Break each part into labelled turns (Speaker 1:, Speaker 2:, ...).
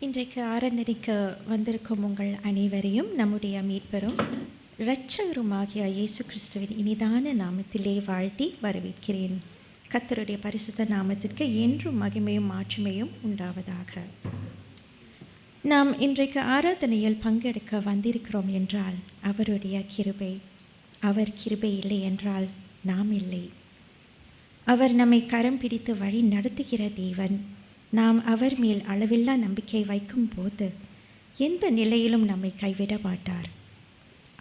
Speaker 1: இன்றைக்கு ஆராதனைக்கு வந்திருக்கும் உங்கள் அனைவரையும் நம்முடைய மீட்பரும் இரட்சகருமாகிய இயேசு கிறிஸ்துவின் இனிதான நாமத்திலே வாழ்த்தி வரவேற்கிறேன். கர்த்தருடைய பரிசுத்த நாமத்திற்கு என்றும் மகிமையும் மாட்சிமையும் உண்டாவதாக. நாம் இன்றைக்கு ஆராதனையில் பங்கெடுக்க வந்திருக்கிறோம் என்றால் அவருடைய கிருபை. அவர் கிருபை இல்லை என்றால் நாம் இல்லை. அவர் நம்மை கரம் பிடித்து வழி நடத்துகிற தேவன். நாம் அவர் மேல் அளவில்லா நம்பிக்கை வைக்கும் போது எந்த நிலையிலும் நம்மை கைவிட மாட்டார்.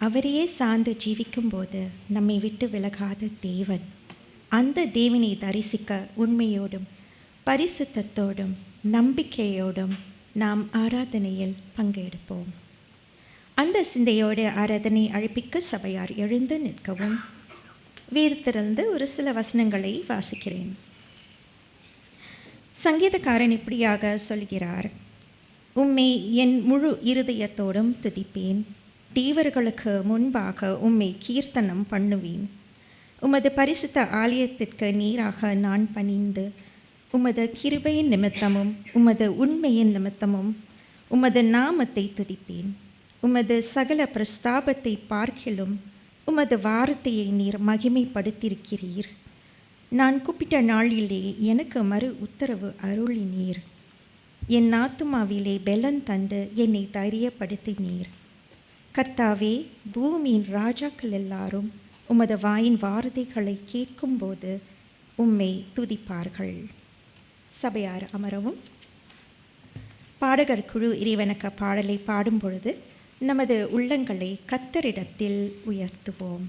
Speaker 1: அவரையே சார்ந்து ஜீவிக்கும் போது நம்மை விட்டு விலகாத தேவன். அந்த தேவனை தரிசிக்க உண்மையோடும் பரிசுத்தத்தோடும் நம்பிக்கையோடும் நாம் ஆராதனையில் பங்கெடுப்போம். அந்த சிந்தையோடு ஆராதனை அழைப்பிக்க சபையார் எழுந்து நிற்கவும். வேதத்திலிருந்து ஒரு சில வசனங்களை வாசிக்கிறேன். சங்கீதக்காரன் இப்படியாக சொல்கிறார்: உம்மை என் முழு இருதயத்தோடும் துதிப்பேன், தேவர்களுக்கு முன்பாக உம்மை கீர்த்தனம் பண்ணுவேன். உமது பரிசுத்த ஆலயத்திற்கு நேராக நான் பணிந்து உமது கிருபையின் நிமித்தமும் உமது உண்மையின் நிமித்தமும் உமது நாமத்தை துதிப்பேன். உமது சகல பிரஸ்தாபத்தை பார்க்கிலும் உமது வார்த்தையை நீர் மகிமைப்படுத்தியிருக்கிறீர். நான் கூப்பிட்ட நாளிலே எனக்கு மறு உத்தரவு அருளினீர். என் ஆத்துமாவிலே பெலன் தந்து என்னை தைரியப்படுத்தினீர். கர்த்தாவே, பூமியின் ராஜாக்கள் எல்லாரும் உமது வாயின் வார்த்தைகளை கேட்கும்போது உம்மை துதிப்பார்கள். சபையார் அமரவும். பாடகர் குழு இறைவனுக்கு பாடலை பாடும் பொழுது நமது உள்ளங்களை கர்த்தரிடத்தில் உயர்த்துவோம்.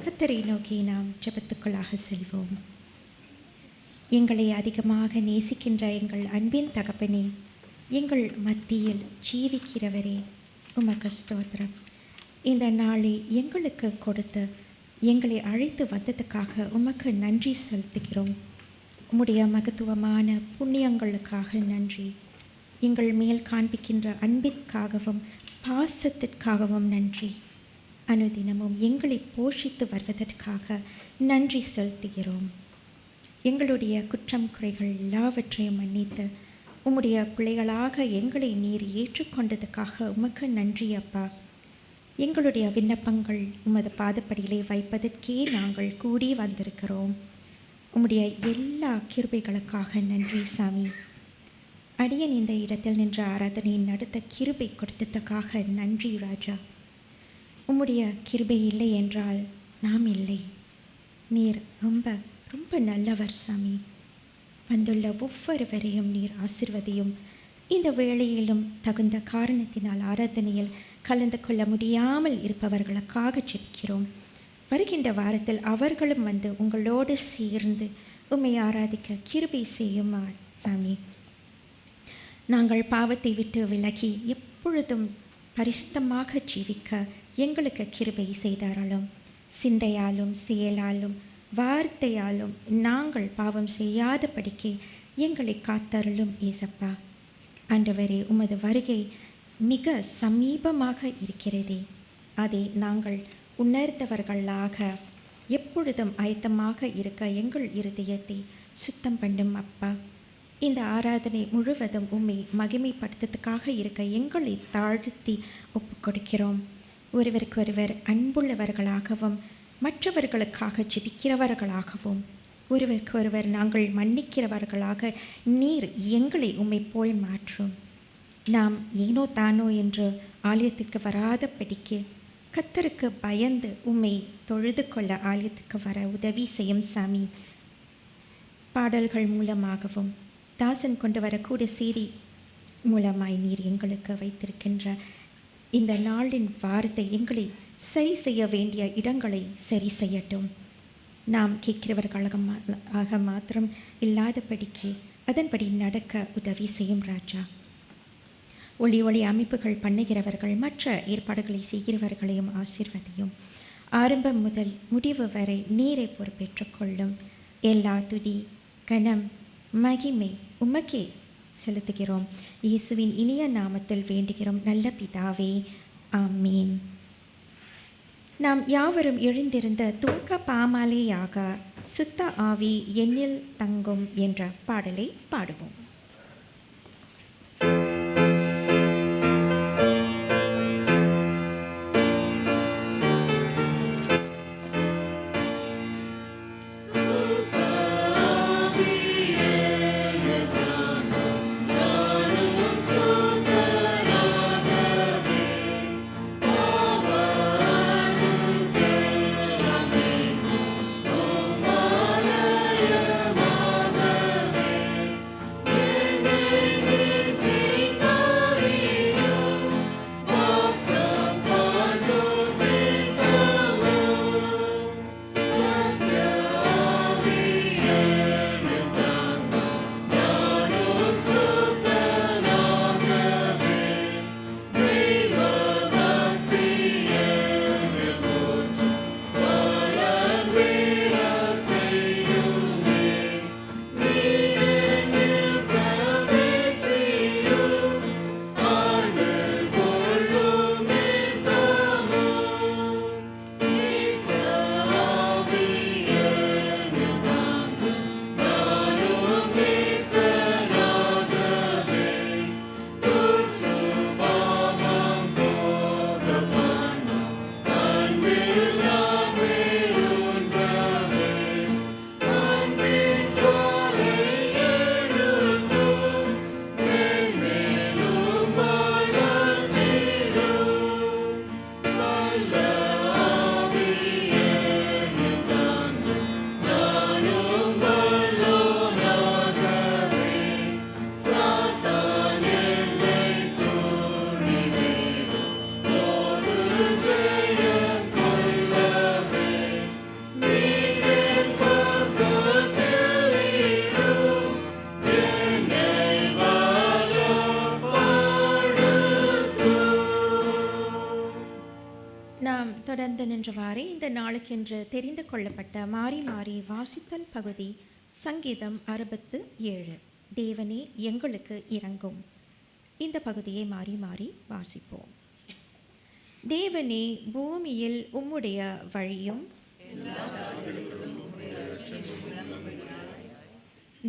Speaker 1: கர்த்தரை நோக்கி நாம் ஜெபத்துக்குள்ளாக செல்வோம். எங்களை அதிகமாக நேசிக்கின்ற எங்கள் அன்பின் தகப்பனே, எங்கள் மத்தியில் ஜீவிக்கிறவரே, உமக்கு ஸ்தோத்திரம். இந்த நாளை எங்களுக்கு கொடுத்து எங்களை அழைத்து வந்ததுக்காக உமக்கு நன்றி செலுத்துகிறோம். உம்முடைய மகத்துவமான புண்ணியங்களுக்காக நன்றி. எங்கள் மேல் காண்பிக்கின்ற அன்பிற்காகவும் பாசத்திற்காகவும் நன்றி. அனுதினமும் எங்களை போஷித்து வருவதற்காக நன்றி செலுத்துகிறோம். எங்களுடைய குற்றம் குறைகள் எல்லாவற்றையும் மன்னித்து உம்முடைய பிள்ளைகளாக எங்களை நீர் ஏற்றுக்கொண்டதுக்காக உமக்கு நன்றி அப்பா. எங்களுடைய விண்ணப்பங்கள் உமது பாதப்படியிலே வைப்பதற்கே நாங்கள் கூடி வந்திருக்கிறோம். உம்முடைய எல்லா கிருபைகளுக்காக நன்றி சாமி. அடியன் இந்த இடத்தில் நின்ற ஆராதனை நடத்த கிருபை கொடுத்ததுக்காக நன்றி ராஜா. உம்முடைய கிருபை இல்லை என்றால் நாம் இல்லை. நீர் ரொம்ப ரொம்ப நல்லவர் சாமி. வந்துள்ள ஒவ்வொருவரையும் நீர் ஆசீர்வதியும். இந்த வேளையிலும் தகுந்த காரணத்தினால் ஆராதனையில் கலந்து கொள்ள முடியாமல் இருப்பவர்களுக்காக ஜெபிக்கிறோம். வருகின்ற வாரத்தில் அவர்களும் வந்து உங்களோடு சேர்ந்து உம்மை ஆராதிக்க கிருபை செய்யுமா சாமி. நாங்கள் பாவத்தை விட்டு விலகி எப்பொழுதும் பரிசுத்தமாக ஜீவிக்க எங்களுக்கு கிருபை செய்தாராலும், சிந்தையாலும் செயலாலும் வார்த்தையாலும் நாங்கள் பாவம் செய்யாதபடிக்கு எங்களை காத்தருளும் ஏசப்பா. ஆண்டவரே, உமது வருகை மிக சமீபமாக இருக்கிறதே, அதை நாங்கள் உணர்ந்தவர்களாக எப்பொழுதும் ஆயத்தமாக இருக்க எங்கள் இருதயத்தை சுத்தம் பண்ணும் அப்பா. இந்த ஆராதனை முழுவதும் உம்மை மகிமைப்படுத்துறதுக்காக இருக்க எங்களை தாழ்த்தி ஒப்பு கொடுக்கிறோம். ஒருவருக்கொருவர் அன்புள்ளவர்களாகவும் மற்றவர்களுக்காக ஜெபிக்கிறவர்களாகவும் ஒருவருக்கொருவர் நாங்கள் மன்னிக்கிறவர்களாக நீர் எங்களை உம்மை போல் மாற்றும். நாம் ஏனோ தானோ என்று ஆலயத்திற்கு வராதபடிக்கு கர்த்தருக்கு பயந்து உம்மை தொழுது கொள்ள ஆலயத்துக்கு வர உதவி செய்யும் சாமி. பாடல்கள் மூலமாகவும் தாசன் கொண்டு வரக்கூடிய செய்தி மூலமாய் நீர் எங்களுக்கு வைத்திருக்கின்ற இந்த நாளின் வார்த்தை எங்களை சரி செய்ய வேண்டிய இடங்களை சரி செய்யட்டும். நாம் கேட்கிறவர்களாக மாத்திரம் இல்லாதபடிக்கு அதன்படி நடக்க உதவி செய்யும் ராஜா. ஒளி அமைப்புகள் பண்ணுகிறவர்கள் மற்ற ஏற்பாடுகளை செய்கிறவர்களையும் ஆசீர்வதியும். ஆரம்பம் முதல் முடிவு வரை நீரை பொறுப்பேற்றுக் கொள்ளும். எல்லா துதி கனம் மகிமை உமக்கே செலுத்துகிறோம். இயேசுவின் இனிய நாமத்தில் வேண்டுகிறோம் நல்ல பிதாவே, ஆமீன். நாம் யாவரும் எழுந்திருந்த துவக்க பாமாலையாக சுத்த ஆவி என்னில் தங்கும் என்ற பாடலை பாடுவோம்.
Speaker 2: Yeah.
Speaker 1: நாம் தொடர்ந்து நின்றவாறே இந்த நாளுக்கென்று தெரிந்து கொள்ளப்பட்ட மாறி மாறி வாசித்தல் பகுதி சங்கீதம் 67. தேவனே எங்களுக்கு இரங்கும். இந்த பகுதியை மாறி மாறி வாசிப்போம். தேவனே, பூமியில் உம்முடைய வழியும்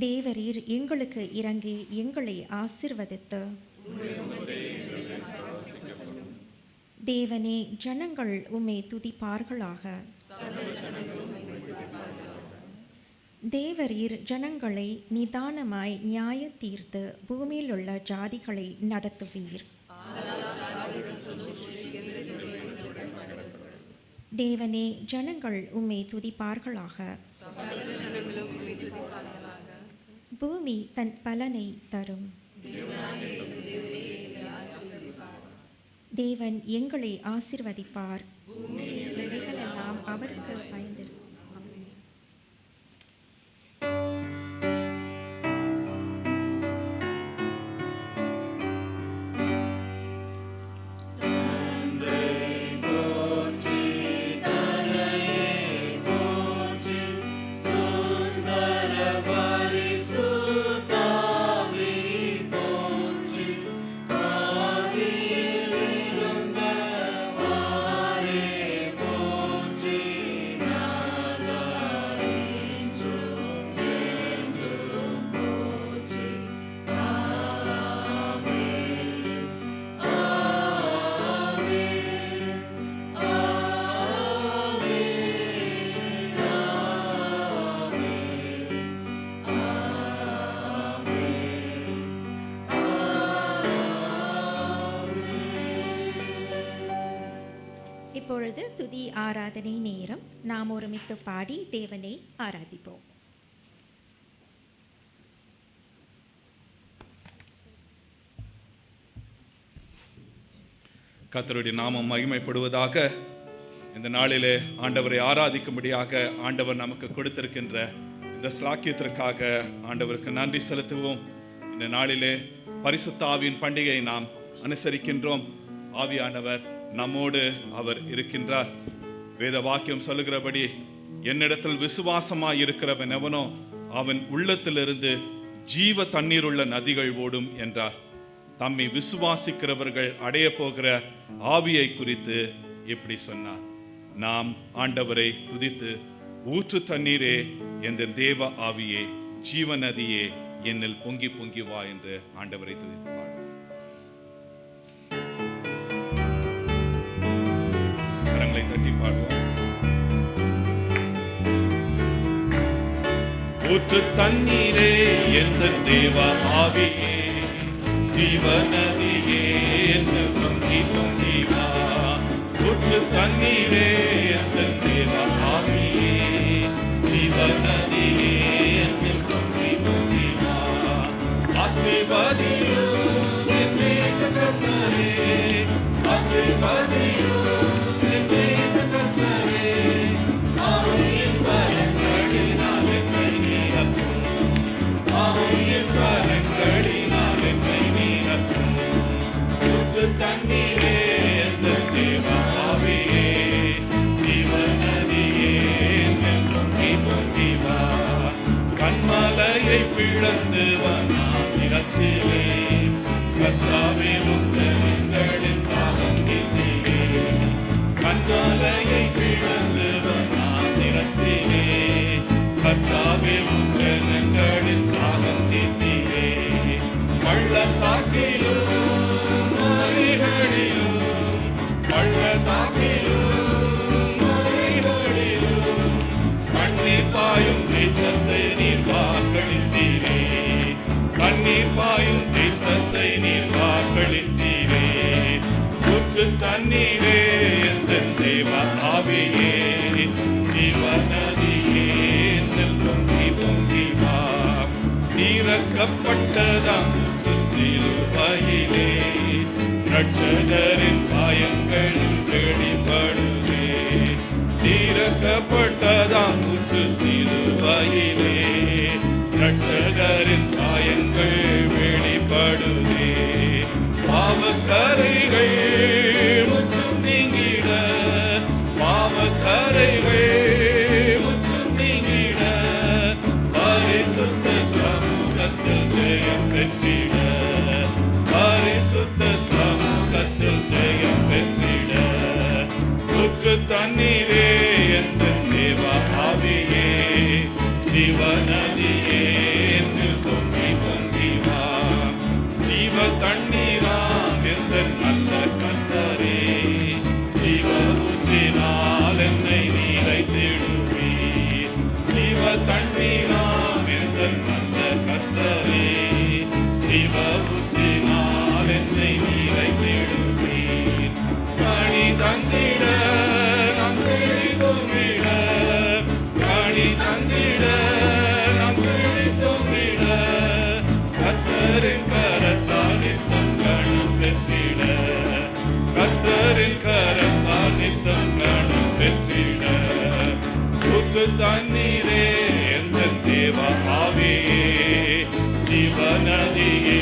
Speaker 1: தேவரீர் எங்களுக்கு இறங்கி எங்களை ஆசீர்வதித்து தேவனே, ஜனங்கள் உம்மை துதிப்பார்களாக. தேவரீர் ஜனங்களை நிதானமாய் நியாய தீர்த்து பூமியில் உள்ள ஜாதிகளை நடத்துவீர். தேவனே, ஜனங்கள் உம்மை துதிப்பார்களாக. பூமி தன் பலனை தரும். தேவன் எங்களை ஆசீர்வதிப்பார். இவைகளெல்லாம் அவருக்கு பயந்திருக்கும். இப்பொழுது துதி ஆராதனை நேரம். நாம் ஒருமித்து பாடி தேவனை ஆராதிப்போம்.
Speaker 2: கர்த்தருடைய நாமம் மகிமைப்படுவதாக. இந்த நாளிலே ஆண்டவரை ஆராதிக்கும்படியாக ஆண்டவர் நமக்கு கொடுத்திருக்கின்ற இந்த ஸ்லாக்கியத்திற்காக ஆண்டவருக்கு நன்றி செலுத்துவோம். இந்த நாளிலே பரிசுத்த ஆவியின் பண்டிகையை நாம் அனுசரிக்கின்றோம். ஆவியானவர் நம்மோடு அவர் இருக்கின்றார். வேத வாக்கியம் சொல்லுகிறபடி, என்னிடத்தில் விசுவாசமாய் இருக்கிறவன் எவனோ அவன் உள்ளத்திலிருந்து ஜீவ தண்ணீருள்ள நதிகள் ஓடும் என்றார். தம்மை விசுவாசிக்கிறவர்கள் அடைய போகிற ஆவியை குறித்து இப்படி சொன்னார். நாம் ஆண்டவரை துதித்து, ஊற்று தண்ணீரே, என்ற தேவ ஆவியே, ஜீவ நதியே, என்னில் பொங்கி பொங்கி வா என்று ஆண்டவரை துதித்து பாடுவோம். கரங்களை தட்டி பாடுவோம். ஊற்று தண்ணீரே, என்ற தேவ ஆவியே, ஜீவ நதியே, என்னில் பொங்கி பொங்கி வா. ஊற்று தண்ணீரே, என்ற தேவ ஆவியே, ஜீவ நதியே, என்னில் பொங்கி பொங்கி வா. ஆசீர்வதியும் என் நேசகர்த்தரே, ஆசீர்வதியும் என் நேசகர்த்தரே, ஆவியின் வரங்களினால் என்னை நிரப்பும், ஆவியின் வரங்களினால் என்னை நிரப்பும். ஊற்று தண்ணீரே, என்ற தேவ ஆவியே, ஜீவ நதியே, என்னில் பொங்கி பொங்கி வா. கன்மலையை பிளந்து வனாந்திரத்திலே, கர்த்தாவே உத்தரங்களின் தாகம் தீர்த்தீரே. கன்மலையை பிளந்து வனாந்திரத்திலே, கர்த்தாவே உத்தரங்களின் தாகம் தீர்த்தீரே. பள்ளத்தாக்கிலும் மலைகளிலும், பள்ளத்தாக்கிலும் மலைகளிலும், கண்ணீர் பாயும் தேசத்தை நீர் வாக்களித்தீரே. கண்ணீர் பாயும் தேசத்தை நீர் வாக்களித்தீரே. ஊற்று தண்ணீரே, என்ற தேவ ஆவியே, ஜீவ நதியே, என்னில் பொங்கி பொங்கி வா. நீரக்கப்பட்டதாம் சிலுவையிலே, இரட்சகரின் காயங்களில் வெளிப்படுவே. நீரக்கப்பட்டதாம் ஊற்று சிலுவையிலே, இரட்சகரின் காயங்கள் வெளிப்படுவே. பாவக்கரைகள் முற்றும் நீங்கிட தண்ணீரே எந்த தேவ ஆவியே, ஜீவ நதியே என்னில் பொங்கி பொங்கி வா. ஜீவ தண்ணீராம் எந்த நல்ல கர்த்தரே, ஜீவ ஊற்றினால் என்னை நிறைத்திடுவீர். ஜீவ தண்ணீராம் எந்த நல்ல கர்த்தரே, ஜீவ ஊற்றினால் என்னை நிறைத்திடுவீர். கனி தந்திட நாம் செழித்தோங்கிட, கனி தந்திட நாம் செழித்தோங்கிட, கர்த்தரின் கரத்தால் நித்தம் கணம் பெற்றிட, கர்த்தரின் கரத்தால் நித்தம் கணம் பெற்றிட. ஊற்று தண்ணீரே எந்த தேவ ஆவியே, ஜீவ நதியே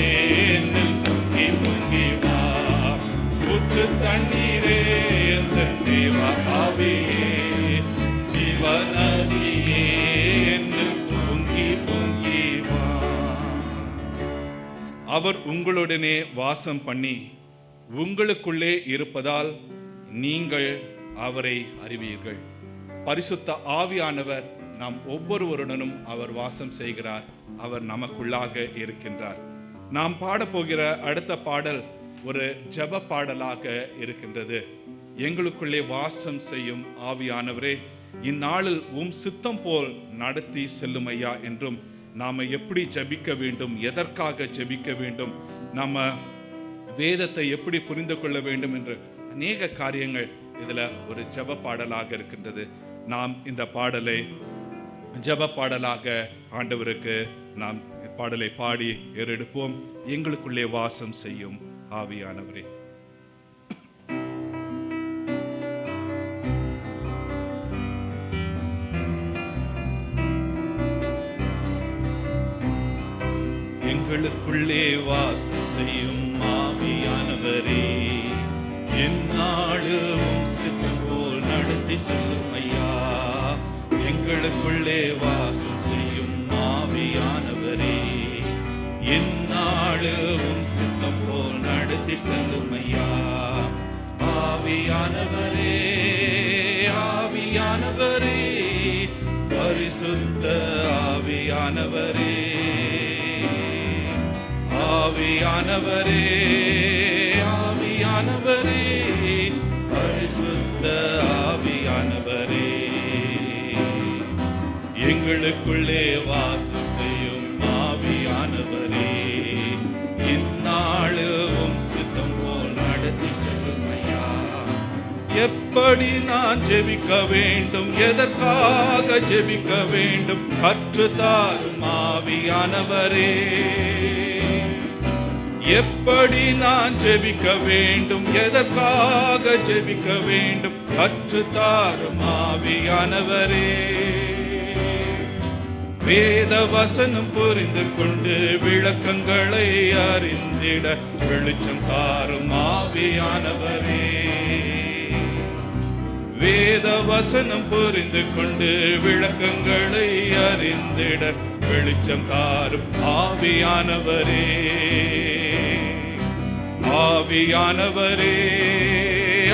Speaker 2: என்னில் பொங்கி பொங்கி வா. ஊற்று தண்ணீரே எந்த தேவ ஆவியே, ஜீவ நதியே என்னில் பொங்கி பொங்கி வா. அவர் உங்களுடனே வாசம் பண்ணி உங்களுக்குள்ளே இருப்பதால் நீங்கள் அவரை அறிவீர்கள். பரிசுத்த ஆவியானவர் நாம் ஒவ்வொருவருடனும் அவர் வாசம் செய்கிறார். அவர் நமக்குள்ளாக இருக்கின்றார். நாம் பாடப்போகிற அடுத்த பாடல் ஒரு ஜெப பாடலாக இருக்கின்றது. எங்களுக்குள்ளே வாசம் செய்யும் ஆவியானவரே, இந்நாளில் சித்தம் போல் நடத்தி செல்லும் ஐயா என்றும், நாம எப்படி ஜெபிக்க வேண்டும், எதற்காக ஜெபிக்க வேண்டும், நம்ம வேதத்தை எப்படி புரிந்து கொள்ள வேண்டும் என்று அநேக காரியங்கள் இதுல ஒரு ஜெப பாடலாக இருக்கின்றது. நாம் இந்த பாடலை ஜெப பாடலாக ஆண்டவருக்கு நாம் பாடலை பாடி ஏறெடுப்போம். எங்களுக்குள்ளே வாசம் செய்யும் ஆவியானவரே. எங்களுக்குள்ளே வாசம் செய்யும் ஆவியானவரே, எந்நாளும் சித்தம் போல் நடத்தி செல்லும் ஐயா. எங்களுக்குள்ளே வாசம் செய்யும் ஆவியானவரே, எந்நாளும் சித்தம் போல் நடத்தி செல்லும் ஐயா. ஆவியானவரே, ஆவியானவரே, பரிசுத்த ஆவியானவரே, ஆவியானவரே, ஆவியானவரே, பரிசுத்த ஆவியானவரே, எங்களுக்குள்ளே வாசம் செய்யும் ஆவியானவரே, இந்நாளும் சித்தம் போல் நடத்தி செல்லும் ஐயா. எப்படி நான் ஜெபிக்க வேண்டும், எதற்காக ஜெபிக்க வேண்டும், கற்றுத்தாரும் ஆவியானவரே. எப்படி நான் ஜெபிக்க வேண்டும், எதற்காக ஜெபிக்க வேண்டும், கற்றுத்தாரும் ஆவியானவரே. வேத வசனம் புரிந்து கொண்டு விளக்கங்களை அறிந்திட வெளிச்சம் தாரும் ஆவியானவரே. வேத வசனம் புரிந்து கொண்டு விளக்கங்களை அறிந்திட வெளிச்சம் தாரும் ஆவியானவரே. ஆவியானவரே,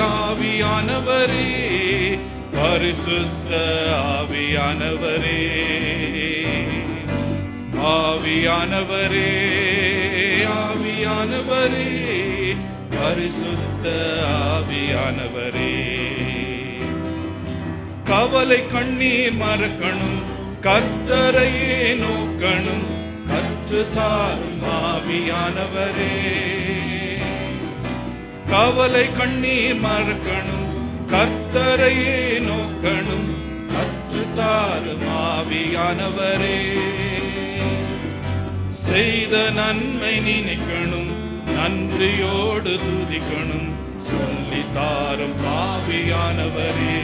Speaker 2: ஆவியானவரே, பரிசுத்த ஆவியானவரே, ஆவியானவரே, ஆவியானவரே, பரிசுத்த ஆவியானவரே. கவலை கண்ணீர் மறக்கணும், கர்த்தரையே நோக்கணும், கற்றுத்தாரும் ஆவியானவரே. கவலை கண்ணீர் மறக்கணும், கர்த்தரையே நோக்கணும், கற்றுத்தாரும் ஆவியானவரே. செய்த நன்மை நினைக்கணும், நன்றியோடு துதிக்கணும், சொல்லித்தாரும் ஆவியானவரே.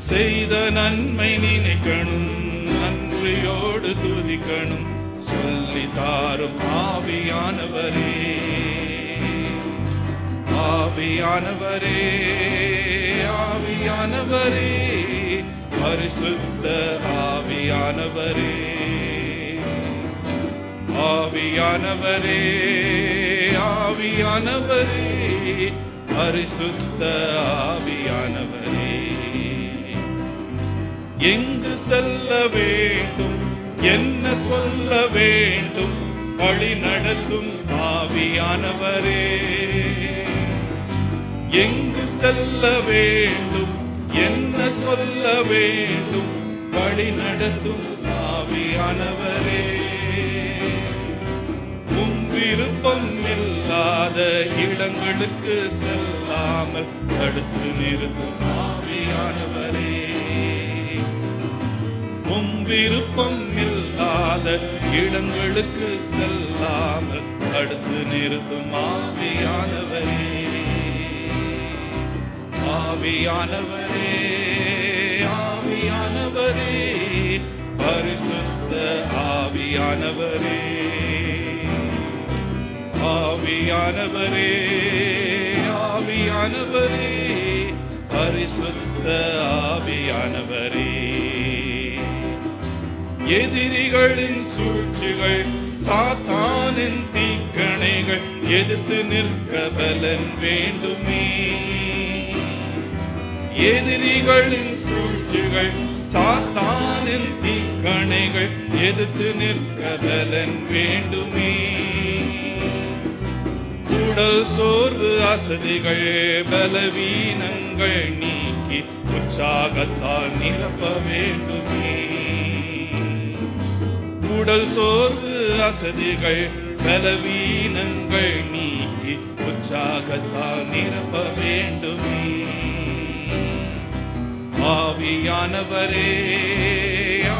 Speaker 2: செய்த நன்மை நினைக்கணும், நன்றியோடு துதிக்கணும், சொல்லித்தாரும் ஆவியானவரே. ஆவியானவரே, ஆவியானவரே, பரிசுத்த ஆவியானவரே. ஆவியானவரே, ஆவியானவரே, பரிசுத்த ஆவியானவரே. எங்கு செல்ல வேண்டும், என்ன சொல்ல வேண்டும், வழி நடத்தும் ஆவியானவரே. எங்கு செல்ல வேண்டும், என்ன சொல்ல வேண்டும், வழி நடத்தும் ஆவியானவரே. விருப்பம் இல்லாத இடங்களுக்கு செல்லாமல் தடுத்து நிறுத்தும் ஆவியானவரே. விருப்பம் இல்லாத இடங்களுக்கு செல்லாமல் தடுத்து நிறுத்தும் ஆவியானவரே. ஆவியானவரே, ஆவியானவரே, பரிசுத்த ஆவியானவரே. ஆவியானவரே, ஆவியானவரே, பரிசுத்த ஆவியானவரே. எதிரிகளின் சூழ்ச்சிகள், சாத்தானின் தீக்கணைகள் எதிர்த்து நிற்க பலன் வேண்டுமே. எதிரிகளின் சூழ்ச்சிகள், சாத்தானின் தீக்கணைகள் எதிர்த்து நிற்க பலன் வேண்டுமே. உடல் சோர்வு, அசதிகள், பலவீனங்கள் நீக்கி உற்சாகத்தால் நிரப்ப வேண்டுமே. உடல் சோர்வு, அசதிகள், பலவீனங்கள் நீக்கி உற்சாகத்தால் நிரப்ப வேண்டுமே. ஆவியானவரே,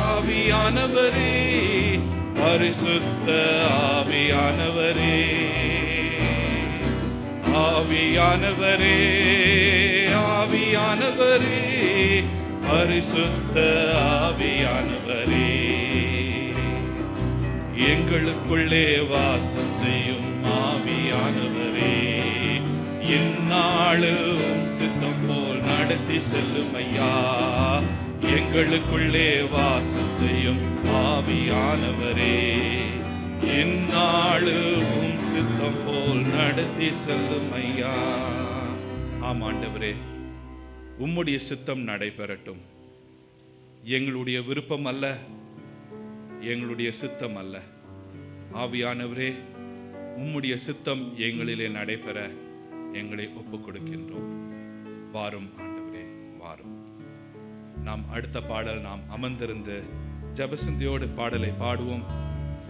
Speaker 2: ஆவியானவரே, பரிசுத்த ஆவியானவரே. ஆவியானவரே, ஆவியானவரே, பரிசுத்த ஆவியானவரே. எங்களுக்குள்ளே வாசம் செய்யும் ஆவியானவரே. இந்நாளில் சித்தம் போல் நடத்தி செல்லும் ஐயா. எங்களுக்குள்ளே வாசம் செய்யும் ஆவியானவரே. இந்நாளில் சித்தம் போல் நடத்தி செல்லும் ஐயா. ஆமாண்டவரே, உம்முடைய சித்தம் நடைபெறட்டும். எங்களுடைய விருப்பம் அல்ல, எங்களுடைய சித்தம் அல்ல. ஆவியானவரே, உம்முடைய சித்தம் எங்களிலே நடைபெற எங்களை ஒப்புக் கொடுக்கின்றோம். வாரும் ஆண்டவரே, வாரும். நாம் அடுத்த பாடல் நாம் அமர்ந்திருந்து ஜெபசிந்தியோடு பாடலை பாடுவோம்.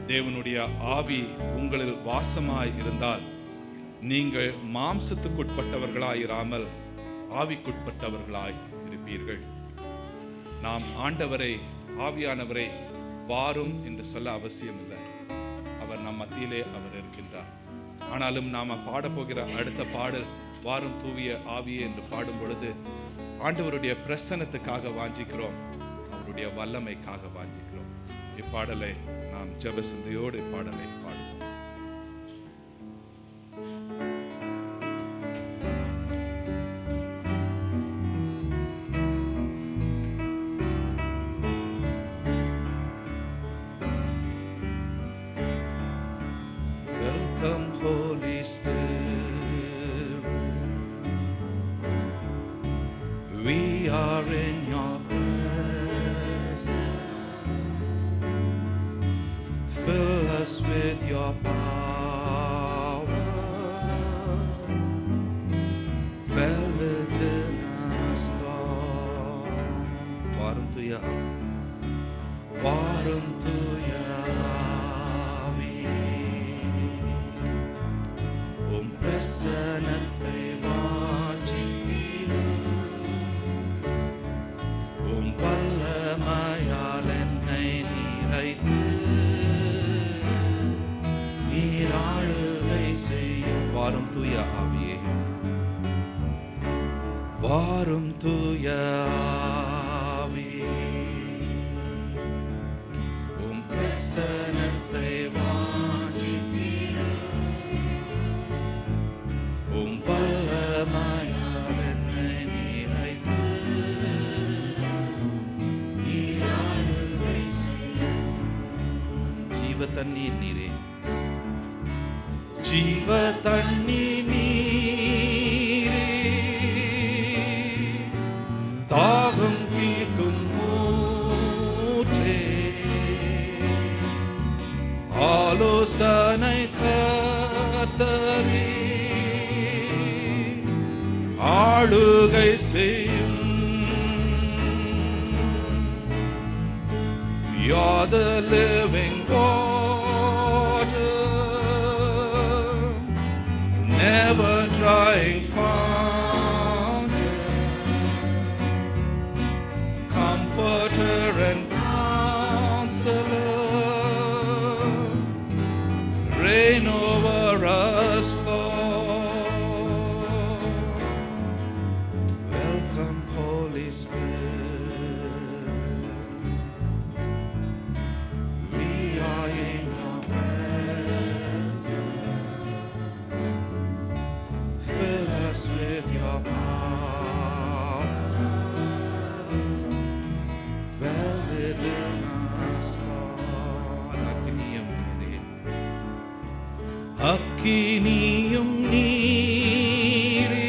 Speaker 2: தேவனுடைய ஆவி உங்களில் வாசமாய் இருந்தால் நீங்கள் மாம்சத்துக்குட்பட்டவர்களாயிராமல் ஆவிக்குட்பட்டவர்களாய் இருப்பீர்கள். நாம் ஆண்டவரை, ஆவியானவரை வாரும் என்று சொல்ல அவசியம் இல்லை. அவர் நம் மத்தியிலே அவர் இருக்கின்றார். ஆனாலும் நாம பாடப்போகிற அடுத்த பாடல் வாரும் தூவிய ஆவியே என்று பாடும் பொழுது ஆண்டவருடைய பிரசன்னத்துக்காக வாஞ்சிக்கிறோம், அவருடைய வல்லமைக்காக வாஞ்சிக்கிறோம். இப்பாடலை நாம் ஜெபசிந்தையோடு பாடலை பாடுவோம். Welcome Holy Spirit, we are in your presence. Fill us with your power, dwell within us, Lord. வாரும் தூய வாரும் தூய பிரசன்னத்தை வாஞ்சிக்கிறோம். உம் வல்லமையால் என்னை நிறைத்து நீராளுகை செய்யும். வாரும் தூய ஆவியே, வாரும் தூய ஆவியே, உம் பிரசன்னத்தை தண்ணீர் நீரே, ஜீவ தண்ணீர் நீரே, யோசனை கர்த்தரே ஆளுகை செய்யும். You're the living water, never drying fountain, comforter and counselor, reign over us, Lord. Welcome, Holy Spirit. We are in your presence. Fill us with your power. Dwell within us, Lord. அக்கினியும் நீரே,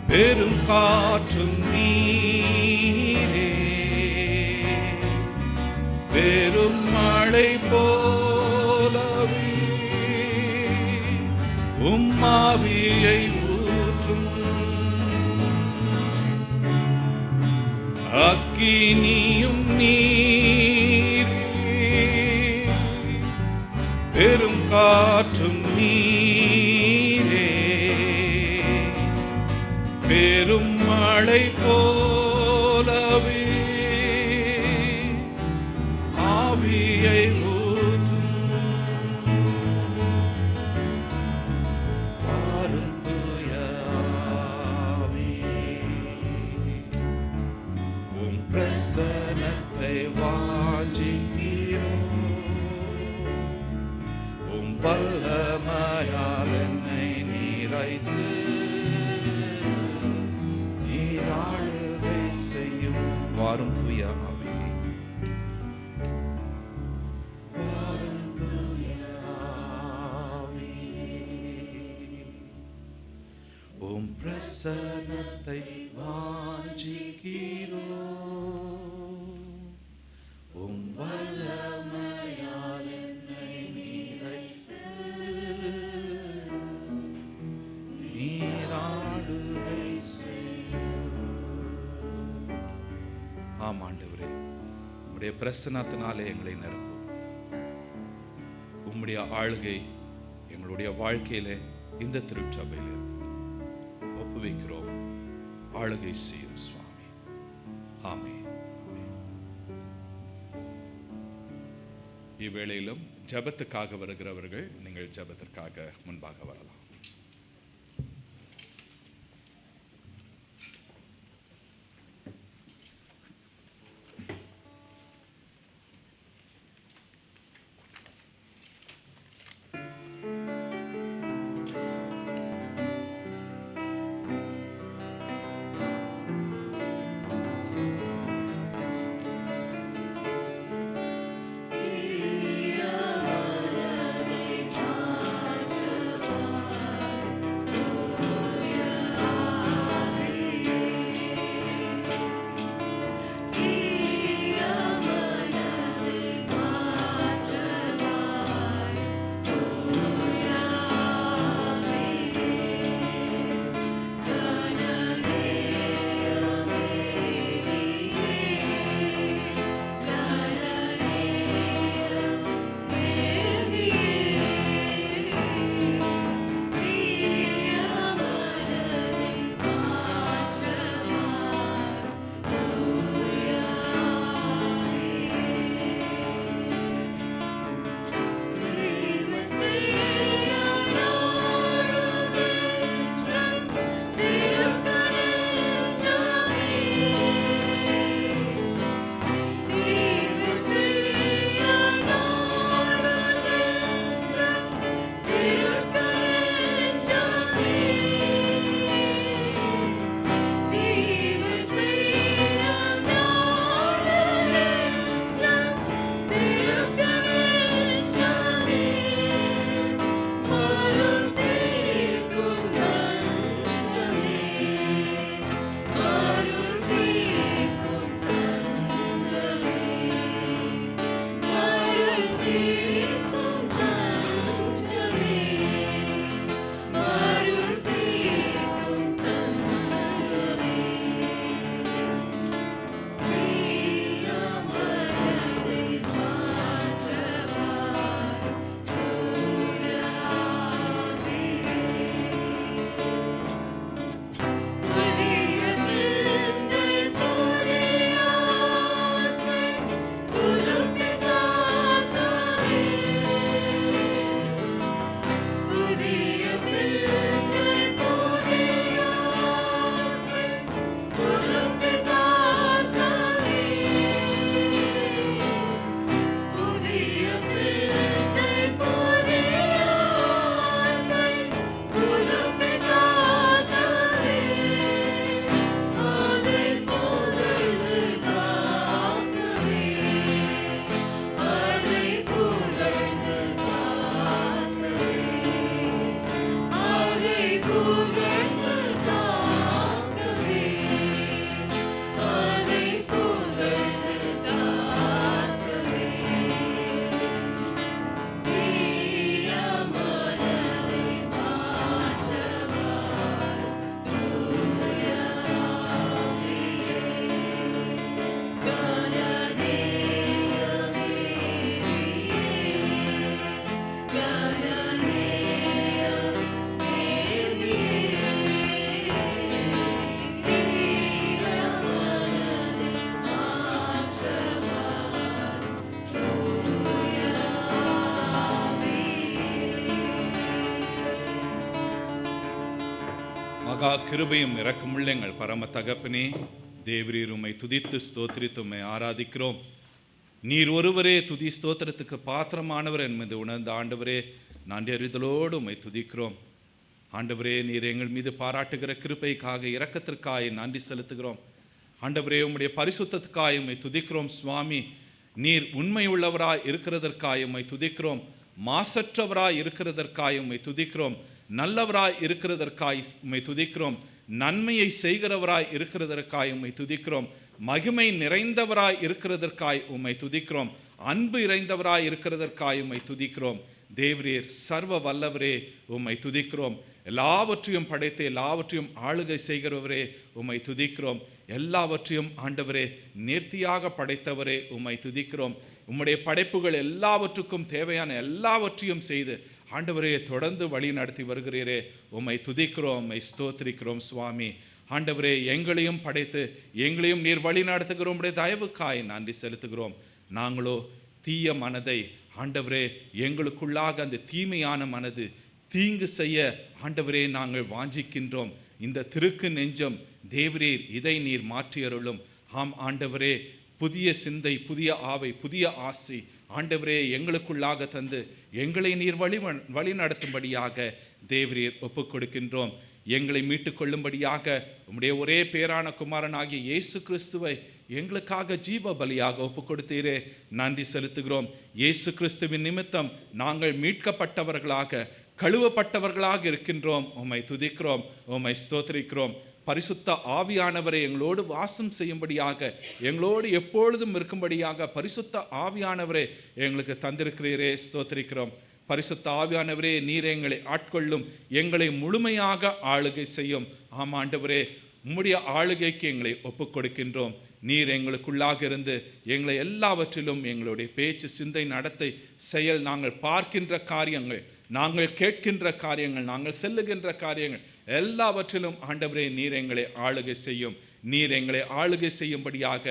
Speaker 2: பெரும் காற்றும் நீரே, பெரும் மழை போலவே உம்மாவியை ஊற்றும். அக்கினியும் நீரே, பெரும் காற்றும் நீரே, பெரும் மழை போலவே ஆவியை ஊற்றும். வாரும் தூய ஆவியே, உம் பிரசன்னத்தை வாஞ்சிக்கிறோம். உம் வல்லமையால் என்னை நிறைத்து நீர் ஆளுகை செய்யும். வாரும் தூய ஆவியே, வாரும் தூய ஆவியே, உம் பிரசன்னத்தை வாஞ்சிக்கிறோம். உம் வல்லமையால் என்னை நிறைத்து நீர் ஆளுகை செய்யும். ஆம் ஆண்டவரே, உம்முடைய பிரசன்னத்தினாலே எங்களை நிரப்பும். உம்முடைய ஆளுகை எங்களுடைய வாழ்க்கையிலே இந்த திருச்சபையில் ஒப்புவிக்கிறோம். ஆளுகை செய்யும் சுவாமி. ஆமென். இவ்வேளையிலும் ஜெபத்துக்காக வருகிறவர்கள் நீங்கள் ஜெபத்திற்காக முன்பாக வரலாம். மகா கிருபையும் இரக்கமுள்ள எங்கள் பரம தகப்பனே, தேவரீர் உம்மை துதித்து ஸ்தோத்திரித்து உம்மை ஆராதிக்கிறோம். நீர் ஒருவரே துதி ஸ்தோத்திரத்துக்கு பாத்திரமானவர் என்பது உணர்ந்த ஆண்டவரே, நன்றி அறிதலோடு உம்மை துதிக்கிறோம். ஆண்டவரே, நீர் எங்கள் மீது பாராட்டுகிற கிருபைக்காக இரக்கத்திற்காக நன்றி செலுத்துகிறோம். ஆண்டவரே, உம்முடைய பரிசுத்தத்துக்காக உம்மை துதிக்கிறோம். சுவாமி, நீர் உண்மை உள்ளவராய் இருக்கிறதற்காக உம்மை துதிக்கிறோம். மாசற்றவராய் இருக்கிறதற்காக உம்மை துதிக்கிறோம். நல்லவராய் இருக்கிறதற்காய் உம்மை துதிக்கிறோம். நன்மையை செய்கிறவராய் இருக்கிறதற்காய் உம்மை துதிக்கிறோம். மகிமை நிறைந்தவராய் இருக்கிறதற்காய் உம்மை துதிக்கிறோம். அன்பு இறைந்தவராய் இருக்கிறதற்காய் உம்மை துதிக்கிறோம். தேவரீர் சர்வ வல்லவரே, உம்மை துதிக்கிறோம். எல்லாவற்றையும் படைத்து எல்லாவற்றையும் ஆளுகை செய்கிறவரே, உம்மை துதிக்கிறோம். எல்லாவற்றையும் ஆண்டவரே நேர்த்தியாக படைத்தவரே, உம்மை துதிக்கிறோம். உம்முடைய படைப்புகள் எல்லாவற்றுக்கும் தேவையான எல்லாவற்றையும் செய்து ஆண்டவரே தொடர்ந்து வழி நடத்தி வருகிறீரே, உம்மை துதிக்கிறோம், உம்மை ஸ்தோத்திரிக்கிறோம். சுவாமி, ஆண்டவரே, எங்களையும் படைத்து எங்களையும் நீர் வழி நடத்துகிறோம். உம்முடைய தயவுக்காய் நன்றி செலுத்துகிறோம். நாங்களோ தீய மனதை ஆண்டவரே, எங்களுக்குள்ளாக அந்த தீமையான மனது தீங்கு செய்ய ஆண்டவரே நாங்கள் வாஞ்சிக்கின்றோம். இந்த திருக்கு நெஞ்சம் தேவரீர் இதை நீர் மாற்றியருளும். ஆம் ஆண்டவரே, புதிய சிந்தை, புதிய ஆவை, புதிய ஆசை ஆண்டவரே எங்களுக்குள்ளாக தந்து எங்களை நீர் வழி நடத்தும்படியாக தேவரீர் ஒப்புக் கொடுக்கின்றோம். எங்களை மீட்டுக் கொள்ளும்படியாக உம்முடைய ஒரே பேரான குமாரனாகிய இயேசு கிறிஸ்துவை எங்களுக்காக ஜீவ பலியாக ஒப்புக் கொடுத்தீரே, நன்றி செலுத்துகிறோம். இயேசு கிறிஸ்துவின் நிமித்தம் நாங்கள் மீட்கப்பட்டவர்களாக கழுவப்பட்டவர்களாக இருக்கின்றோம். உம்மை துதிக்கிறோம், உம்மை ஸ்தோத்திரிக்கிறோம். பரிசுத்த ஆவியானவரை எங்களோடு வாசம் செய்யும்படியாக, எங்களோடு எப்பொழுதும் இருக்கும்படியாக பரிசுத்த ஆவியானவரே எங்களுக்கு தந்திருக்கிறீரே, ஸ்தோத்திரிக்கிறோம். பரிசுத்த ஆவியானவரே, நீர் எங்களை ஆட்கொள்ளும், எங்களை முழுமையாக ஆளுகை செய்யும். ஆமாண்டவரே, உம்முடைய ஆளுகைக்கு எங்களை ஒப்புக் கொடுக்கின்றோம். நீர் எங்களுக்குள்ளாக இருந்து எங்களை எல்லாவற்றிலும் எங்களுடைய பேச்சு, சிந்தை, நடத்தை, செயல், நாங்கள் பார்க்கின்ற காரியங்கள், நாங்கள் கேட்கின்ற காரியங்கள், நாங்கள் செல்லுகின்ற காரியங்கள் எல்லாவற்றிலும் ஆண்டவரே நீர் எங்களை ஆளுகை செய்யும். நீர் எங்களை ஆளுகை செய்யும்படியாக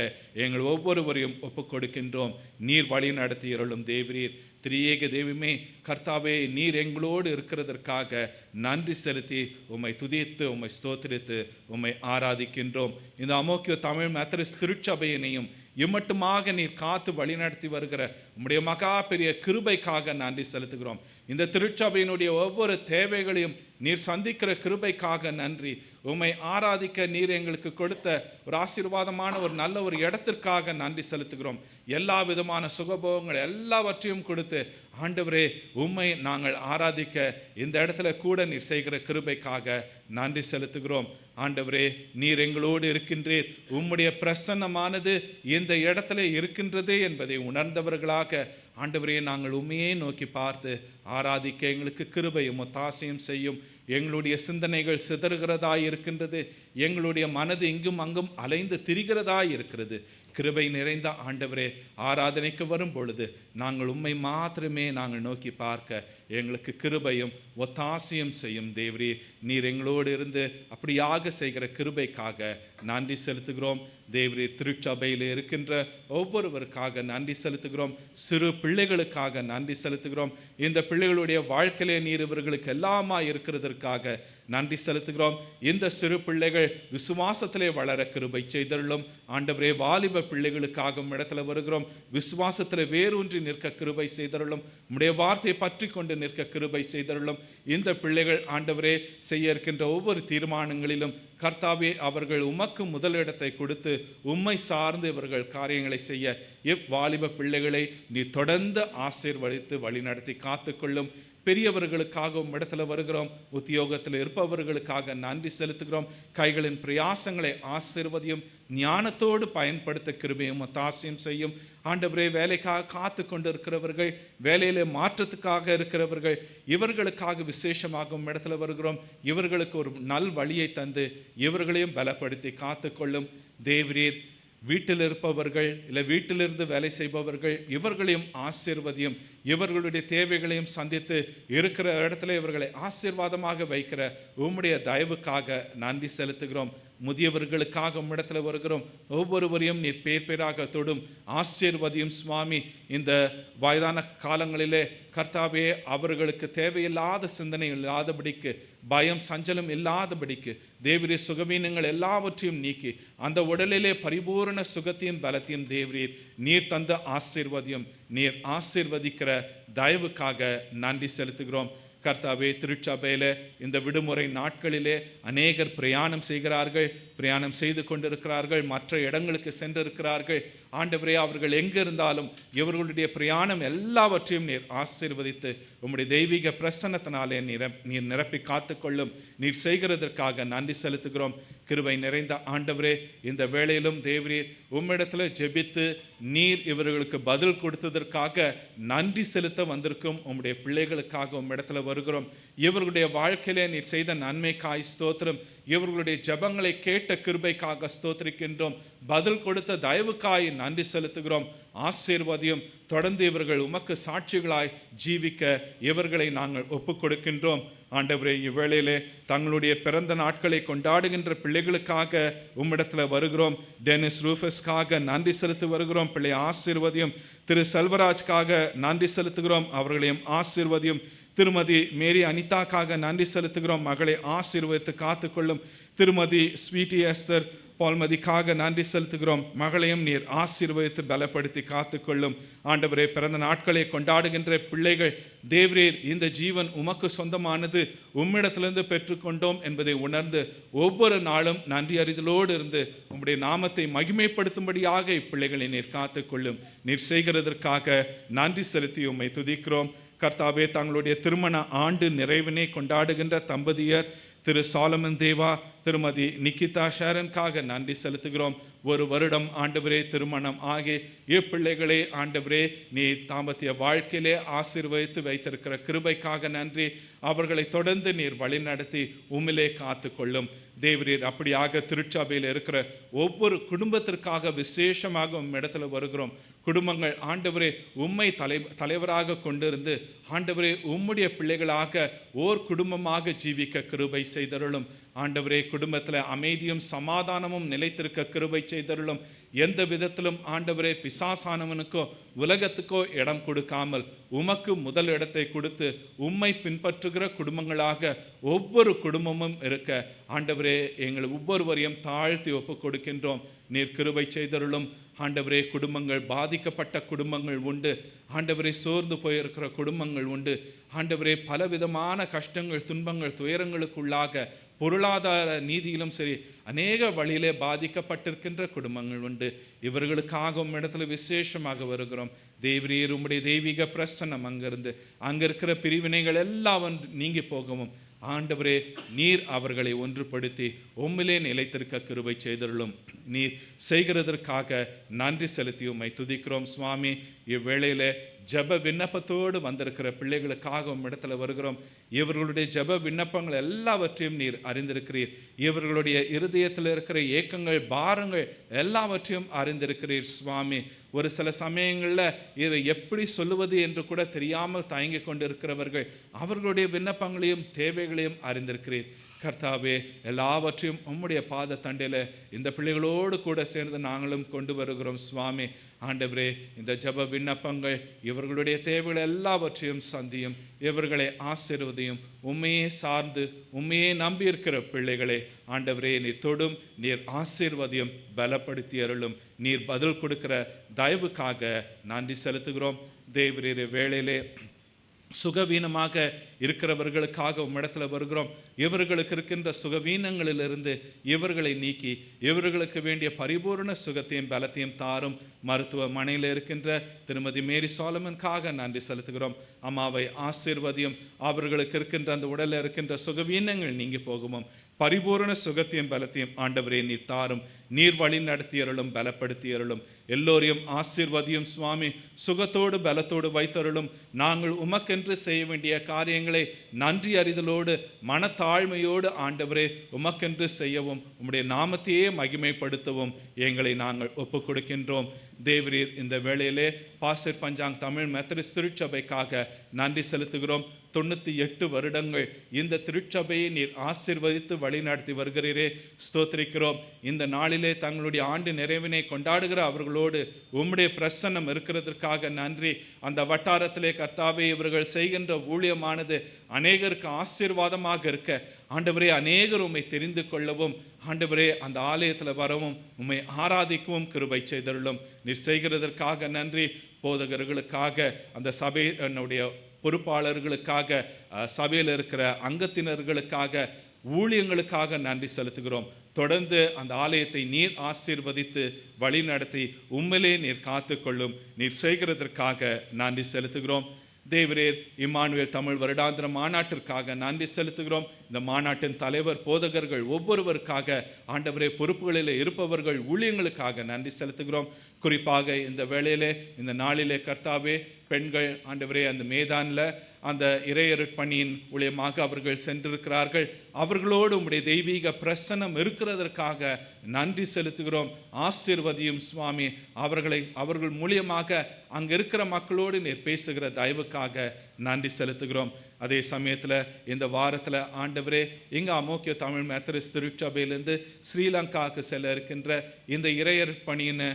Speaker 2: எங்கள் ஒவ்வொருவரையும் ஒப்புக் கொடுக்கின்றோம். நீர் வழி நடத்தியருளும் தேவரீர். திரியேக தெய்வமே, கர்த்தாவே, நீர் எங்களோடு இருக்கிறதற்காக நன்றி செலுத்தி உம்மை துதித்து உம்மை ஸ்தோத்திரித்து உம்மை ஆராதிக்கின்றோம். இந்த அமோக்கிய தமிழ் மெத்தடிஸ்ட் திருச்சபையினையும் இம்மட்டுமாக நீர் காத்து வழிநடத்தி வருகிற உம்முடைய மகா பெரிய கிருபைக்காக நன்றி செலுத்துகிறோம். இந்த திருச்சபையினுடைய ஒவ்வொரு தேவைகளையும் நீர் சந்திக்கிற கிருபைக்காக நன்றி. உம்மை ஆராதிக்க நீர் எங்களுக்கு கொடுத்த ஒரு ஆசீர்வாதமான ஒரு நல்ல ஒரு இடத்திற்காக நன்றி செலுத்துகிறோம். எல்லா விதமான சுகபோகங்கள் எல்லாவற்றையும் கொடுத்து ஆண்டவரே உம்மை நாங்கள் ஆராதிக்க இந்த இடத்துல கூட நீர் செய்கிற கிருபைக்காக நன்றி செலுத்துகிறோம். ஆண்டவரே, நீர் எங்களோடு இருக்கின்றீர். உம்முடைய பிரசன்னமானது இந்த இடத்துல இருக்கின்றது என்பதை உணர்ந்தவர்களாக ஆண்டவரே நாங்கள் உண்மையே நோக்கி பார்த்து ஆராதிக்க எங்களுக்கு கிருபையும் ஒத்தாசையும் செய்யும். எங்களுடைய சிந்தனைகள் சிதறுகிறதாய் இருக்கின்றது. எங்களுடைய மனது இங்கும் அங்கும் அலைந்து திரிகிறதாய் இருக்கிறது. கிருபை நிறைந்த ஆண்டவரே, ஆராதனைக்கு வரும் பொழுது நாங்கள் உம்மை மாத்திரமே நாங்கள் நோக்கி பார்க்க எங்களுக்கு கிருபையும் ஒத்தாசையும் செய்யும் தேவரே. நீர் எங்களோடு இருந்து அப்படியாக செய்கிற கிருபைக்காக நன்றி செலுத்துகிறோம். தேவரே, திருச்சபையில் இருக்கின்ற ஒவ்வொருவருக்காக நன்றி செலுத்துகிறோம். சிறு பிள்ளைகளுக்காக நன்றி செலுத்துகிறோம். இந்த பிள்ளைகளுடைய வாழ்க்கையிலே நீர் இவர்களுக்கு எல்லாமா இருக்கிறதற்காக நன்றி செலுத்துகிறோம். இந்த சிறு பிள்ளைகள் விசுவாசத்திலே வளர கிருபை செய்தருளும். ஆண்டவரே, வாலிப பிள்ளைகளுக்காக இடத்துல வருகிறோம். விசுவாசத்தில் வேரூன்றி நிற்க கிருபை செய்தருளும். உம்முடைய வார்த்தையை பற்றி கொண்டு நிற்க கிருபை செய்தருளும். இந்த பிள்ளைகள் ஆண்டவரே செய்ய இருக்கின்ற ஒவ்வொரு தீர்மானங்களிலும் கர்த்தாவே அவர்கள் உமக்கு முதலிடத்தை கொடுத்து உம்மை சார்ந்து இவர்கள் காரியங்களை செய்ய இவ்வாலிப பிள்ளைகளை நீ தொடர்ந்து ஆசீர்வதித்து வழிநடத்தி காத்துக்கொள்ளும். பெரியவர்களுக்காக இடத்துல வருகிறோம். உத்தியோகத்தில் இருப்பவர்களுக்காக நன்றி செலுத்துகிறோம். கைகளின் பிரயாசங்களை ஆசீர்வதியும். ஞானத்தோடு பயன்படுத்த கிருபையும் ஒத்தாசையும் செய்யும். ஆண்டவரே, வேலைக்காக காத்து கொண்டு இருக்கிறவர்கள், வேலையிலே மாற்றத்துக்காக இருக்கிறவர்கள், இவர்களுக்காக விசேஷமாக இடத்துல வருகிறோம். இவர்களுக்கு ஒரு நல் வழியை தந்து இவர்களையும் பலப்படுத்தி காத்துக்கொள்ளும் தேவரீர். வீட்டில் இருப்பவர்கள் இல்லை வீட்டிலிருந்து வேலை செய்பவர்கள் இவர்களையும் ஆசீர்வதியும். இவர்களுடைய தேவைகளையும் சந்தித்து இருக்கிற இடத்துல இவர்களை ஆசீர்வாதமாக வைக்கிற உம்முடைய தயவுக்காக நன்றி செலுத்துகிறோம். முதியவர்களுக்காக உம்மிடத்துல வருகிறோம். ஒவ்வொருவரையும் நீர் பேர் பேராக தொடும் ஆசீர்வதியும் சுவாமி. இந்த வயதான காலங்களிலே கர்த்தாவே அவர்களுக்கு தேவையில்லாத சிந்தனை இல்லாதபடிக்கு பயம் சஞ்சலம் இல்லாதபடிக்கு தேவரீர் சுகவீனங்கள் எல்லாவற்றையும் நீக்கி அந்த உடலிலே பரிபூரண சுகத்தையும் பலத்தையும் தேவரீர் நீர் தந்த ஆசீர்வதியும் நீர் ஆசீர்வதிக்கிற தயவுக்காக நன்றி செலுத்துகிறோம். கர்த்தாவே, திருச்சபையில் இந்த விடுமுறை நாட்களிலே அநேகர் பிரயாணம் செய்கிறார்கள், பிரயாணம் செய்து கொண்டிருக்கிறார்கள், மற்ற இடங்களுக்கு சென்றிருக்கிறார்கள். ஆண்டவரே, அவர்கள் எங்கிருந்தாலும் இவர்களுடைய பிரயாணம் எல்லாவற்றையும் நீர் ஆசீர்வதித்து உம்முடைய தெய்வீக பிரசன்னத்தினாலே நீர் நிரப்பி காத்துக்கொள்ளும். நீர் செய்கிறதற்காக நன்றி செலுத்துகிறோம். கிருபை நிறைந்த ஆண்டவரே, இந்த வேளையிலும் தேவரீர் உம்மிடத்தில் ஜெபித்து நீர் இவர்களுக்கு பதில் கொடுத்ததற்காக நன்றி செலுத்த வந்திருக்கும் உம்முடைய பிள்ளைகளுக்காக உம்மிடத்தில் வருகிறோம். இவர்களுடைய வாழ்க்கையிலே நீர் செய்த நன்மைக்காய் ஸ்தோத்திரம். இவர்களுடைய ஜெபங்களை கேட்ட கிருபைக்காக ஸ்தோத்திரிக்கின்றோம். பதில் கொடுத்த தயவுக்காய் நன்றி செலுத்துகிறோம். ஆசீர்வதியும். தொடர்ந்து இவர்கள் உமக்கு சாட்சிகளாய் ஜீவிக்க இவர்களை நாங்கள் ஒப்புக் கொடுக்கின்றோம். ஆண்டவரே, இவ்வேளையிலே தங்களுடைய பிறந்த நாட்களை கொண்டாடுகின்ற பிள்ளைகளுக்காக உம்மிடத்தில் வருகிறோம். டெனிஸ் ரூஃபஸ்க்காக நன்றி செலுத்தி வருகிறோம். பிள்ளை ஆசீர்வதியும். திரு செல்வராஜ்காக நன்றி செலுத்துகிறோம், அவர்களையும் ஆசீர்வதியும். திருமதி மேரி அனிதாக்காக நன்றி செலுத்துகிறோம், மகளை ஆசீர்வதித்து காத்துக்கொள்ளும். திருமதி ஸ்வீட்டி எஸ்தர் பால்மதிக்காக நன்றி செலுத்துகிறோம், மகளையும் நீர் ஆசீர்வதித்து பலப்படுத்தி காத்துக்கொள்ளும். ஆண்டவரே, பிறந்த நாட்களை கொண்டாடுகின்ற பிள்ளைகள் தேவரீர் இந்த ஜீவன் உமக்கு சொந்தமானது, உம்மிடத்திலிருந்து பெற்றுக்கொண்டோம் என்பதை உணர்ந்து ஒவ்வொரு நாளும் நன்றி அறிதலோடு இருந்து உம்முடைய நாமத்தை மகிமைப்படுத்தும்படியாக இப்பிள்ளைகளை நீர் காத்துக்கொள்ளும். நீர் செய்கிறதற்காக நன்றி செலுத்தி உம்மை துதிக்கிறோம். கர்த்தாவே, தங்களுடைய திருமண ஆண்டு நிறைவினை கொண்டாடுகின்ற தம்பதியர் திரு சாலமன் தேவா, திருமதி நிக்கிதா ஷேரனுக்காக நன்றி செலுத்துகிறோம். ஒரு வருடம் ஆண்டவரே திருமணம் ஆகி இப்பிள்ளைகளே ஆண்டவரே நீர் தாம்பத்திய வாழ்க்கையிலே ஆசீர்வதித்து வைத்திருக்கிற கிருபைக்காக நன்றி. அவர்களை தொடர்ந்து நீர் வழிநடத்தி உம்மிலே காத்து கொள்ளும். தேவரீர் அப்படியாக திருச்சபையில் இருக்கிற ஒவ்வொரு குடும்பத்திற்காக விசேஷமாக உம்மிடத்துல வருகிறோம். குடும்பங்கள் ஆண்டவரே உம்மை தலைவராக கொண்டிருந்து ஆண்டவரே உம்முடைய பிள்ளைகளாக ஓர் குடும்பமாக ஜீவிக்க கிருபை செய்தருளும். ஆண்டவரே, குடும்பத்தில் அமைதியும் சமாதானமும் நிலைத்திருக்க கிருபை செய்தருளும். எந்த விதத்திலும் ஆண்டவரே பிசாசானவனுக்கோ உலகத்துக்கோ இடம் கொடுக்காமல் உமக்கு முதல் இடத்தை கொடுத்து உம்மை பின்பற்றுகிற குடும்பங்களாக ஒவ்வொரு குடும்பமும் இருக்க ஆண்டவரே எங்கள் ஒவ்வொருவரையும் தாழ்த்தி ஒப்பு கொடுக்கின்றோம். நீர் கிருபை செய்தருளும். ஆண்டவரே, குடும்பங்கள் பாதிக்கப்பட்ட குடும்பங்கள் உண்டு. ஆண்டவரே, சோர்ந்து போயிருக்கிற குடும்பங்கள் உண்டு. ஆண்டவரே, பலவிதமான கஷ்டங்கள் துன்பங்கள் துயரங்களுக்குள்ளாக பொருளாதார நீதியிலும் சரி அநேக வழியிலே பாதிக்கப்பட்டிருக்கின்ற குடும்பங்கள் உண்டு. இவர்களுக்காக உம்மிடத்துல விசேஷமாக வருகிறோம். தேவரீர் உம்முடைய தெய்வீக பிரசன்னம் அங்கிருந்து அங்க இருக்கிற பிரிவினைகள் எல்லாம் நீங்கி போகவும் ஆண்டவரே நீர் அவர்களை ஒன்றுபடுத்தி உம்மிலே நிலைத்திருக்க கிருபை செய்தருளும். நீர் செய்கிறதற்காக நன்றி செலுத்தி உம்மை துதிக்கிறோம். சுவாமி, இவ்வேளையில ஜப விண்ணப்பத்தோடு வந்திருக்கிற பிள்ளைகளுக்காக உம்மிடத்துல வருகிறோம். இவர்களுடைய ஜப விண்ணப்பங்கள் எல்லாவற்றையும் நீர் அறிந்திருக்கிறீர். இவர்களுடைய இருதயத்தில் இருக்கிற ஏக்கங்கள் பாரங்கள் எல்லாவற்றையும் அறிந்திருக்கிறீர். சுவாமி, ஒரு சில சமயங்களில் இதை எப்படி சொல்லுவது என்று கூட தெரியாமல் தயங்கி கொண்டிருக்கிறவர்கள் அவர்களுடைய விண்ணப்பங்களையும் தேவைகளையும் அறிந்திருக்கிறீர். கர்த்தாவே, எல்லாவற்றையும் உம்முடைய பாத தண்டையில் இந்த பிள்ளைகளோடு கூட சேர்ந்து நாங்களும் கொண்டு வருகிறோம். சுவாமி, ஆண்டவரே, இந்த ஜப விண்ணப்பங்கள் இவர்களுடைய தேவைகள் எல்லாவற்றையும் சந்தியும், இவர்களை ஆசீர்வதியும். உண்மையே சார்ந்து உண்மையே நம்பியிருக்கிற பிள்ளைகளை ஆண்டவரே நீர் தொடும், நீர் ஆசீர்வதியும், பலப்படுத்தி அருளும். நீர் பதில் கொடுக்கிற தயவுக்காக நன்றி செலுத்துகிறோம். தேவரீர் வேளையிலே சுகவீனமாக இருக்கிறவர்களுக்காக உம்மிடத்துல வருகிறோம். இவர்களுக்கு இருக்கின்ற சுகவீனங்களிலிருந்து இவர்களை நீக்கி இவர்களுக்கு வேண்டிய பரிபூர்ண சுகத்தையும் பலத்தையும் தாரும். மருத்துவமனையில் இருக்கின்ற திருமதி மேரி சாலமனுக்காக நன்றி செலுத்துகிறோம். அம்மாவை ஆசீர்வதியும். அவர்களுக்கு இருக்கின்ற அந்த உடலில் இருக்கின்ற சுகவீனங்கள் நீங்கி போகவும் பரிபூர்ண சுகத்தையும் பலத்தையும் ஆண்டவரே நீர் தாரும். நீர் வழி நடத்தியருளும், பலப்படுத்தியருளும். எல்லோரையும் ஆசீர்வதியும். சுவாமி, சுகத்தோடு பலத்தோடு வைத்தருளும். நாங்கள் உமக்கென்று செய்ய வேண்டிய காரியங்களை நன்றி அறிதலோடு மனத்தாழ்மையோடு ஆண்டவரே உமக்கென்று செய்யவும் உம்முடைய நாமத்தையே மகிமைப்படுத்தவும் எங்களை நாங்கள் ஒப்புக் கொடுக்கின்றோம். தேவரீர் இந்த வேளையிலே பாஸ்டர் பஞ்சாங் தமிழ் மெத்தடிஸ்ட் திருச்சபைக்காக நன்றி செலுத்துகிறோம். 98 வருடங்கள் இந்த திருச்சபையை நீர் ஆசீர்வதித்து வழி நடத்தி வருகிறீரே, ஸ்தோத்திரிக்கிறோம். இந்த நாளிலே நாளிலே தங்களுடைய ஆண்டு நிறைவினை கொண்டாடுகிற அவர்களோடு உம்முடைய பிரசன்னம் இருக்கிறதற்காக நன்றி. அந்த வட்டாரத்திலே கர்த்தாவே இவர்கள் செய்கின்ற ஊழியமானது அநேகருக்கு ஆசீர்வாதமாக இருக்க ஆண்டவரே, அநேகர் உம்மை தெரிந்து கொள்ளவும் ஆண்டவரே அந்த ஆலயத்தில் வரவும் உம்மை ஆராதிக்கவும் கிருபை செய்தருளும். நீர் செய்கிறதற்காக நன்றி. போதகர்களுக்காக, அந்த சபையினுடைய பொறுப்பாளர்களுக்காக, சபையில் இருக்கிற அங்கத்தினர்களுக்காக, ஊழியங்களுக்காக நன்றி செலுத்துகிறோம். தொடர்ந்து அந்த ஆலயத்தை நீர் ஆசீர்வதித்து வழி நடத்தி உம்மிலே நீர் காத்துக்கொள்ளும். நீர் செய்கிறதற்காக நன்றி செலுத்துகிறோம். தேவரீர் இம்மானுவேல் தமிழ் வருடாந்திர மாநாட்டிற்காக நன்றி செலுத்துகிறோம். இந்த மாநாட்டின் தலைவர், போதகர்கள் ஒவ்வொருவருக்காக ஆண்டவரே, பொறுப்புகளில் இருப்பவர்கள், ஊழியங்களுக்காக நன்றி செலுத்துகிறோம். குறிப்பாக இந்த வேளையிலே, இந்த நாளிலே கர்த்தாவே, பெண்கள் ஆண்டவரே அந்த மேதானில் அந்த இறையருட்பணியின் மூலியமாக அவர்கள் சென்றிருக்கிறார்கள். அவர்களோடு உம்முடைய தெய்வீக பிரசன்னம் இருக்கிறதற்காக நன்றி செலுத்துகிறோம். ஆசீர்வதியும் சுவாமி. அவர்கள் மூலியமாக அங்கே இருக்கிற மக்களோடு நீர் பேசுகிற தயவுக்காக நன்றி செலுத்துகிறோம். அதே சமயத்தில் இந்த வாரத்தில் ஆண்டவரே, இங்கே அமோக்கிய தமிழ் மெத்தடிஸ்ட் திருச்சபையிலிருந்து ஸ்ரீலங்காவுக்கு செல்ல இருக்கின்ற இந்த இறையருட்பணியின்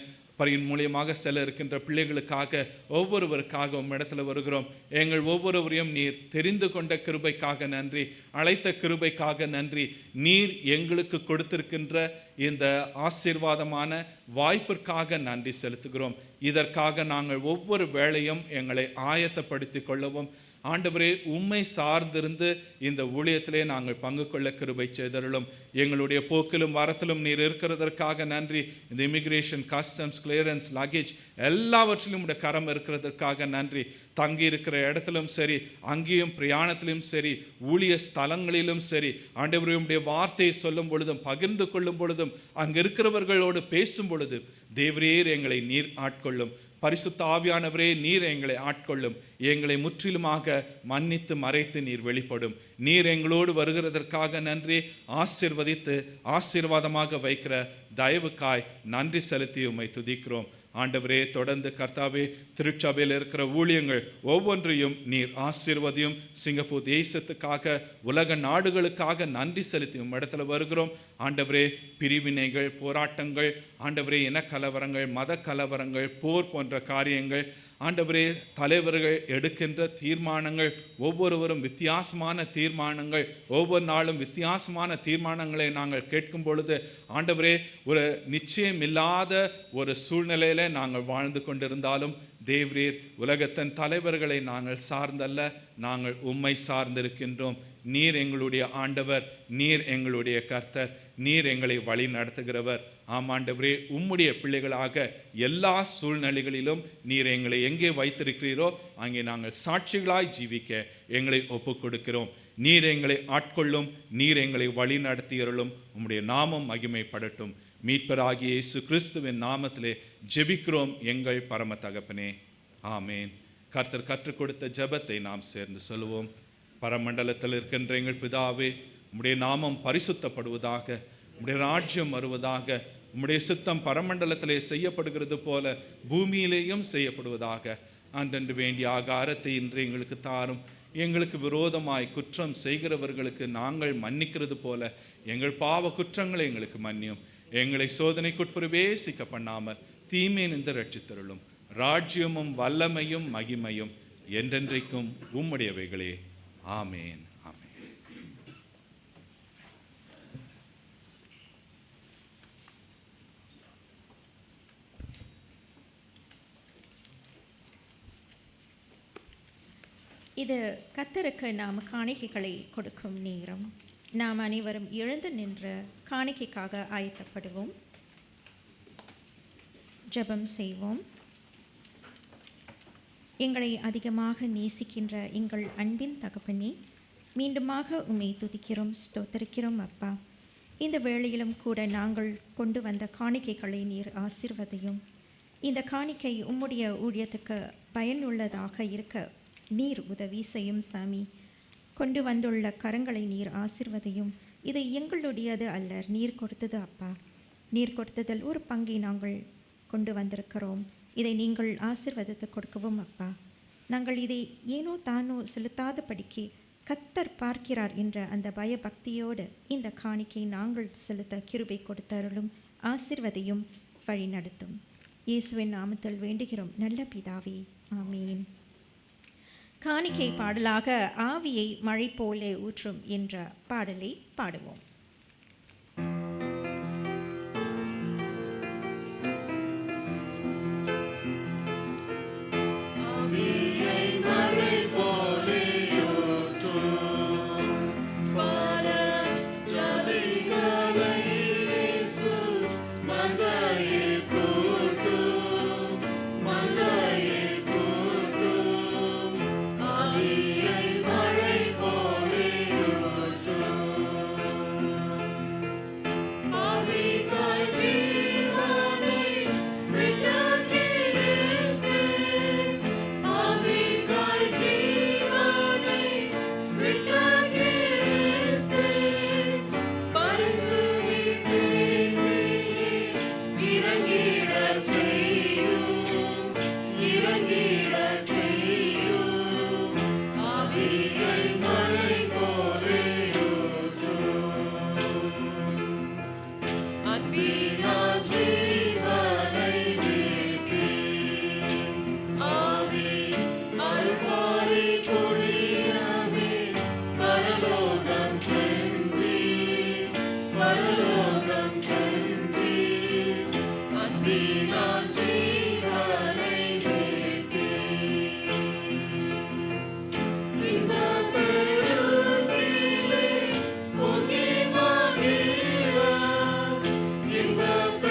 Speaker 2: மூலியமாக செல்ல இருக்கின்ற பிள்ளைகளுக்காக ஒவ்வொருவருக்காக உம்மிடத்துல வருகிறோம். எங்கள் ஒவ்வொருவரையும் நீர் தெரிந்து கொண்ட கிருபைக்காக நன்றி, அழைத்த கிருபைக்காக நன்றி. நீர் எங்களுக்கு கொடுத்திருக்கின்ற இந்த ஆசீர்வாதமான வாய்ப்பிற்காக நன்றி செலுத்துகிறோம். இதற்காக நாங்கள் ஒவ்வொரு வேளையும் எங்களை ஆயத்தப்படுத்தி கொள்ளவும் ஆண்டவரே, உம்மை சார்ந்திருந்து இந்த ஊழியத்திலே நாங்கள் பங்கு கொள்ள கிருபை செய்தருளும். எங்களுடைய போக்கிலும் வரத்திலும் நீர் இருக்கிறதற்காக நன்றி. இந்த இமிகிரேஷன், கஸ்டம்ஸ், கிளியரன்ஸ், லக்கேஜ் எல்லாவற்றிலும் உடைய கரம் இருக்கிறதற்காக நன்றி. தங்கி இருக்கிற இடத்திலும் சரி, அங்கேயும் பிரயாணத்திலும் சரி, ஊழிய ஸ்தலங்களிலும் சரி, ஆண்டவரே உம்முடைய வார்த்தையை சொல்லும் பொழுதும், பகிர்ந்து கொள்ளும் பொழுதும், அங்கே இருக்கிறவர்களோடு பேசும் பொழுது தேவரீர் எங்களை நீர் ஆட்கொள்ளும். பரிசுத்த ஆவியானவரே, நீர் எங்களை ஆட்கொள்ளும். எங்களை முற்றிலுமாக மன்னித்து மறைத்து நீர் வெளிப்படும். நீர் எங்களோடு வருகிறதற்காக நன்றி. ஆசீர்வதித்து ஆசீர்வாதமாக வைக்கிற தயவுக்காய் நன்றி செலுத்தி உம்மை துதிக்கிறோம். ஆண்டவரே, தொடர்ந்து கர்த்தாவே, திருச்சபையில் இருக்கிற ஊழியங்கள் ஒவ்வொன்றையும் நீர் ஆசீர்வதியும். சிங்கப்பூர் தேசத்துக்காக, உலக நாடுகளுக்காக நன்றி செலுத்தி இடத்துல வருகிறோம். ஆண்டவரே, பிரிவினைகள், போராட்டங்கள், ஆண்டவரே, இனக்கலவரங்கள், மத கலவரங்கள், போர் போன்ற காரியங்கள், ஆண்டவரே, தலைவர்கள் எடுக்கின்ற தீர்மானங்கள் ஒவ்வொருவரும் வித்தியாசமான தீர்மானங்கள், ஒவ்வொரு நாளும் வித்தியாசமான தீர்மானங்களை நாங்கள் கேட்கும் பொழுது ஆண்டவரே, ஒரு நிச்சயம் இல்லாத ஒரு சூழ்நிலையில நாங்கள் வாழ்ந்து கொண்டிருந்தாலும் தேவரீர், உலகத்தின் தலைவர்களை நாங்கள் சார்ந்தல்ல, நாங்கள் உம்மை சார்ந்திருக்கின்றோம். நீர் எங்களுடைய ஆண்டவர், நீர் எங்களுடைய கர்த்தர், நீர் எங்களை வழி நடத்துகிறவர். ஆமாண்டவரே, உம்முடைய பிள்ளைகளாக எல்லா சூழ்நிலைகளிலும் நீர் எங்களை எங்கே வைத்திருக்கிறீரோ அங்கே நாங்கள் சாட்சிகளாய் ஜீவிக்க எங்களை ஒப்புக் கொடுக்கிறோம். நீர் எங்களை ஆட்கொள்ளும், நீர் எங்களை வழி நடத்தியருளும். உம்முடைய நாமம் மகிமைப்படட்டும். மீட்பராகிய இயேசு கிறிஸ்துவின் நாமத்திலே ஜெபிக்கிறோம் எங்கள் பரம தகப்பனே, ஆமேன். கர்த்தர் கற்றுக் கொடுத்த ஜெபத்தை நாம் சேர்ந்து சொல்லுவோம். பரமண்டலத்தில் இருக்கின்ற எங்கள் பிதாவே, உம்முடைய நாமம் பரிசுத்தப்படுவதாக, உம்முடைய ராஜ்யம் வருவதாக, உம்முடைய சித்தம் பரமண்டலத்திலே செய்யப்படுகிறது போல பூமியிலேயும் செய்யப்படுவதாக. அன்றன்று வேண்டிய ஆகாரத்தை இன்று எங்களுக்கு தாரும். எங்களுக்கு விரோதமாய் குற்றம் செய்கிறவர்களுக்கு நாங்கள் மன்னிக்கிறது போல எங்கள் பாவ குற்றங்களை எங்களுக்கு மன்னியும். எங்களை சோதனைக்குட்பிரவேசிக்க பண்ணாமல் தீமையினின்று ரட்சித்தருளும். ராஜ்யமும் வல்லமையும் மகிமையும் என்றென்றைக்கும் உம்முடையவைகளே. ஆமேன்.
Speaker 1: இது கர்த்தருக்கு நாம் காணிக்கைகளை கொடுக்கும் நேரம். நாம் அனைவரும் எழுந்து நின்று காணிக்கைக்காக ஆயத்தப்படுவோம். ஜெபம் செய்வோம். எங்களை அதிகமாக நேசிக்கின்ற எங்கள் அன்பின் தகப்பனே, மீண்டுமாக உம்மை துதிக்கிறோம், ஸ்தோத்தரிக்கிறோம் அப்பா. இந்த வேளையிலும் கூட நாங்கள் கொண்டு வந்த காணிக்கைகளை நீர் ஆசீர்வதியும். இந்த காணிக்கை உம்முடைய ஊழியத்துக்கு பயனுள்ளதாக இருக்க நீர் உதவி செய்யும் சாமி. கொண்டு வந்துள்ள கரங்களை நீர் ஆசீர்வதியும். இது எங்களுடையது அல்ல, நீர் கொடுத்தது அப்பா. நீர் கொடுத்ததில் ஒரு பங்கை நாங்கள் கொண்டு வந்திருக்கிறோம். இதை நீங்கள் ஆசீர்வதித்து கொடுக்கவும் அப்பா. நாங்கள் இதை ஏனோ தானோ செலுத்தாதபடிக்கு கத்தர் பார்க்கிறார் என்ற அந்த பயபக்தியோடு இந்த காணிக்கை நாங்கள் செலுத்த கிருபை கொடுத்தருளும், ஆசிர்வதையும் வழிநடத்தும். இயேசுவின் நாமத்தில் வேண்டுகிறோம் நல்ல பிதாவே, ஆமீன். காணிக்கை பாடலாக ஆவியை மழை போலே ஊற்றும் என்ற பாடலை பாடுவோம்.
Speaker 3: In the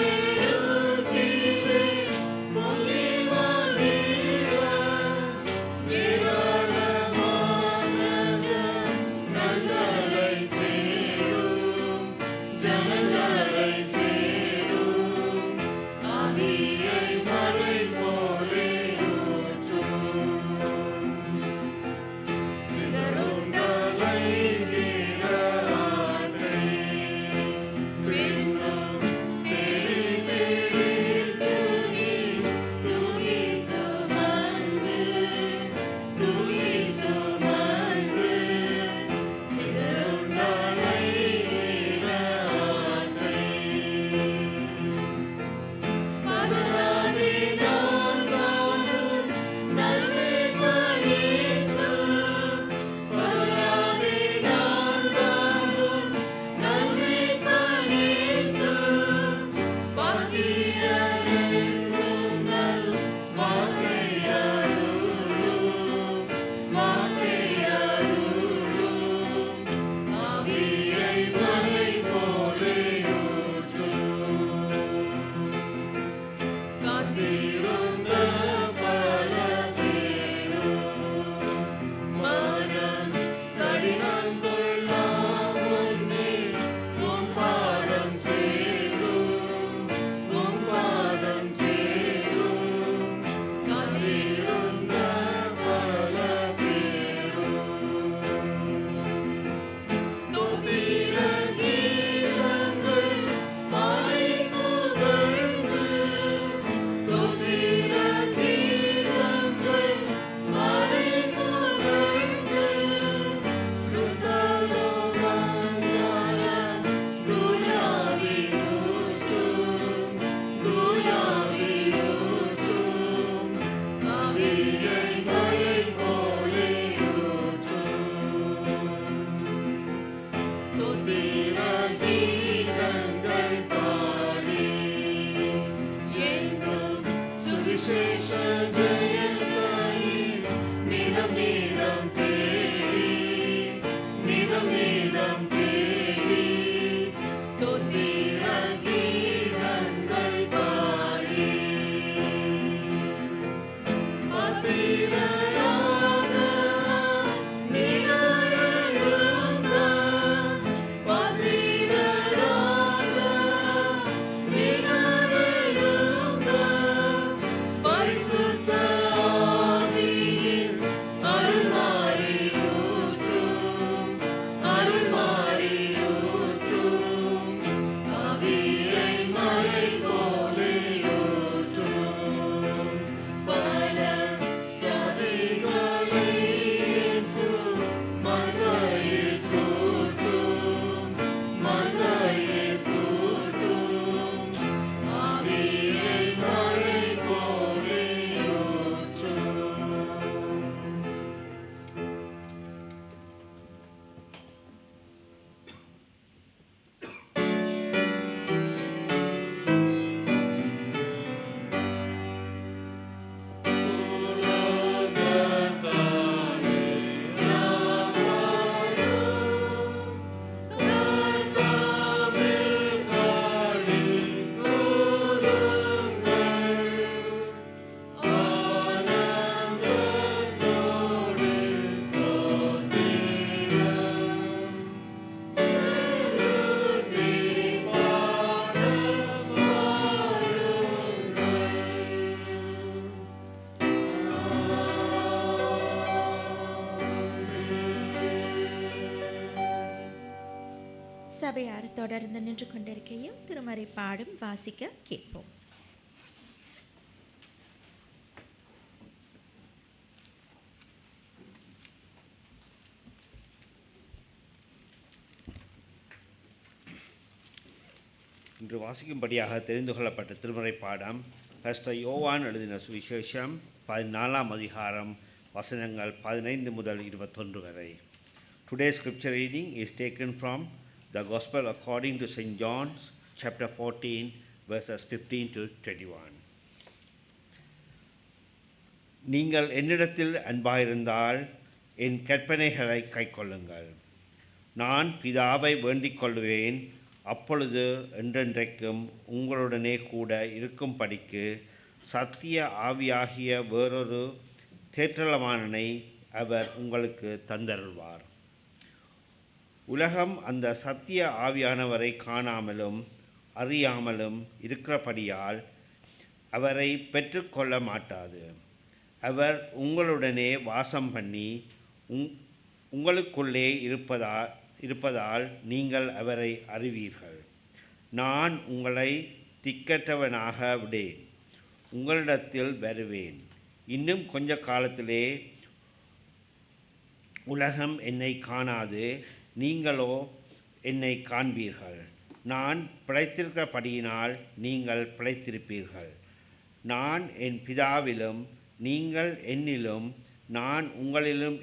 Speaker 1: சபையார் தொடர்ந்து நின்று கொண்டிருக்கையில் திருமறை பாடும் வாசிக்க கேட்போம்.
Speaker 3: இன்று வாசிக்கும்படியாக தெரிந்து கொள்ளப்பட்ட திருமறை பாடம் பரிசுத்த யோவான் எழுதின சுவிசேஷம் 14ஆம் அதிகாரம் வசனங்கள் 15 முதல் 21 வரை. Today's scripture reading is taken from the Gospel according to St. John's chapter 14 verses 15 to 21. நீங்கள் என்னிடத்தில் அன்பாயிருந்தால் என் கற்பனைகளை கைக்கொள்ளுங்கள். நான் பிதாவை வேண்டிக் கொள்வேன், அப்பொழுது என்றென்றைக்கும் உங்களுடனே கூட இருக்கும்படிக்கு சத்திய ஆவியாகிய வேறொரு தேற்றலமானனை அவர் உங்களுக்கு தந்தருள்வார். உலகம் அந்த சத்திய ஆவியானவரை காணாமலும் அறியாமலும் இருக்கிறபடியால் அவரை பெற்றுக்கொள்ள மாட்டாது. அவர் உங்களுடனே வாசம் பண்ணி உங்களுக்குள்ளே இருப்பதால் நீங்கள் அவரை அறிவீர்கள். நான் உங்களை திக்கற்றவனாக விடேன், உங்களிடத்தில் வருவேன். இன்னும் கொஞ்ச காலத்திலே உலகம் என்னை காணாது, நீங்களோ என்னை காண்பீர்கள். நான் பிழைத்திருக்கிறபடியினால் நீங்கள் பிழைத்திருப்பீர்கள். நான் என் பிதாவிலும் நீங்கள் என்னிலும் நான் உங்களிலும்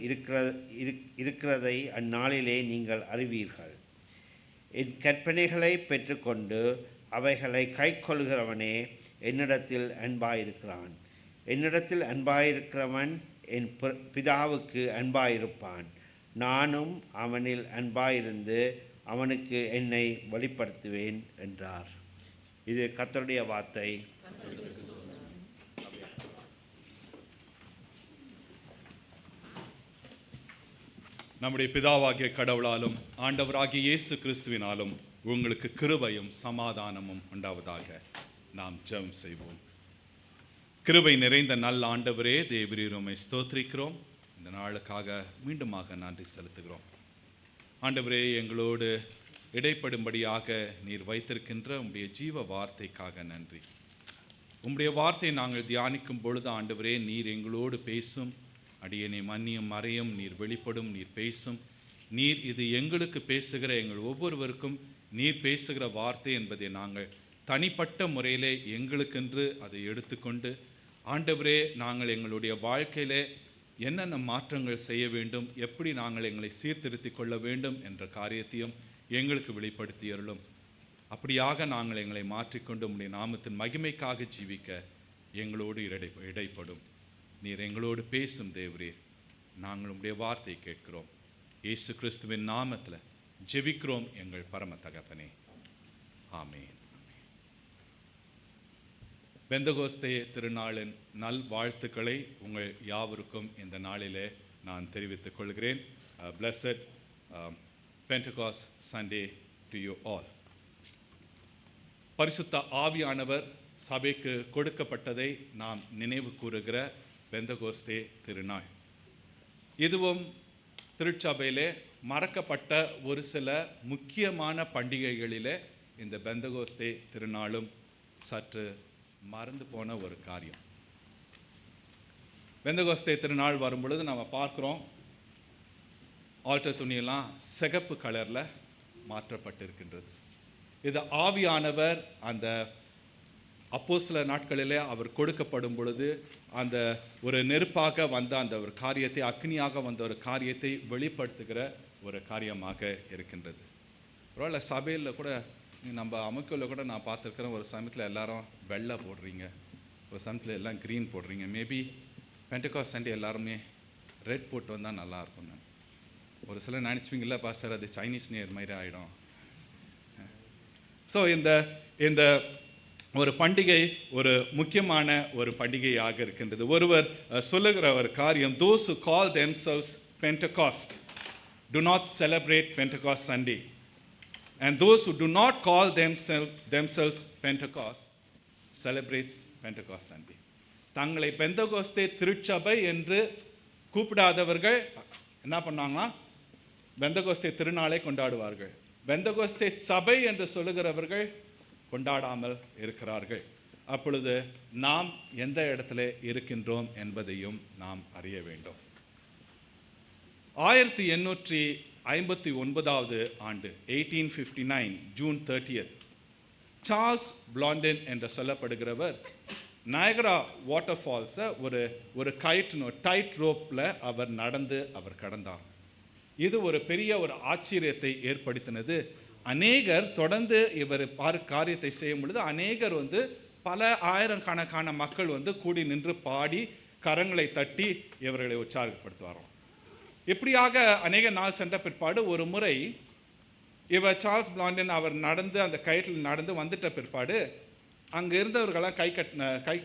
Speaker 3: இருக்கிறதை அந்நாளிலே நீங்கள் அறிவீர்கள். என் கற்பனைகளை பெற்றுக்கொண்டு அவைகளை கைக்கொள்கிறவனே என்னிடத்தில் அன்பாயிருக்கிறான். என்னிடத்தில் அன்பாயிருக்கிறவன் என் பிதாவுக்கு அன்பாயிருப்பான். நானும் அவனில் அன்பாயிருந்து அவனுக்கு என்னை வெளிப்படுத்துவேன் என்றார். இது கர்த்தருடைய வார்த்தை.
Speaker 2: நம்முடைய பிதாவாகிய கடவுளாலும் ஆண்டவராகிய இயேசு கிறிஸ்துவினாலும் உங்களுக்கு கிருபையும் சமாதானமும் உண்டாவதாக. நாம் ஜெபம் செய்வோம். கிருபை நிறைந்த நல்ல ஆண்டவரே, தேவரீர் உம்மை ஸ்தோத்திரிக்கிறோம். இந்த நாளுக்காக மீண்டுமாக நன்றி செலுத்துகிறோம். ஆண்டவரே, எங்களோடு இடைப்படும்படியாக நீர் வைத்திருக்கின்ற உம்முடைய ஜீவ வார்த்தைக்காக நன்றி. உம்முடைய வார்த்தையை நாங்கள் தியானிக்கும் பொழுது ஆண்டவரே, நீர் எங்களோடு பேசும். அடியனை மன்னியும் மறையும், நீர் வெளிப்படும், நீர் பேசும். நீர் இது எங்களுக்கு பேசுகிற, எங்கள் ஒவ்வொருவருக்கும் நீர் பேசுகிற வார்த்தை என்பதை நாங்கள் தனிப்பட்ட முறையிலே எங்களுக்கென்று அதை எடுத்துக்கொண்டு ஆண்டவரே, நாங்கள் எங்களுடைய வாழ்க்கையிலே என்னென்ன மாற்றங்கள் செய்ய வேண்டும், எப்படி நாங்கள் எங்களை சீர்திருத்தி கொள்ள வேண்டும் என்ற காரியத்தையும் எங்களுக்கு வெளிப்படுத்தி அருளும். அப்படியாக நாங்கள் எங்களை மாற்றிக்கொண்டு உம்முடைய நாமத்தின் மகிமைக்காக ஜீவிக்க எங்களோடு இடைப்படும். நீர் எங்களோடு பேசும் தேவரே, நாங்கள் உம்முடைய வார்த்தையை கேட்கிறோம். இயேசு கிறிஸ்துவின் நாமத்தில் ஜெபிக்கிறோம் எங்கள் பரம தகப்பனே, ஆமென். பெந்தகோஸ்தே திருநாளின் நல் வாழ்த்துக்களை உங்கள் யாவருக்கும் இந்த நாளிலே நான் தெரிவித்துக் கொள்கிறேன். Blessed Pentecost Sunday to you all. பரிசுத்த ஆவியானவர் சபைக்கு கொடுக்கப்பட்டதை நாம் நினைவு கூறுகிற பெந்தகோஸ்தே திருநாள். இதுவும் திருச்சபையிலே மறக்கப்பட்ட ஒரு சில முக்கியமான பண்டிகைகளிலே இந்த பெந்தகோஸ்தே திருநாளும் சற்று மறந்து போன ஒரு காரியம். பெந்தகோஸ்தே திருநாள் வரும் பொழுது நம்ம பார்க்குறோம், ஆல்டர் துணியெல்லாம் சிகப்பு கலரில் மாற்றப்பட்டிருக்கின்றது. இது ஆவியானவர் அந்த அப்போஸ்தல நாட்களிலே அவர் கொடுக்கப்படும் பொழுது அந்த ஒரு நெருப்பாக வந்த அந்த ஒரு காரியத்தை, அக்னியாக வந்த ஒரு காரியத்தை வெளிப்படுத்துகிற ஒரு காரியமாக இருக்கின்றது. ஒருவேளை சபையில் கூட நம்ம அமைக்கல கூட நான் பார்த்துருக்கிறேன், ஒரு சமயத்தில் எல்லாரும் வெள்ளை போடுறீங்க, ஒரு சமயத்தில் எல்லாம் க்ரீன் போடுறீங்க. மேபி பெண்டகாஸ்ட் சண்டே எல்லாருமே ரெட் போட்டு வந்தால் நல்லாயிருக்கும். நான் ஒரு சிலர் நினச்சிப்பீங்களா, பாஸ்டர் அது சைனீஸ் நியூ இயர் மாதிரி ஆகிடும். ஸோ இந்த ஒரு பண்டிகை ஒரு முக்கியமான ஒரு பண்டிகையாக இருக்கின்றது. ஒருவர் சொல்லுகிற ஒரு காரியம், those who call themselves Pentecost do not celebrate Pentecost Sunday, and those who do not call themselves Pentecost celebrates Pentecost Sunday. தங்களை பெந்தகோஸ்தே திருச்சபை என்று கூப்பிடாதவர்கள் என்ன பண்ணாங்கன்னா பெந்தகோஸ்தே திருநாளை கொண்டாடுவார்கள். பெந்தகோஸ்தே சபை என்று சொல்லுகிறவர்கள் கொண்டாடாமல் இருக்கிறார்கள். அப்பொழுது நாம் எந்த இடத்துல இருக்கின்றோம் என்பதையும் நாம் அறிய வேண்டும். 1859 ஆண்டு 1859 ஜூன் 30 சார்ல்ஸ் பிளாண்டன் என்று சொல்லப்படுகிறவர் நயகரா வாட்டர் ஃபால்ஸை ஒரு டைட் ரோப்பில் அவர் நடந்து அவர் கடந்தார். இது ஒரு பெரிய ஒரு ஆச்சரியத்தை ஏற்படுத்தினது. அநேகர் தொடர்ந்து இவர் காரியத்தை செய்யும் பொழுது அநேகர் பல ஆயிரக்கணக்கான மக்கள் கூடி நின்று பாடி கரங்களை தட்டி இவர்களை உற்சாகப்படுத்துவாராம். இப்படியாக அநேக நாள் சென்ற பிற்பாடு ஒரு முறை இவர் சார்ல்ஸ் பிளாண்டன் அவர் நடந்து அந்த கயிற்றில் நடந்து வந்துட்ட பிற்பாடு அங்கே இருந்தவர்களெல்லாம் கை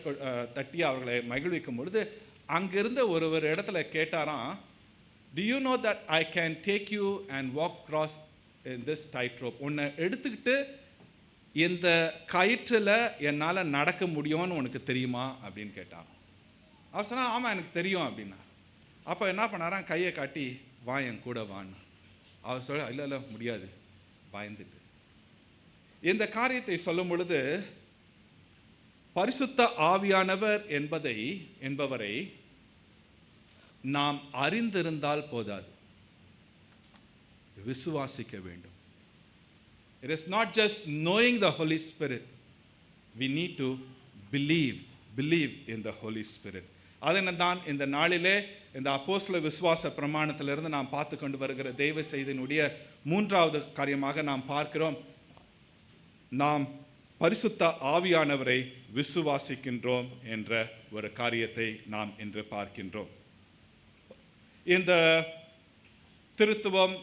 Speaker 2: தட்டி அவர்களை மகிழ்விக்கும் பொழுது அங்கிருந்த ஒரு இடத்துல கேட்டாராம், Do you know that I can take you and walk across in this tightrope? உன்னை எடுத்துக்கிட்டு இந்த கயிற்றில் என்னால் நடக்க முடியும்னு உனக்கு தெரியுமா அப்படின்னு கேட்டான். அவர் சொன்னால் ஆமாம் எனக்கு தெரியும் அப்படின்னா. அப்போ என்ன பண்ணாராம், கையை காட்டி வா என் கூட வான்னு. அவர் சொல்ல இல்லை முடியாது பயந்துட்டு. இந்த காரியத்தை சொல்லும் பொழுது பரிசுத்த ஆவியானவர் என்பவரை நாம் அறிந்திருந்தால் போதாது, விசுவாசிக்க வேண்டும். It is not just knowing the Holy Spirit. We need to believe in the Holy Spirit. அதனால்தான் இந்த நாளிலே இந்த அப்போஸ்தல விசுவாச பிரமாணத்திலிருந்து நாம் பார்த்து கொண்டு வருகிற தெய்வ செய்தியினுடைய 3வது காரியமாக நாம் பார்க்கிறோம். நாம் பரிசுத்த ஆவியானவரை விசுவாசிக்கின்றோம் என்ற ஒரு காரியத்தை நாம் இன்று பார்க்கின்றோம். இந்த திருத்துவம்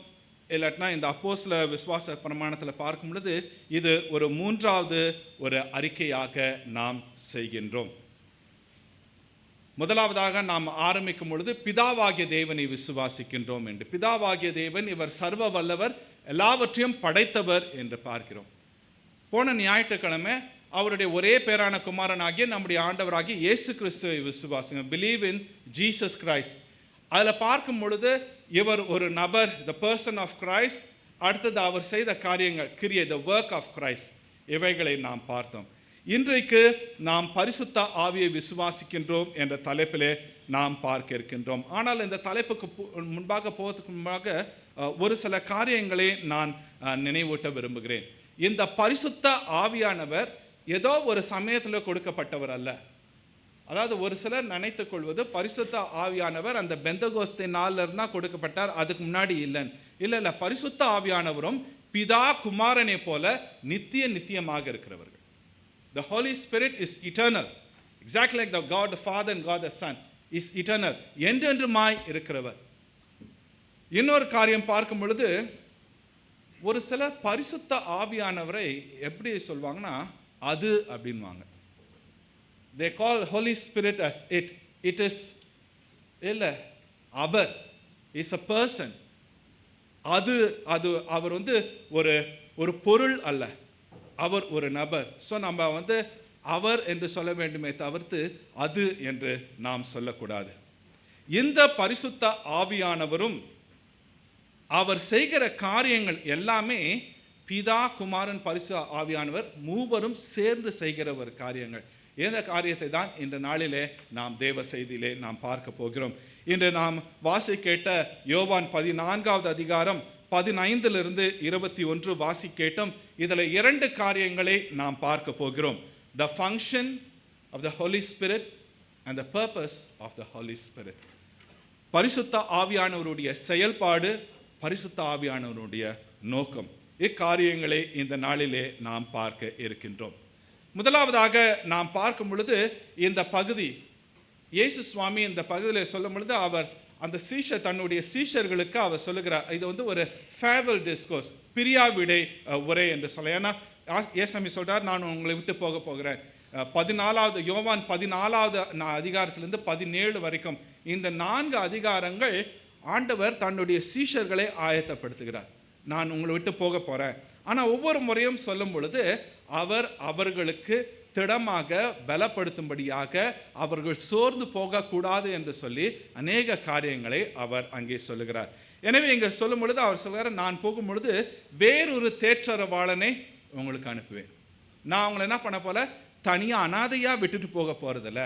Speaker 2: இல்லாட்டினா இந்த அப்போஸ்தல விசுவாச பிரமாணத்தில் பார்க்கும் பொழுது இது ஒரு 3வது ஒரு அறிக்கையாக நாம் செய்கின்றோம். முதலாவதாக நாம் ஆரம்பிக்கும் பொழுது பிதாவாகிய தேவனை விசுவாசிக்கின்றோம் என்று. பிதாவாகிய தேவன் இவர் சர்வ வல்லவர், எல்லாவற்றையும் படைத்தவர் என்று பார்க்கிறோம். போன ஞாயிற்றுக்கிழமை அவருடைய ஒரே பேரான குமாரனாகிய நம்முடைய ஆண்டவராகிய இயேசு கிறிஸ்துவை விசுவாசிங்க, பிலீவ் இன் ஜீசஸ் கிரைஸ்ட். அதில் பார்க்கும் பொழுது இவர் ஒரு நபர், த பர்சன் ஆஃப் கிரைஸ்ட். அடுத்தது அவர் செய்த காரியங்கள், கிரியை, த ஒர்க் ஆஃப் கிரைஸ்ட், இவைகளை நாம் பார்த்தோம். இன்றைக்கு நாம் பரிசுத்த ஆவியை விசுவாசிக்கின்றோம் என்ற தலைப்பிலே நாம் பார்க்க இருக்கின்றோம். ஆனால் இந்த தலைப்புக்கு போவதற்கு முன்பாக ஒரு சில காரியங்களை நான் நினைவூட்ட விரும்புகிறேன். இந்த பரிசுத்த ஆவியானவர் ஏதோ ஒரு சமயத்தில் கொடுக்கப்பட்டவர் அல்ல. அதாவது ஒரு சிலர் நினைத்துக் கொள்வது பரிசுத்த ஆவியானவர் அந்த பெந்தகோஸ்தே நாளில் இருந்தால் கொடுக்கப்பட்டார், அதுக்கு முன்னாடி இல்லை. பரிசுத்த ஆவியானவரும் பிதா குமாரனை போல நித்தியமாக இருக்கிறவர்கள். The Holy Spirit is eternal, exactly like the God the Father and God the Son is eternal, என்றென்றுமாய் இருக்கிறவர். இன்னொரு காரியம் பார்க்கும் பொழுது ஒரு சிலர் பரிசுத்த ஆவியானவரை எப்படி சொல்வாங்கன்னா அது அப்படின்வாங்க. They call Holy Spirit as it is இல்லை, அவர் is a person. அது அவர் ஒரு பொருள் அல்ல, அவர் ஒரு நபர். ஸோ நம்ம அவர் என்று சொல்ல வேண்டுமே தவிர்த்து அது என்று நாம் சொல்லக்கூடாது. இந்த பரிசுத்த ஆவியானவரும் அவர் செய்கிற காரியங்கள் எல்லாமே பிதா குமாரன் பரிசுத்த ஆவியானவர் மூவரும் சேர்ந்து செய்கிற ஒரு காரியங்கள். இந்த காரியத்தை தான் இந்த நாளிலே நாம் தேவ செய்தியிலே நாம் பார்க்க போகிறோம். இன்று நாம் கேட்ட யோவான் 14வது அதிகாரம் 15 21 வாசி கேட்டோம். இதில் 2 காரியங்களை நாம் பார்க்க போகிறோம். The function of the Holy Spirit and the purpose of the Holy Spirit. பரிசுத்த ஆவியானவருடைய செயல்பாடு, பரிசுத்த ஆவியானவருடைய நோக்கம், இக்காரியங்களை இந்த நாளிலே நாம் பார்க்க இருக்கின்றோம். முதலாவதாக நாம் பார்க்கும் பொழுது இந்த பகுதி இயேசு சுவாமி இந்த பகுதியில் சொல்லும் பொழுது அவர் அந்த தன்னுடைய சீஷர்களுக்கு அவர் சொல்லுகிறார். இது ஒரு ஃபேவல் டிஸ்கோர்ஸ், பிரியாவிடை உரை என்று சொல்ல. ஏன்னா ஏசாமி சொல்றார், நான் உங்களை விட்டு போகிறேன். 14வது யோவான் 14வது அதிகாரத்திலிருந்து 17 வரைக்கும் இந்த 4 அதிகாரங்கள் ஆண்டவர் தன்னுடைய சீஷர்களை ஆயத்தப்படுத்துகிறார். நான் உங்களை விட்டு போகிறேன். ஆனால் ஒவ்வொரு முறையும் சொல்லும் பொழுது அவர்களுக்கு திடமாக பலப்படுத்தும்படியாக அவர்கள் சோர்ந்து போகக்கூடாது என்று சொல்லி அநேக காரியங்களை அவர் அங்கே சொல்லுகிறார். எனவே இங்கே சொல்லும் பொழுது அவர் சொல்கிறார், நான் போகும் பொழுது வேறொரு தேற்றரவாளனை உங்களுக்கு அனுப்புவேன். நான் அவங்களை என்ன பண்ண போல தனியாக அனாதையாக விட்டுட்டு போக போகிறதில்ல.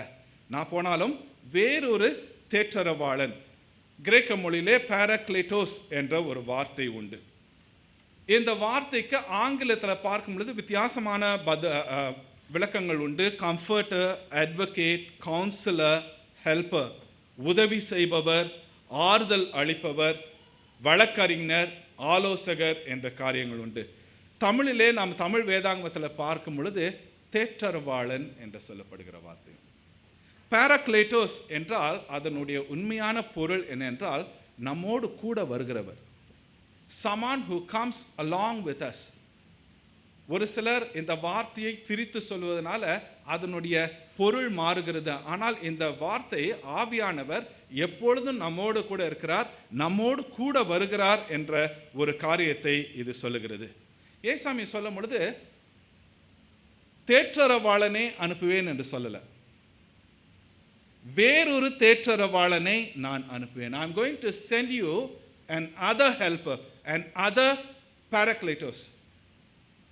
Speaker 2: நான் போனாலும் வேறொரு தேற்றரவாளன், கிரேக்க மொழியிலே பாராக்லேட்டோஸ் என்ற ஒரு வார்த்தை உண்டு. இந்த வார்த்தைக்கு ஆங்கிலத்தில் பார்க்கும் பொழுது வித்தியாசமான விளக்கங்கள் உண்டு. கம்ஃபர்டர், அட்வொகேட், கவுன்சிலர், ஹெல்ப்பர், உதவி செய்பவர், ஆறுதல் அளிப்பவர், வழக்கறிஞர், ஆலோசகர் என்ற காரியங்கள் உண்டு. தமிழிலே நாம் தமிழ் வேதாங்கத்தில் பார்க்கும் பொழுது தேற்றரவாளன் என்று சொல்லப்படுகிற வார்த்தை. பாராக்லேட்டோஸ் என்றால் அதனுடைய உண்மையான பொருள் என்னென்றால் நம்மோடு கூட வருகிறவர். someone who comes along with us. ஒரு சிலர் இந்த வார்த்தையை திரித்து சொல்வதனால அதனுடைய பொருள் மாறுகிறது. ஆனால் இந்த வார்த்தை ஆவியானவர் எப்பொழுதும் நம்மோடு கூட இருக்கிறார், நம்மோடு கூட வருகிறார் என்ற ஒரு காரியத்தை இது சொல்லுகிறது. ஏசாமி சொல்லும் பொழுது தேற்றரவாளனை அனுப்புவேன் என்று சொல்லலை, வேறொரு தேற்றரவாளனை நான் அனுப்புவேன். I am going to send you an other helper, an other paracletos.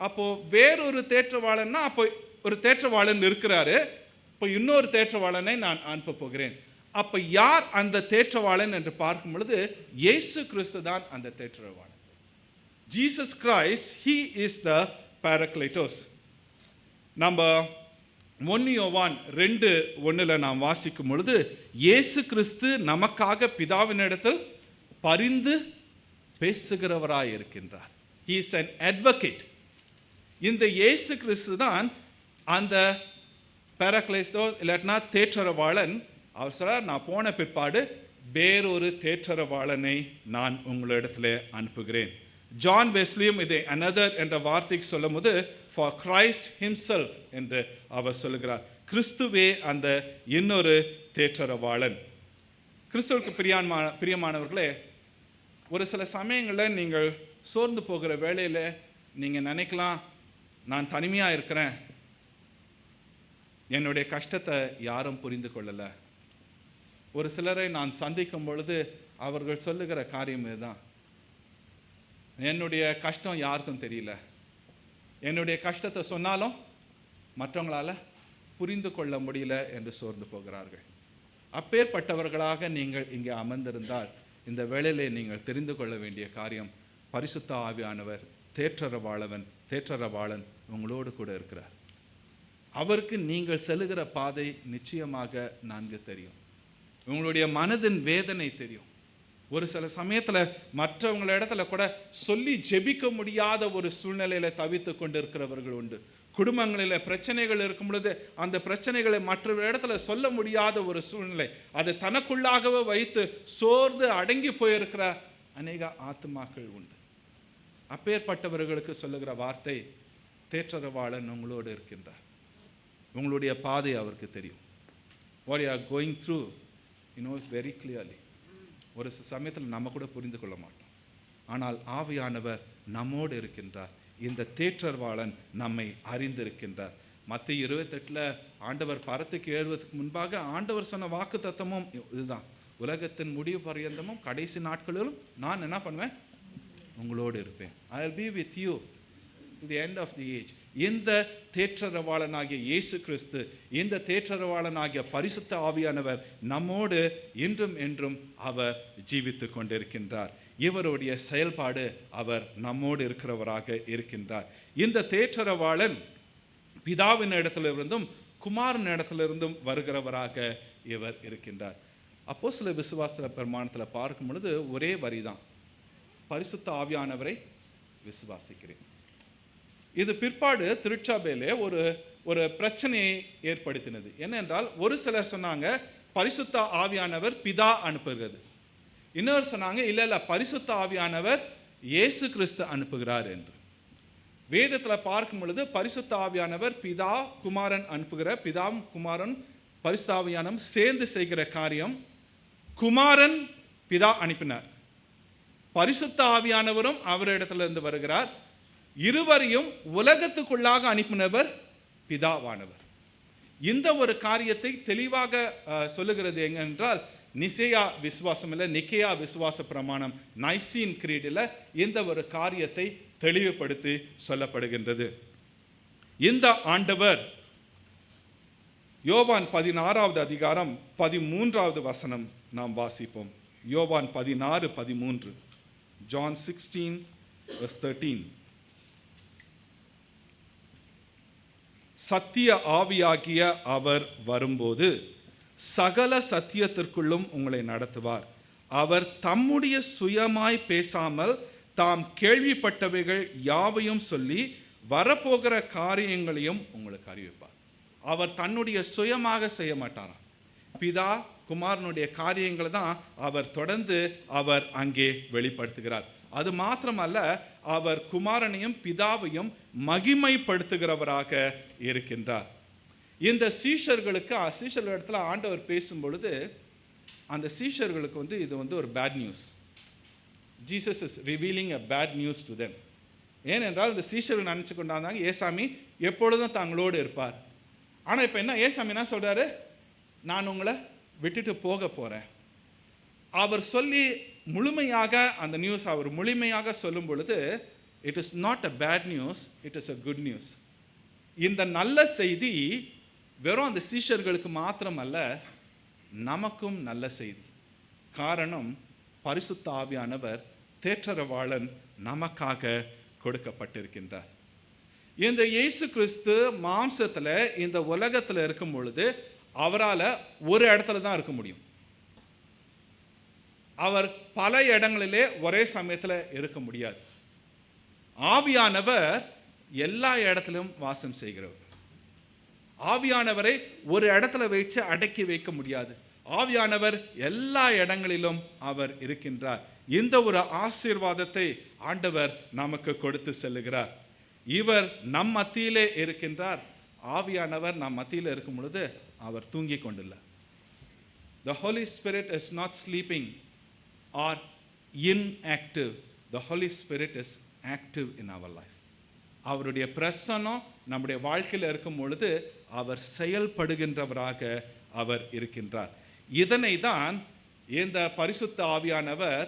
Speaker 2: அப்போ வேறொரு தேற்றவாளன்னா அப்போ ஒரு தேற்றவாளன் இருக்கிறாரு, இப்போ இன்னொரு தேற்றவாளனை நான் அனுப்ப போகிறேன். அப்போ யார் அந்த தேற்றவாளன் என்று பார்க்கும் பொழுது இயேசு கிறிஸ்து தான் அந்த தேற்றவாளன். Jesus Christ, he is the paracletos. நம்ம 1 யோவான் 2:1 நாம் வாசிக்கும் பொழுது இயேசு கிறிஸ்து நமக்காக பிதாவினிடத்தில் பரிந்து பேசுகிறவராய் இருக்கின்றார். he is an advocate. இந்த இயேசு கிறிஸ்து தான் அந்த பாராக்லேட்டோஸ் இல்லாட்டினா தேற்றரவாளன். அவர் சொல்றார், நான் போன பிற்பாடு வேறொரு தேற்றரவாளனை நான் உங்களிடத்தில் அனுப்புகிறேன். ஜான் வெஸ்லியும் இதை another என்ற வார்த்தைக்கு சொல்லும் போது for Christ himself என்று அவர் சொல்லுகிறார். கிறிஸ்துவே அந்த இன்னொரு தேற்றரவாளன். கிறிஸ்துவுக்கு பிரியமானவர்களே, ஒரு சில சமயங்களில் நீங்கள் சோர்ந்து போகிற வேளையில் நீங்கள் நினைக்கலாம், நான் தனிமையாக இருக்கிறேன், என்னுடைய கஷ்டத்தை யாரும் புரிந்து கொள்ளலை. ஒரு சிலரை நான் சந்திக்கும் பொழுது அவர்கள் சொல்லுகிற காரியம் இதுதான், என்னுடைய கஷ்டம் யாருக்கும் தெரியல, என்னுடைய கஷ்டத்தை சொன்னாலும் மற்றவங்களால் புரிந்து கொள்ள முடியல என்று சோர்ந்து போகிறார்கள். அப்பேற்பட்டவர்களாக நீங்கள் இங்கே அமர்ந்திருந்தால் இந்த வேளையிலே நீங்கள் தெரிந்து கொள்ள வேண்டிய காரியம், பரிசுத்த ஆவியானவர் தேற்றரவாளன் உங்களோடு கூட இருக்கிறார். அவருக்கு நீங்கள் செல்லுகிற பாதை நிச்சயமாக நன்கு தெரியும், உங்களுடைய மனதின் வேதனை தெரியும். ஒரு சில சமயத்தில் மற்றவங்கள இடத்துல கூட சொல்லி ஜெபிக்க முடியாத ஒரு சூழ்நிலையில் தவித்து கொண்டு இருக்கிறவர்கள் உண்டு. குடும்பங்களில் பிரச்சனைகள் இருக்கும் பொழுது அந்த பிரச்சனைகளை மற்ற இடத்துல சொல்ல முடியாத ஒரு சூழ்நிலை, அதை தனக்குள்ளாகவே வைத்து சோர்ந்து அடங்கி போயிருக்கிற அநேக ஆத்துமாக்கள் உண்டு. அப்பேற்பட்டவர்களுக்கு சொல்லுகிற வார்த்தை, தேற்றரவாளன் உங்களோடு இருக்கின்றார், உங்களுடைய பாதை அவருக்கு தெரியும். what you are going through he knows very clearly. ஒரு சமயத்தில் நம்ம கூட புரிந்து கொள்ள மாட்டோம், ஆனால் ஆவியானவர் நம்மோடு இருக்கின்றார். இந்த தேற்றரவாளன் நம்மை அறிந்திருக்கின்றார். மத்திய 28 ஆண்டவர் பரத்துக்கு ஏறுவதற்கு முன்பாக ஆண்டவர் சொன்ன வாக்கு தத்தமும் இதுதான், உலகத்தின் முடிவு பரியந்தமும் கடைசி நாட்களிலும் நான் என்ன பண்ணுவேன், உங்களோடு இருப்பேன். I will be with you to the end of the age. இந்த தேற்றரவாளனாகிய இயேசு கிறிஸ்து, இந்த தேற்றரவாளனாகிய பரிசுத்த ஆவியானவர் நம்மோடு இன்றும் என்றும் அவர் ஜீவித்து கொண்டிருக்கின்றார். இவருடைய செயல்பாடு, அவர் நம்மோடு இருக்கிறவராக இருக்கின்றார். இந்த தேற்றரவாளன் பிதாவின் இடத்திலிருந்தும் குமாரன் இடத்திலிருந்தும் வருகிறவராக இவர் இருக்கின்றார். அப்போஸ்தல விசுவாச பிரமாணத்தில் பார்க்கும் பொழுது ஒரே வரிதான், பரிசுத்த ஆவியானவரை விசுவாசிக்கிறேன். இது பிற்பாடு திருச்சபையிலே ஒரு பிரச்சனையை ஏற்படுத்தினது. என்னென்றால், ஒரு சிலர் சொன்னாங்க பரிசுத்த ஆவியானவர் பிதா அனுப்புகிறது, இன்னொரு சொன்னாங்க இல்லை பரிசுத்த ஆவியானவர் இயேசு கிறிஸ்து அனுப்புகிறார் என்று. வேதத்தில் பார்க்கும் பொழுது பரிசுத்த ஆவியானவர் பிதா குமாரன் அனுப்புகிற, பிதாவும் குமாரன் பரிசுத்த ஆவியானவரும் சேர்ந்து செய்கிற காரியம். குமாரன் பிதா அனுப்பினார், பரிசுத்த ஆவியானவரும் அவரிடத்திலிருந்து வருகிறார். இருவரையும் உலகத்துக்குள்ளாக அனுப்பினவர் பிதாவானவர். இந்த ஒரு காரியத்தை தெளிவாக சொல்லுகிறது எங்கென்றால், நிசேயா விசுவாசம் இல்லை, நிக்கேயா விசுவாச பிரமாணம், நைசீன் கிரீடில் இந்த ஒரு காரியத்தை தெளிவுபடுத்தி சொல்லப்படுகின்றது. இந்த ஆண்டவர் யோவான் 16வது அதிகாரம் 13வது வசனம் நாம் வாசிப்போம். யோவான் 16:13. John 16:13. சத்திய ஆவியாகிய அவர் வரும்போது சகல சத்தியத்திற்குள்ளும் உங்களை நடத்துவார். அவர் தம்முடைய சுயமாய் பேசாமல் தாம் கேள்விப்பட்டவைகள் யாவையும் சொல்லி வரப்போகிற காரியங்களையும் உங்களுக்கு அறிவிப்பார். அவர் தன்னுடைய சுயமாக செய்ய மாட்டாராம். பிதா குமாரனுடைய காரியங்களை தான் அவர் தொடர்ந்து அவர் அங்கே வெளிப்படுத்துகிறார். அது மாத்திரமல்ல, அவர் குமாரனையும் பிதாவையும் மகிமைப்படுத்துகிறவராக இருக்கின்றார். இந்த சீஷர்கள் இடத்துல ஆண்டவர் பேசும் பொழுது அந்த சீஷர்களுக்கு இது ஒரு bad news. Jesus is revealing a bad news to them. ஏனென்றால் இந்த சீஷர்கள் நினச்சி கொண்டாந்தாங்க ஏசாமி எப்பொழுதும் தங்களோடு இருப்பார். ஆனால் இப்போ ஏசாமி என்ன சொல்கிறாரு, நான் உங்களை விட்டுட்டு போக போகிறேன். அவர் சொல்லி முழுமையாக அந்த நியூஸ் அவர் முழுமையாக சொல்லும் பொழுது it is not a bad news, it is a good news. இந்த நல்ல செய்தி வெறும் அந்த சீஷர்களுக்கு மாத்திரமல்ல, நமக்கும் நல்ல செய்தி. காரணம், பரிசுத்த ஆவியானவர் தேற்றரவாளன் நமக்காக கொடுக்கப்பட்டிருக்கின்றார். இந்த இயேசு கிறிஸ்து மாம்சத்தில் இந்த உலகத்தில் இருக்கும் பொழுது அவரால் ஒரு இடத்துல தான் இருக்க முடியும். அவர் பல இடங்களிலே ஒரே சமயத்தில் இருக்க முடியாது. ஆவியானவர் எல்லா இடத்திலும் வாசம் செய்கிறவர். ஆவியானவரை ஒரு இடத்துல வச்சு அடக்கி வைக்க முடியாது. ஆவியானவர் எல்லா இடங்களிலும் அவர் இருக்கின்றார். இந்த ஒரு ஆசீர்வாதத்தை ஆண்டவர் நமக்கு கொடுத்து செல்லுகிறார். இவர் நம் மத்தியிலே இருக்கின்றார். ஆவியானவர் நம் மத்தியில் இருக்கும் பொழுது அவர் தூங்கி கொண்டில்லை. The Holy Spirit is not sleeping or inactive. The Holy Spirit is active in our life. அவருடைய பிரசன்னம் நம்முடைய வாழ்க்கையில் இருக்கும் பொழுது அவர் செயல்படுகின்றவராக அவர் இருக்கின்றார். இதனை தான் இந்த பரிசுத்த ஆவியானவர்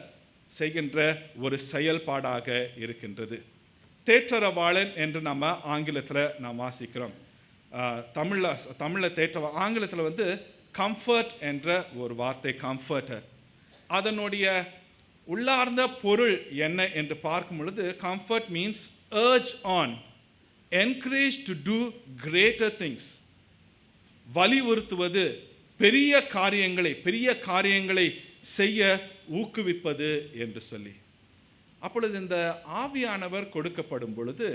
Speaker 2: செய்கின்ற ஒரு செயல்பாடாக இருக்கின்றது. தேற்றரவாளன் என்று நம்ம ஆங்கிலத்தில் நாம் வாசிக்கிறோம். தமிழில் தேற்ற, ஆங்கிலத்தில் கம்ஃபர்ட் என்ற ஒரு வார்த்தை, கம்ஃபர்டர். அதனுடைய உள்ளார்ந்த பொருள் என்ன என்று பார்க்கும் பொழுது, comfort means urge on, encourage to do greater things. வலியுறுத்துவது, பெரிய காரியங்களை செய்ய ஊக்குவிப்பது என்று சொல்லி. அப்பொழுது இந்த ஆவியானவர் கொடுக்கப்படும் பொழுது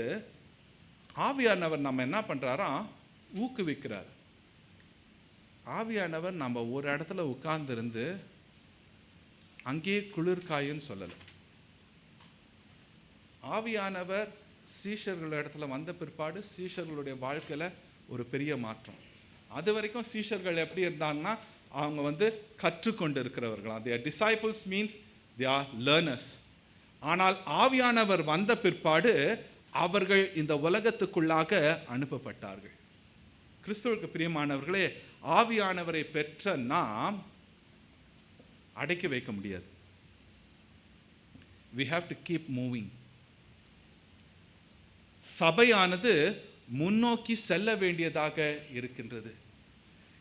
Speaker 2: ஆவியானவர் நம்ம என்ன பண்ணுறாரா, ஊக்குவிக்கிறார். ஆவியானவர் நம்ம ஒரு இடத்துல உட்கார்ந்திருந்து அங்கேயே குளிர்காயுன்னு சொல்லலை. ஆவியானவர் சீஷர்கள் இடத்துல வந்த பிற்பாடு சீஷர்களுடைய வாழ்க்கையில் ஒரு பெரிய மாற்றம். அது வரைக்கும் சீஷர்கள் எப்படி இருந்தாங்கன்னா அவங்க கற்றுக்கொண்டு இருக்கிறவர்களாம். they are disciples means they are learners. ஆனால் ஆவியானவர் வந்த பிற்பாடு அவர்கள் இந்த உலகத்துக்குள்ளாக அனுப்பப்பட்டார்கள். கிறிஸ்துவுக்கு பிரியமானவர்களே, ஆவியானவரை பெற்ற நாம் அடக்கி வைக்க முடியாது. we have to keep moving. சபையானது முன்னோக்கி செல்ல வேண்டியதாக இருக்கின்றது.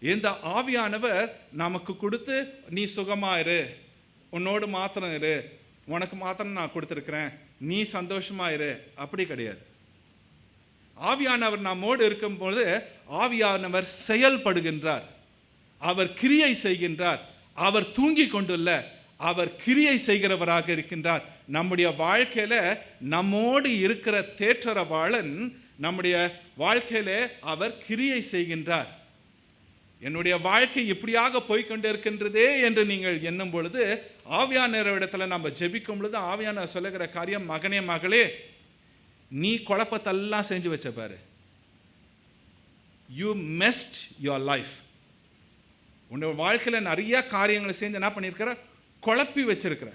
Speaker 2: இந்த ஆவியானவர் நமக்கு கொடுத்து நீ சுகமாயிரு, உன்னோடு மாத்திரம் இரு, உனக்கு மாத்திரம் நான் கொடுத்துருக்கிறேன், நீ சந்தோஷமாயிரு, அப்படி கிடையாது. ஆவியானவர் நம்மோடு இருக்கும்போது ஆவியானவர் செயல்படுகின்றார், அவர் கிரியை செய்கின்றார். அவர் தூங்கி கொண்டுள்ள, அவர் கிரியை செய்கிறவராக இருக்கின்றார். நம்முடைய வாழ்க்கையில நம்மோடு இருக்கிற தேற்றரவாளன் நம்முடைய வாழ்க்கையில அவர் கிரியை செய்கின்றார். என்னுடைய வாழ்க்கை இப்படியாக போய்கொண்டு இருக்கின்றதே என்று நீங்கள் எண்ணும் பொழுது ஆவியானவரிடத்துல நம்ம ஜெபிக்கும் பொழுது ஆவியானவர் சொல்லுகிற காரியம், மகனே மகளே, நீ குழப்பத்தெல்லாம் செஞ்சு வச்ச பாரு, யூ மெஸ்ட் யுவர் லைஃப். உன்னோட வாழ்க்கையில் நிறைய காரியங்களை செஞ்சு என்ன பண்ணியிருக்கிற, குழப்பி வச்சிருக்கிற.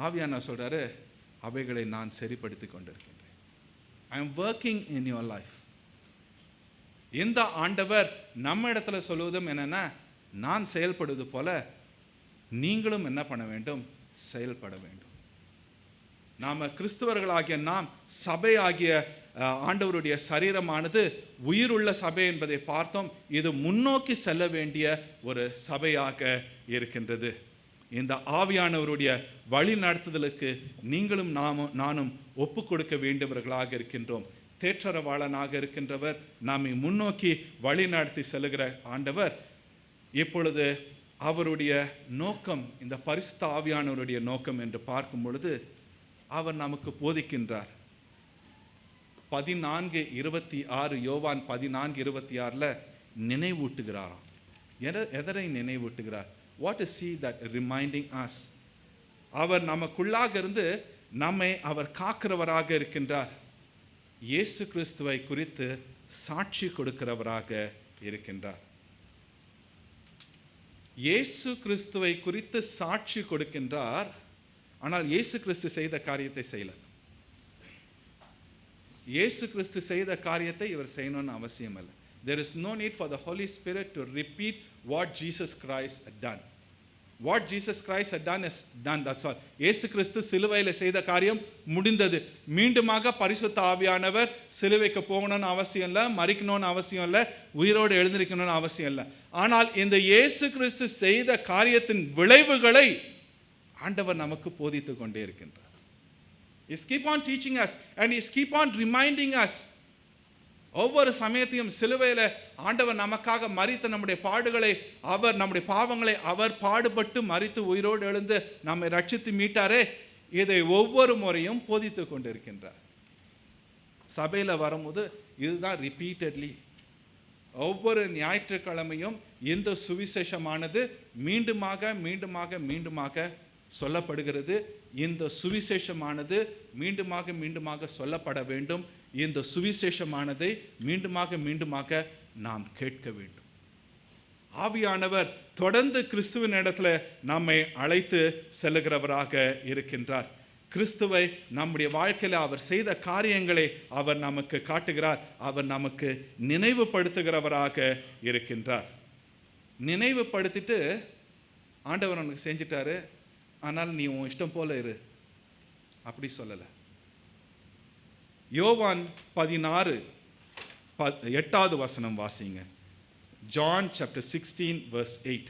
Speaker 2: ஆவியானவர் சொல்றாரு, அவைகளை நான் சரிப்படுத்தி கொண்டிருக்கின்றேன். I am working in your life. இந்த ஆண்டவர் நம்ம இடத்துல சொல்லுவதும் என்னன்னா, நான் செயல்படுவது போல நீங்களும் என்ன பண்ண வேண்டும்? செயல்பட வேண்டும். நாம் கிறிஸ்தவர்களாகிய நாம் சபை ஆகிய ஆண்டவருடைய சரீரமானது உயிருள்ள சபை என்பதை பார்த்தோம். இது முன்னோக்கி செல்ல வேண்டிய ஒரு சபையாக இருக்கின்றது. இந்த ஆவியானவருடைய வழி நடத்துதலுக்கு நீங்களும் நானும் ஒப்பு கொடுக்க வேண்டியவர்களாக இருக்கின்றோம். தேற்றரவாளனாக இருக்கின்றவர் நம்மை முன்னோக்கி வழி நடத்தி செல்லுகிற ஆண்டவர் இப்பொழுது அவருடைய நோக்கம், இந்த பரிசுத்த ஆவியானவருடைய நோக்கம் என்று பார்க்கும் பொழுது அவர் நமக்கு போதிக்கின்றார். 14:26 யோவான் 14:26 நினைவூட்டுகிறாராம். எதரை நினைவூட்டுகிறார்? What is he that reminding us? அவர் நமக்குள்ளாக இருந்து நம்மை அவர் காக்கிறவராக இருக்கின்றார். இயேசு கிறிஸ்துவை குறித்து சாட்சி கொடுக்கிறவராக இருக்கின்றார். இயேசு கிறிஸ்துவை குறித்து சாட்சி கொடுக்கின்றார். ஆனால் இயேசு கிறிஸ்து செய்த காரியத்தை செய்யல. இயேசு கிறிஸ்து செய்த காரியத்தை இவர் செய்யணும்னு அவசியம் இல்லை. There is no need for the Holy Spirit to repeat what Jesus Christ had done. What Jesus Christ had done is done, that's all. இயேசு கிறிஸ்து சிலுவையில் செய்த காரியம் முடிந்தது. மீண்டுமாக பரிசுத்த ஆவியானவர் சிலுவைக்கு போகணும்னு அவசியம் இல்லை, மரிக்கணும்னு அவசியம் இல்லை, உயிரோடு எழுந்திருக்கணும்னு அவசியம் இல்லை. ஆனால் இந்த இயேசு கிறிஸ்து செய்த காரியத்தின் விளைவுகளை ஆண்டவர் நமக்கு போதித்து கொண்டே இருக்கின்றார். He keep on teaching us and he keep on reminding us. ஒவ்வொரு சமயத்தையும் சிலுவையில் ஆண்டவர் நமக்காக மரித்த நம்முடைய பாடுகளை, அவர் நம்முடைய பாவங்களை அவர் பாடுபட்டு மரித்து உயிரோடு எழுந்து நம்மை ரட்சித்து மீட்டாரே, இதை ஒவ்வொரு முறையும் போதித்து கொண்டிருக்கின்றார். சபையில் வரும்போது இதுதான் ரிப்பீட்டட்லி ஒவ்வொரு ஞாயிற்றுக்கிழமையும் இந்த சுவிசேஷமானது மீண்டுமாக மீண்டுமாக மீண்டுமாக சொல்லப்படுகிறது. இந்த சுவிசேஷமானது மீண்டுமாக மீண்டுமாக சொல்லப்பட வேண்டும். இந்த சுவிசேஷமானதை மீண்டுமாக மீண்டுமாக நாம் கேட்க வேண்டும். ஆவியானவர் தொடர்ந்து கிறிஸ்துவின் இடத்துல நம்மை அழைத்து செல்லுகிறவராக இருக்கின்றார். கிறிஸ்துவை நம்முடைய வாழ்க்கையில் அவர் செய்த காரியங்களை அவர் நமக்கு காட்டுகிறார். அவர் நமக்கு நினைவுபடுத்துகிறவராக இருக்கின்றார். நினைவுபடுத்திட்டு ஆண்டவர் நமக்கு செஞ்சிட்டாரு, ஆனால் நீ உன் இஷ்டம் போல இரு அப்படி சொல்லலை. யோவான் 16:8 வாசிங்க. John chapter 16 verse 8.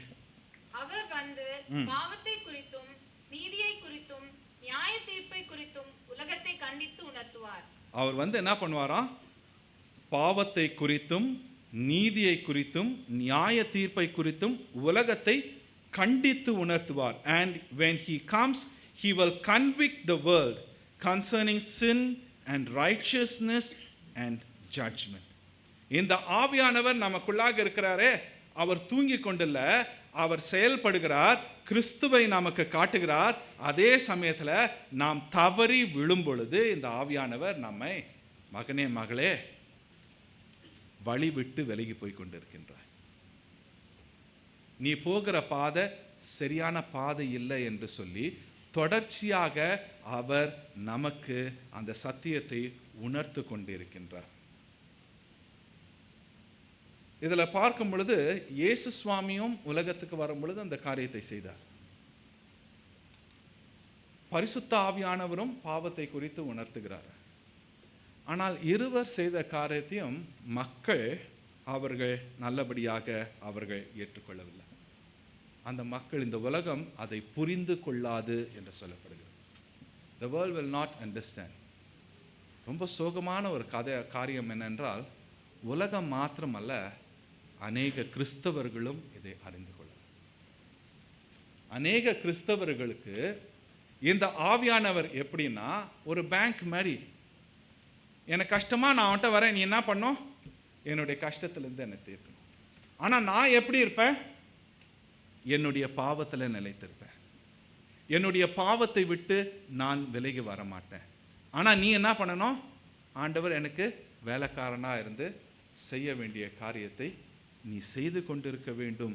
Speaker 4: அவர் வந்து பாவத்தை குறித்தும் நீதியை குறித்தும் நியாய தீர்ப்பை குறித்தும் உலகத்தை கண்டித்து உணர்த்துவார்.
Speaker 2: அவர் வந்து என்ன பண்ணுவாராம்? பாவத்தை குறித்தும் நீதியை குறித்தும் நியாய தீர்ப்பை குறித்தும் உலகத்தை கண்டித்து உணர்த்துவார். And when he comes, he will convict the world concerning sin and righteousness and judgment. இந்த ஆவியானவர் நமக்குள்ளாக இருக்கிறாரே, அவர் தூங்கி கொண்டில்ல, அவர் செயல்படுகிறார், கிறிஸ்துவை நமக்கு காட்டுகிறார். அதே சமயத்தில் நாம் தவறி விழும் பொழுது இந்த ஆவியானவர் நம்மை, மகனே மகளே, வழி விட்டு விலகி போய் கொண்டிருக்கின்றார், நீ போகிற பாதை சரியான பாதை இல்லை என்று சொல்லி தொடர்ச்சியாக அவர் நமக்கு அந்த சத்தியத்தை உணர்த்து கொண்டிருக்கின்றார். இதில் பார்க்கும் பொழுது இயேசு சுவாமியும் உலகத்துக்கு வரும் பொழுது அந்த காரியத்தை செய்தார். பரிசுத்த ஆவியானவரும் பாவத்தை குறித்து உணர்த்துகிறார். ஆனால் இருவர் செய்த காரியத்தையும் மக்கள் அவர்கள் நல்லபடியாக அவர்கள் ஏற்றுக்கொள்ளவில்லை. அந்த மக்கள், இந்த உலகம் அதை புரிந்து கொள்ளாது என்று சொல்லப்படுகிறது. The world will not understand. ரொம்ப சோகமான ஒரு காரியம் என்னென்றால், உலகம் மாத்திரமல்ல, அநேக கிறிஸ்தவர்களும் இதை அறிந்து கொள்ள. அநேக கிறிஸ்தவர்களுக்கு இந்த ஆவியானவர் எப்படின்னா ஒரு பேங்க் மாதிரி. எனக்கு கஷ்டமா, நான் அவன்கிட்ட வரேன், நீ என்ன பண்ணும்? என்னுடைய கஷ்டத்திலேருந்து என்னை தீர்க்கணும். ஆனால் நான் எப்படி இருப்பேன்? என்னுடைய பாவத்தில் நிலைத்திருப்பேன். என்னுடைய பாவத்தை விட்டு நான் விலகி வர மாட்டேன். ஆனால் நீ என்ன பண்ணணும்? ஆண்டவர் எனக்கு வேலைக்காரனாக இருந்து செய்ய வேண்டிய காரியத்தை நீ செய்து கொண்டிருக்க வேண்டும்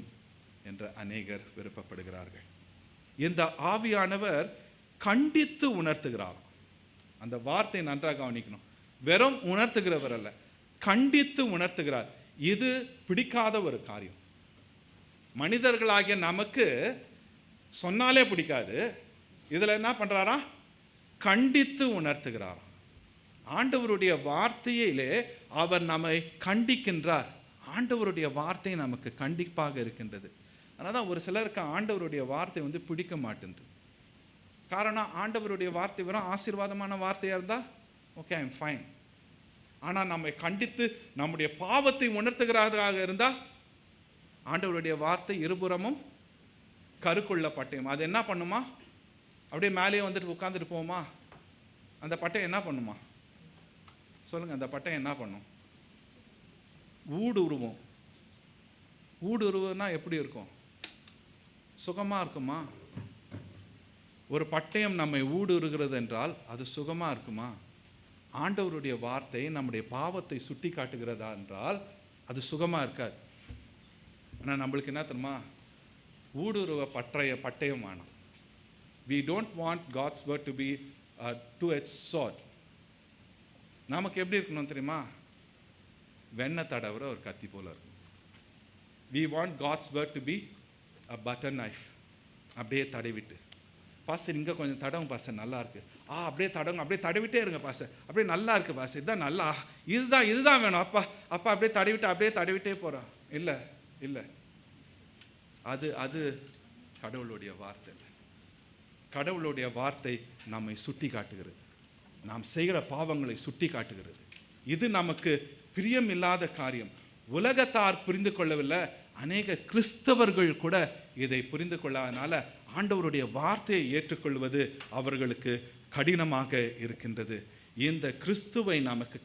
Speaker 2: என்று அநேகர் விருப்பப்படுகிறார்கள். இந்த ஆவியானவர் கண்டித்து உணர்த்துகிறார். அந்த வார்த்தை நன்றாக கவனிக்கணும். வெறும் உணர்த்துகிறவர் அல்ல, கண்டித்து உணர்த்துகிறார். இது பிடிக்காத ஒரு காரியம். மனிதர்களாகிய நமக்கு சொன்னாலே பிடிக்காது. இதில் என்ன பண்ணுறாரா? கண்டித்து உணர்த்துகிறாராம். ஆண்டவருடைய வார்த்தையிலே அவர் நம்மை கண்டிக்கின்றார். ஆண்டவருடைய வார்த்தை நமக்கு கண்டிப்பாக இருக்கின்றது. அதனால தான் ஒரு சிலருக்கு ஆண்டவருடைய வார்த்தை வந்து பிடிக்க மாட்டேங்குது. காரணம், ஆண்டவருடைய வார்த்தை வெறும் ஆசீர்வாதமான வார்த்தையாக இருந்தால் ஓகே, ஐ எம் ஃபைன். ஆனால் நம்மை கண்டித்து நம்முடைய பாவத்தை உணர்த்துகிறதாக இருந்தால் ஆண்டவருடைய வார்த்தை இருபுறமும் கருக்குள்ள பட்டயம். அது என்ன பண்ணுமா? அப்படியே மேலேயே வந்துட்டு உட்காந்துட்டு போமா? அந்த பட்டயம் என்ன பண்ணுமா சொல்லுங்கள்? அந்த பட்டயம் என்ன பண்ணும்? ஊடுருவோம். ஊடுருவுனா எப்படி இருக்கும்? சுகமாக இருக்குமா? ஒரு பட்டயம் நம்மை ஊடுருகிறது என்றால் அது சுகமாக இருக்குமா? ஆண்டவருடைய வார்த்தை நம்முடைய பாவத்தை சுட்டி காட்டுகிறதா என்றால் அது சுகமாக இருக்காது. ஆனால் நம்மளுக்கு என்ன தெரியுமா? ஊடுருவ பட்டயம் வேணும். We don't want God's word to be a two-edged sword. நமக்கு எப்படி இருக்கணும் தெரியுமா? வெண்ணெய் தடவுற ஒரு கத்தி போல இருக்கும். We want God's word to be a butter knife. அப்படியே தடவிட்டு, பாஸ்டர் இங்கே கொஞ்சம் தடவும் பாஸ்டர், நல்லா இருக்கு. அப்படியே தடவுங்க, அப்படியே தடவிட்டே இருங்க பாஸ்டர், அப்படியே நல்லா இருக்கு பாஸ்டர், இதுதான் நல்லா, இதுதான் வேணும் அப்பா அப்படியே தடவிட்டே போகிறோம். இல்லை இல்லை, அது கடவுளுடைய வார்த்தை இல்லை. கடவுளுடைய வார்த்தை நம்மை சுட்டி காட்டுகிறது, நாம் செய்கிற பாவங்களை சுட்டி காட்டுகிறது. இது நமக்கு பிரியமில்லாத காரியம். உலகத்தார் புரிந்து கொள்ளவில்லை, அநேக கிறிஸ்தவர்கள் கூட இதை புரிந்து கொள்ளாதனால ஆண்டவருடைய வார்த்தையை ஏற்றுக்கொள்வது அவர்களுக்கு கடினமாக இருக்கின்றது. இந்த கிறிஸ்துவை நமக்கு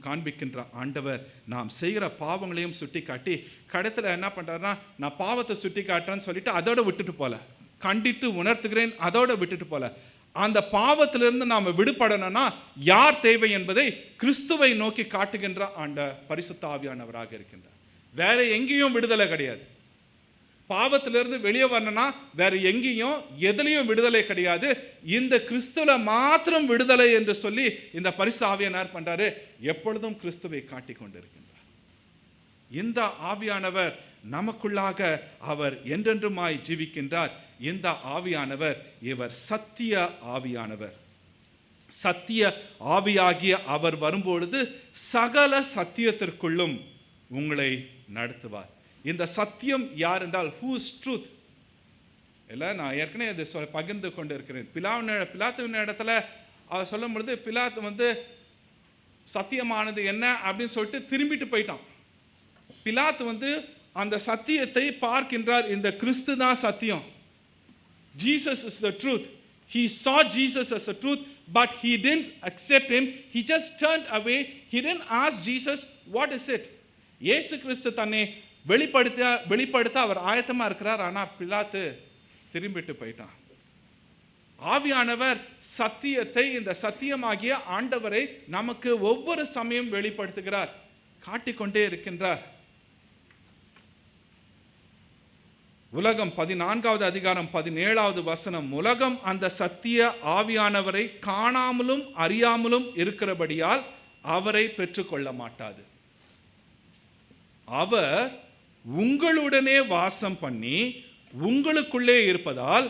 Speaker 2: காண்பிக்கின்ற ஆண்டவர் நாம் செய்கிற பாவங்களையும் சுட்டி காட்டி கடத்தில் என்ன பண்ணுறாருன்னா, நான் பாவத்தை சுட்டி காட்டுறேன்னு சொல்லிட்டு அதோட விட்டுட்டு போல, கண்டித்து உணர்த்துகிறேன் அதோட விட்டுட்டு போல. அந்த பாவத்திலிருந்து நாம் விடுபடணும்னா யார் தேவை என்பதை கிறிஸ்துவை நோக்கி காட்டுகின்ற ஆண்ட பரிசுத்த ஆவியானவராக இருக்கின்றார். வேற எங்கேயும் விடுதலை கிடையாது. பாவத்திலிருந்து வெளியே வரணும்னா வேற எங்கேயும் எதுலையும் விடுதலை கிடையாது. இந்த கிறிஸ்துவ மாத்திரம் விடுதலை என்று சொல்லி இந்த பரிசுத்த ஆவியானவர் பண்றாரு, எப்பொழுதும் கிறிஸ்துவை காட்டிக் கொண்டிருக்கின்றார். இந்த ஆவியானவர் நமக்குள்ளாக அவர் என்றென்றுமாய் ஜீவிக்கின்றார். இந்த ஆவியானவர் இவர் சத்திய ஆவியானவர். சத்திய ஆவியாகிய அவர் வரும்பொழுது சகல சத்தியத்திற்குள்ளும் உங்களை நடத்துவார். இந்த சத்தியம் யார் என்றால் who is truth? இல்லை, நான் ஏற்கனவே இதை பகிர்ந்து கொண்டு இருக்கிறேன். பிலாத்துவின் இடத்துல அவர் சொல்லும் பொழுது பிலாத்து சத்தியமானது என்ன அப்படின்னு சொல்லிட்டு திரும்பிட்டு போயிட்டான். பிலாத்து அந்த சத்தியத்தை பார்க்கின்றார். இந்த கிறிஸ்து தான் சத்தியம். Jesus is the truth. He saw Jesus as the truth, but he didn't accept him. He just turned away. He didn't ask Jesus, what is it? இயேசு கிறிஸ்து தன்னை வெளிப்படுத்த அவர் ஆயத்தமா இருக்கிறார். ஆனால் பிலாத்து திரும்பிட்டு போயிட்டான். ஆவியானவர் சத்தியத்தை, இந்த சத்தியமாகிய ஆண்டவரை நமக்கு ஒவ்வொரு சமயம் வெளிப்படுத்துகிறார், காட்டிக்கொண்டே இருக்கின்றார். உலகம் 14வது அதிகாரம் 17வது வசனம், உலகம் அந்த சத்திய ஆவியானவரை காணாமலும் அறியாமலும் இருக்கிறபடியால் அவரை பெற்றுக்கொள்ள மாட்டாது. அவர் உங்களுடனே வாசம் பண்ணி உங்களுக்குள்ளே இருப்பதால்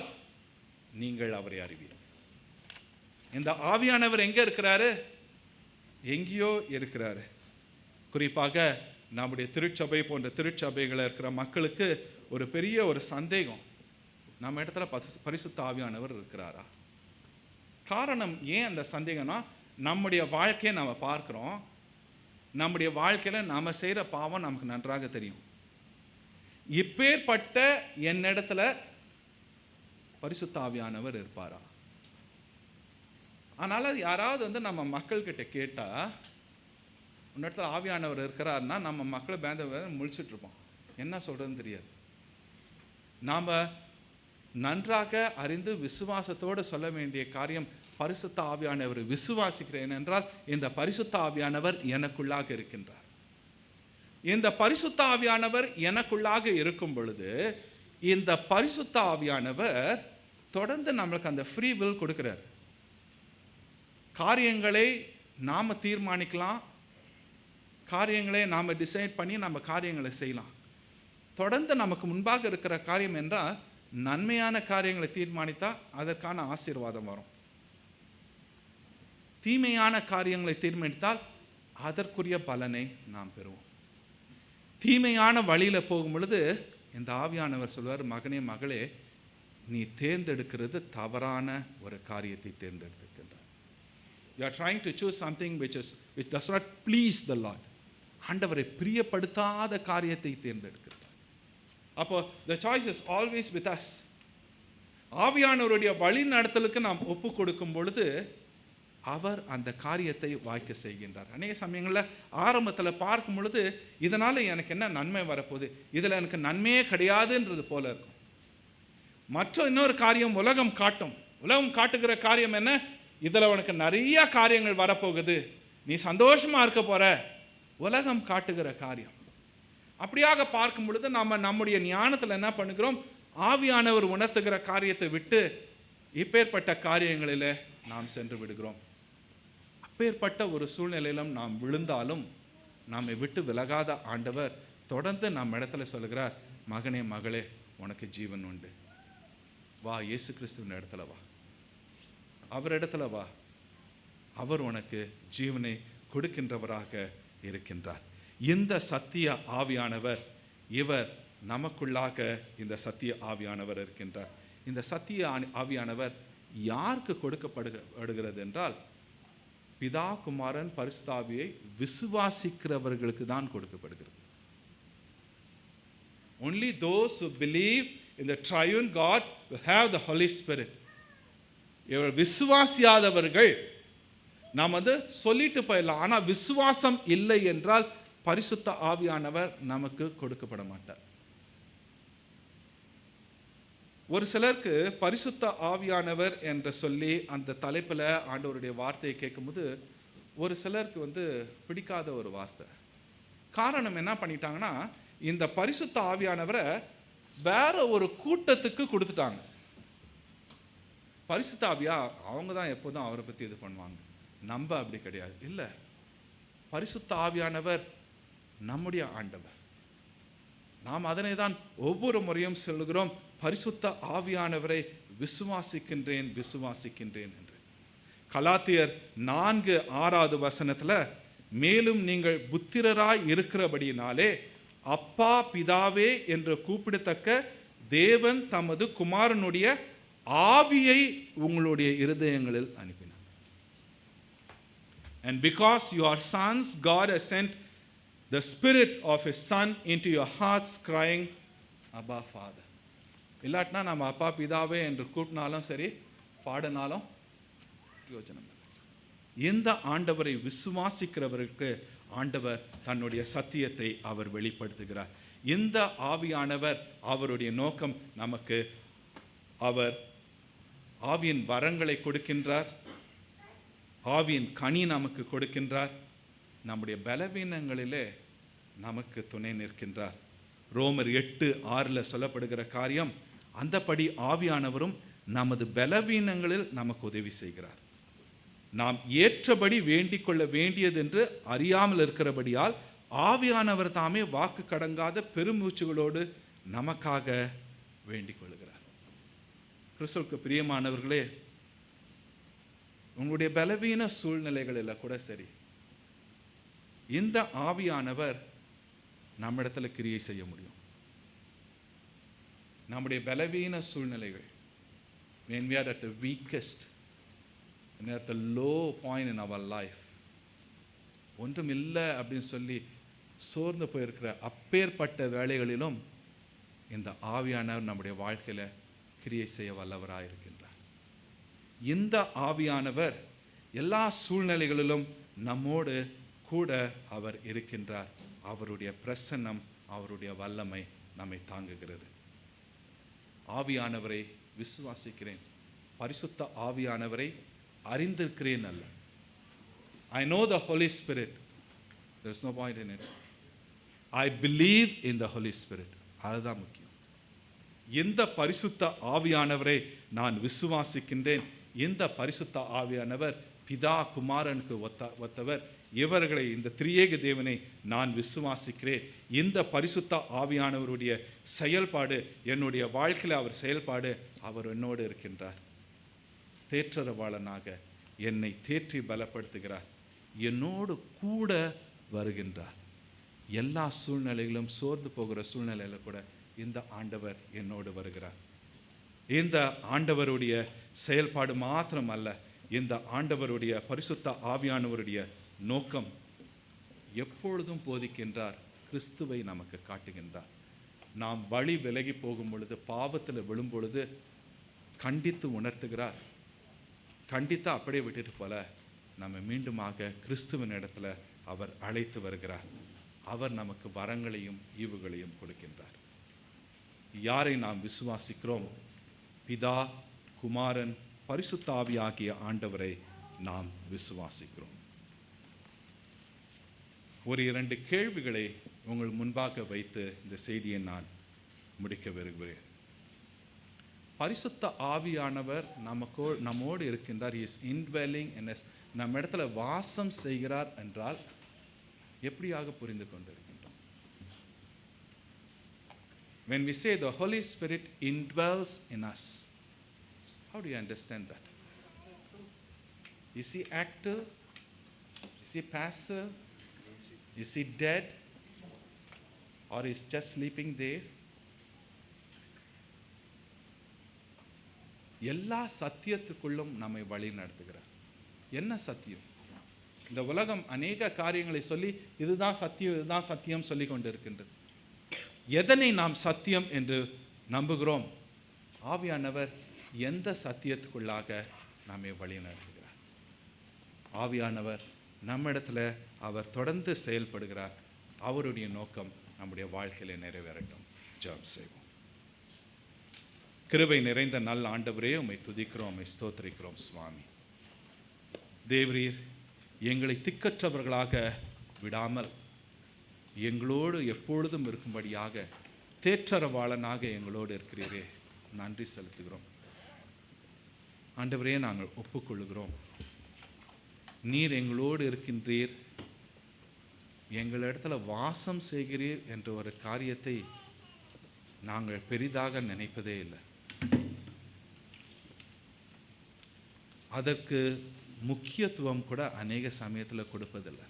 Speaker 2: நீங்கள் அவரை அறிவீர்கள். இந்த ஆவியானவர் எங்க இருக்கிறாரு? எங்கேயோ இருக்கிறாரு. குறிப்பாக நம்முடைய திருச்சபை போன்ற திருச்சபைகளில் இருக்கிற மக்களுக்கு ஒரு பெரிய சந்தேகம், நம்ம இடத்துல பரிசுத்த ஆவியானவர் இருக்கிறாரா? காரணம் ஏன் அந்த சந்தேகம்னா, நம்முடைய வாழ்க்கையை நம்ம பார்க்கிறோம். நம்முடைய வாழ்க்கையில் நாம் செய்கிற பாவம் நமக்கு நன்றாக தெரியும். இப்பேற்பட்ட என்னிடத்துல பரிசுத்த ஆவியானவர் இருப்பாரா? அதனால் யாராவது நம்ம மக்கள்கிட்ட கேட்டால், உன்னிடத்துல ஆவியானவர் இருக்கிறாருன்னா நம்ம மக்களை பேந்த முழிச்சிட்டு இருப்போம், என்ன சொல்கிறதுன்னு தெரியாது. நாம் நன்றாக அறிந்து விசுவாசத்தோடு சொல்ல வேண்டிய காரியம், பரிசுத்த ஆவியானவர் விசுவாசிக்கிறேன் என்றால் இந்த பரிசுத்த ஆவியானவர் எனக்குள்ளாக இருக்கின்றார். இந்த பரிசுத்த ஆவியானவர் எனக்குள்ளாக இருக்கும் பொழுது இந்த பரிசுத்த ஆவியானவர் தொடர்ந்து நம்மளுக்கு அந்த ஃப்ரீ வில் கொடுக்கிறார். காரியங்களை நாம் தீர்மானிக்கலாம், காரியங்களை நாம் டிசைட் பண்ணி நம்ம காரியங்களை செய்யலாம். தொடர்ந்து நமக்கு முன்பாக இருக்கிற காரியம் என்றால் நன்மையான காரியங்களை தீர்மானித்தா அதற்கான ஆசீர்வாதம் வரும். தீமையான காரியங்களை தீர்மானித்தால் அதற்குரிய பலனை நாம் பெறுவோம். தீமையான வழியில் போகும் பொழுது இந்த ஆவியானவர் சொல்வார், மகனே மகளே, நீ தேர்ந்தெடுக்கிறது தவறான ஒரு காரியத்தை தேர்ந்தெடுக்கின்றார். You are trying to choose something which does not please the Lord. ஆண்டவரை பிரியப்படுத்தாத காரியத்தை தேர்ந்தெடுக்கிறார். அப்போ the choice is always with us. ஆவியானவருடைய வழி நடத்தலுக்கு நாம் ஒப்பு கொடுக்கும் பொழுது அவர் அந்த காரியத்தை வாய்க்க செய்கின்றார். அநேக சமயங்களில் ஆரம்பத்தில் பார்க்கும் பொழுது இதனால் எனக்கு என்ன நன்மை வரப்போகுது, இதில் எனக்கு நன்மையே கிடையாதுன்றது போல இருக்கும். மற்ற இன்னொரு காரியம் உலகம் காட்டும். உலகம் காட்டுகிற காரியம் என்ன, இதில் உனக்கு நிறைய காரியங்கள் வரப்போகுது, நீ சந்தோஷமாக இருக்க போகிற. உலகம் காட்டுகிற காரியம். அப்படியாக பார்க்கும் பொழுது நாம் நம்முடைய ஞானத்தில் என்ன பண்ணுகிறோம், ஆவியானவர் உணர்த்துகிற காரியத்தை விட்டு இப்பேற்பட்ட காரியங்களில் நாம் சென்று விடுகிறோம். அப்பேற்பட்ட ஒரு சூழ்நிலையிலும் நாம் விழுந்தாலும் நம்மை விட்டு விலகாத ஆண்டவர் தொடர்ந்து நம்ம இடத்துல சொல்கிறார், மகனே மகளே, உனக்கு ஜீவன் உண்டு, வா, இயேசு கிறிஸ்துவின் இடத்துல வா, அவர் இடத்துல வா, அவர் உனக்கு ஜீவனை கொடுக்கின்றவராக இருக்கின்றார். இந்த சத்திய ஆவியானவர், இவர் நமக்குள்ளாக இந்த சத்திய ஆவியானவர் இருக்கின்றார். இந்த சத்திய ஆவியானவர் யாருக்கு கொடுக்கப்படுகிறது என்றால், பிதா குமாரன் பரிசுத்த ஆவியை விசுவாசிக்கிறவர்களுக்கு தான் கொடுக்கப்படுகிறது. Only those who believe in the triune God will have the Holy Spirit. இவர் விசுவாசியாதவர்கள் நாம் சொல்லிட்டு போயிடலாம், ஆனால் விசுவாசம் இல்லை என்றால் பரிசுத்த ஆவியானவர் நமக்கு கொடுக்கப்பட மாட்டார். ஒரு சிலருக்கு பரிசுத்த ஆவியானவர் என்று சொல்லி அந்த தலைப்பில் ஆண்டவருடைய வார்த்தையை கேட்கும்போது ஒரு சிலருக்கு பிடிக்காத ஒரு வார்த்தை. காரணம் என்ன பண்ணிட்டாங்கன்னா, இந்த பரிசுத்த ஆவியானவரை வேற ஒரு கூட்டத்துக்கு கொடுத்துட்டாங்க. பரிசுத்த ஆவியா அவங்க தான் எப்போதும் அவரை பற்றி இது பண்ணுவாங்க, நம்ம அப்படி கிடையாது. இல்லை, பரிசுத்த ஆவியானவர் நம்முடைய ஆண்டவர். நாம் அதனை தான் ஒவ்வொரு முறையும் சொல்லுகிறோம், பரிசுத்த ஆவியானவரை விசுவாசிக்கின்றேன் விசுவாசிக்கின்றேன் என்று. கலாத்தியர் 4:6 மேலும் நீங்கள் புத்திரராய் இருக்கிறபடியினாலே அப்பா பிதாவே என்று கூப்பிடத்தக்க தேவன் தமது குமாரனுடைய ஆவியை உங்களுடைய இருதயங்களில் அனுப்பினார். And because you are sons, God has sent the spirit of his son into your hearts, crying, Abba Father. இல்லாட்டினா நம்ம அப்பா பிதாவே என்று கூப்பினாலும் சரி, பாடினாலும் யோஜனம். எந்த ஆண்டவரை விசுவாசிக்கிறவருக்கு ஆண்டவர் தன்னுடைய சத்தியத்தை அவர் வெளிப்படுத்துகிறார். இந்த ஆவியானவர் அவருடைய நோக்கம் நமக்கு, அவர் ஆவியின் வரங்களை கொடுக்கின்றார், ஆவியின் கனி நமக்கு கொடுக்கின்றார், நம்முடைய பலவீனங்களிலே நமக்கு துணை நிற்கின்றார். ரோமர் 8:6 சொல்லப்படுகிற காரியம், அந்தபடி ஆவியானவரும் நமது பலவீனங்களில் நமக்கு உதவி செய்கிறார். நாம் ஏற்றபடி வேண்டிக் கொள்ள வேண்டியது என்று அறியாமல் இருக்கிறபடியால் ஆவியானவர் தாமே வாக்கு கடங்காத பெருமூச்சுகளோடு நமக்காக வேண்டிக் கொள்கிறார். கிறிஸ்துவுக்கு பிரியமானவர்களே, உங்களுடைய பலவீன சூழ்நிலைகளில் கூட சரி, இந்த ஆவியானவர் நம்மிடத்தில் கிரியை செய்ய முடியும். நம்முடைய பலவீன சூழ்நிலைகள், when we are at the weakest and at the low point in our life, ஒன்றும் இல்லை அப்படின்னு சொல்லி சோர்ந்து போயிருக்கிற அப்பேற்பட்ட வேளைகளிலும் இந்த ஆவியானவர் நம்முடைய வாழ்க்கையில் கிரியை செய்ய வல்லவராக இருக்கின்றார். இந்த ஆவியானவர் எல்லா சூழ்நிலைகளிலும் நம்மோடு கூட அவர் இருக்கின்றார். அவருடைய பிரசன்னம், அவருடைய வல்லமை நம்மை தாங்குகிறது. ஆவியானவரை விசுவாசிக்கிறேன், பரிசுத்த ஆவியானவரை அறிந்திருக்கிறேன் அல்ல. I know the Holy Spirit. There is no point in it. I believe in the Holy Spirit. அதுதான் முக்கியம். இந்த பரிசுத்த ஆவியானவரை நான் விசுவாசிக்கின்றேன். இந்த பரிசுத்த ஆவியானவர் பிதா குமாரனுக்கு ஒத்தவர். இவர்களை, இந்த திரியேக தேவனை நான் விசுவாசிக்கிறேன். இந்த பரிசுத்த ஆவியானவருடைய செயல்பாடு, என்னுடைய வாழ்க்கையில் அவர் செயல்பாடு, அவர் என்னோடு இருக்கின்றார். தேற்றரவாளனாக என்னை தேற்றி பலப்படுத்துகிறார், என்னோடு கூட வருகின்றார். எல்லா சூழ்நிலைகளும், சோர்ந்து போகிற சூழ்நிலையில் கூட இந்த ஆண்டவர் என்னோடு வருகிறார். இந்த ஆண்டவருடைய செயல்பாடு மாத்திரம் அல்ல, இந்த ஆண்டவருடைய பரிசுத்த ஆவியானவருடைய நோக்கம் எப்பொழுதும் போதிக்கின்றார், கிறிஸ்துவை நமக்கு காட்டுகின்றார். நாம் வழி விலகி போகும் பொழுது, பாவத்தில் விழும் பொழுது கண்டித்து உணர்த்துகிறார். கண்டித்து அப்படியே விட்டுட்டு போல நம்ம மீண்டுமாக கிறிஸ்துவின் இடத்துல அவர் அழைத்து வருகிறார். அவர் நமக்கு வரங்களையும் ஈவுகளையும் கொடுக்கின்றார். யாரை நாம் விசுவாசிக்கிறோம்? பிதா, குமாரன், பரிசுத்த ஆவி ஆகிய ஆண்டவரை நாம் விசுவாசிக்கிறோம். ஒரு 2 கேள்விகளை உங்கள் முன்பாக வைத்து இந்த செய்தியை நான் முடிக்க விரும்புகிறேன். பரிசுத்த ஆவியானவர் நம்மோடு இருக்கின்றார். Is indwelling in us. நம்ம இடத்துல வாசம் செய்கிறார் என்றால் எப்படியாக புரிந்து கொண்டிருக்கின்றோம்? When we say the Holy Spirit indwells in us, how do you understand that? Is he active? Is he passive? Is he dead? Or is just sleeping there? எல்லா சத்தியத்துக்குள்ளும் நம்மை வழி நடத்துகிறார். என்ன சத்தியம்? இந்த உலகம் அநேக காரியங்களை சொல்லி இதுதான் சத்தியம், இதுதான் சத்தியம் சொல்லி கொண்டிருக்கின்றது. எதனை நாம் சத்தியம் என்று நம்புகிறோம்? ஆவியானவர் எந்த சத்தியத்துக்குள்ளாக நம்மை வழி நடத்துகிறார்? ஆவியானவர் நம்மிடத்துல அவர் தொடர்ந்து செயல்படுகிறார். அவருடைய நோக்கம் நம்முடைய வாழ்க்கையில நிறைவேறட்டும். ஜெபம் செய்வோம். கிருபை நிறைந்த நல்ல ஆண்டவரே, உம்மை துதிக்கிறோம், உம்மை ஸ்தோத்திரிக்கிறோம் சுவாமி. தேவரீர் எங்களை திக்கற்றவர்களாக விடாமல் எங்களோடு எப்பொழுதும் இருக்கும்படியாக தேற்றரவாளனாக எங்களோடு இருக்கிறீரே, நன்றி செலுத்துகிறோம். ஆண்டவரே, நாங்கள் ஒப்புக்கொள்ளுகிறோம், நீர் எங்களோடு இருக்கின்றீர், எங்களிடத்துல வாசம் செய்கிறீர் என்ற ஒரு காரியத்தை நாங்கள் பெரிதாக நினைப்பதே இல்லை. அதற்கு முக்கியத்துவம் கூட அநேக சமயத்தில் கொடுப்பதில்லை.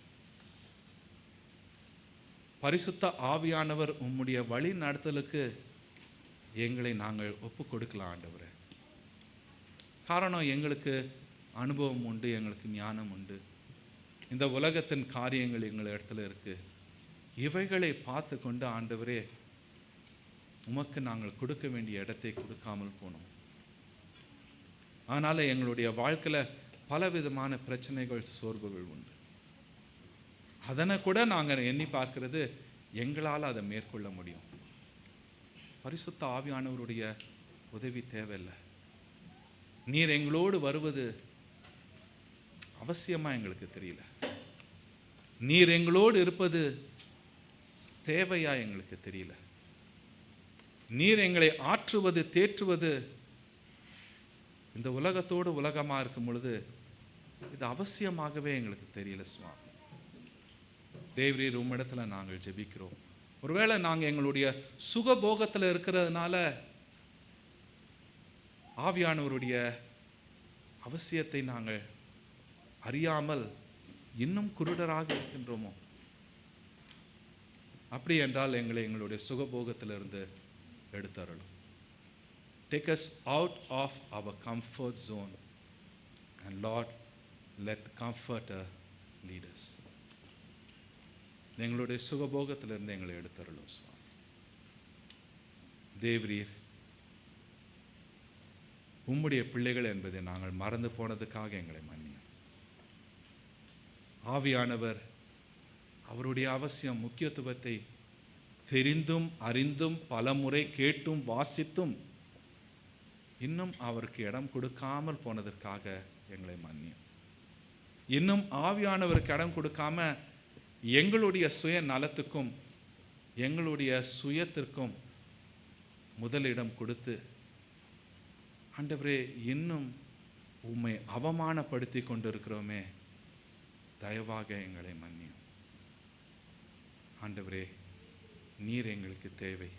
Speaker 2: பரிசுத்த ஆவியானவர் உம்முடைய வழி நடத்தலுக்கு எங்களை நாங்கள் ஒப்பு கொடுக்கலாம் ஆண்டவரே. காரணம், எங்களுக்கு அனுபவம் உண்டு, எங்களுக்கு ஞானம் உண்டு, இந்த உலகத்தின் காரியங்கள் எங்கள் இடத்துல இருக்கு. இவைகளை பார்த்து கொண்டு ஆண்டவரே உமக்கு நாங்கள் கொடுக்க வேண்டிய இடத்தை கொடுக்காமல் போனோம். அதனால் எங்களுடைய வாழ்க்கையில் பலவிதமான பிரச்சனைகள், சோர்வுகள் உண்டு. அதனை கூட நாங்கள் எண்ணி பார்க்கிறது, எங்களால் அதை மேற்கொள்ள முடியும். பரிசுத்த ஆவியானவருடைய உதவி தேவையில்லை. நீர் எங்களோடு வருவது அவசியமாக எங்களுக்கு தெரியல. நீர் எங்களோடு இருப்பது தேவையா எங்களுக்கு தெரியல. நீர் எங்களை ஆற்றுவது, தேற்றுவது இந்த உலகத்தோடு உலகமாக இருக்கும் பொழுது இது அவசியமாகவே எங்களுக்கு தெரியல சுவாமி. தேவரீர் உம்மிடத்துல நாங்கள் ஜெபிக்கிறோம். ஒருவேளை நாங்கள் எங்களுடைய சுகபோகத்தில் இருக்கிறதுனால ஆவியானவருடைய அவசியத்தை நாங்கள் அறியாமல் இன்னும் குருடராக இருக்கின்றோமோ? அப்படி என்றால் எங்களை எங்களுடைய சுகபோகத்திலிருந்து எடுத்தருளும். Take us out of our comfort zone, and Lord, let the Comforter lead us. எங்களுடைய சுகபோகத்திலிருந்து எங்களை எடுத்தருளும் சுவாமி. தேவரீர் உம்முடைய பிள்ளைகள் என்பதை நாங்கள் மறந்து போனதுக்காக எங்களை மன்னியும். ஆவியானவர் அவருடைய அவசியம், முக்கியத்துவத்தை தெரிந்தும் அறிந்தும் பலமுறை கேட்டும் வாசித்தும் இன்னும் அவருக்கு இடம் கொடுக்காமல் போனதற்காக எங்களை மன்னியும். இன்னும் ஆவியானவருக்கு இடம் கொடுக்காம எங்களுடைய சுய நலத்துக்கும் எங்களுடைய சுயத்திற்கும் முதலிடம் கொடுத்து ஆண்டவரே இன்னும் உம்மை அவமானப்படுத்தி கொண்டிருக்கிறோமே, தயவாக எங்களை மன்னியும். ஆண்டவரே, நீர் எங்களுக்கு தேவை,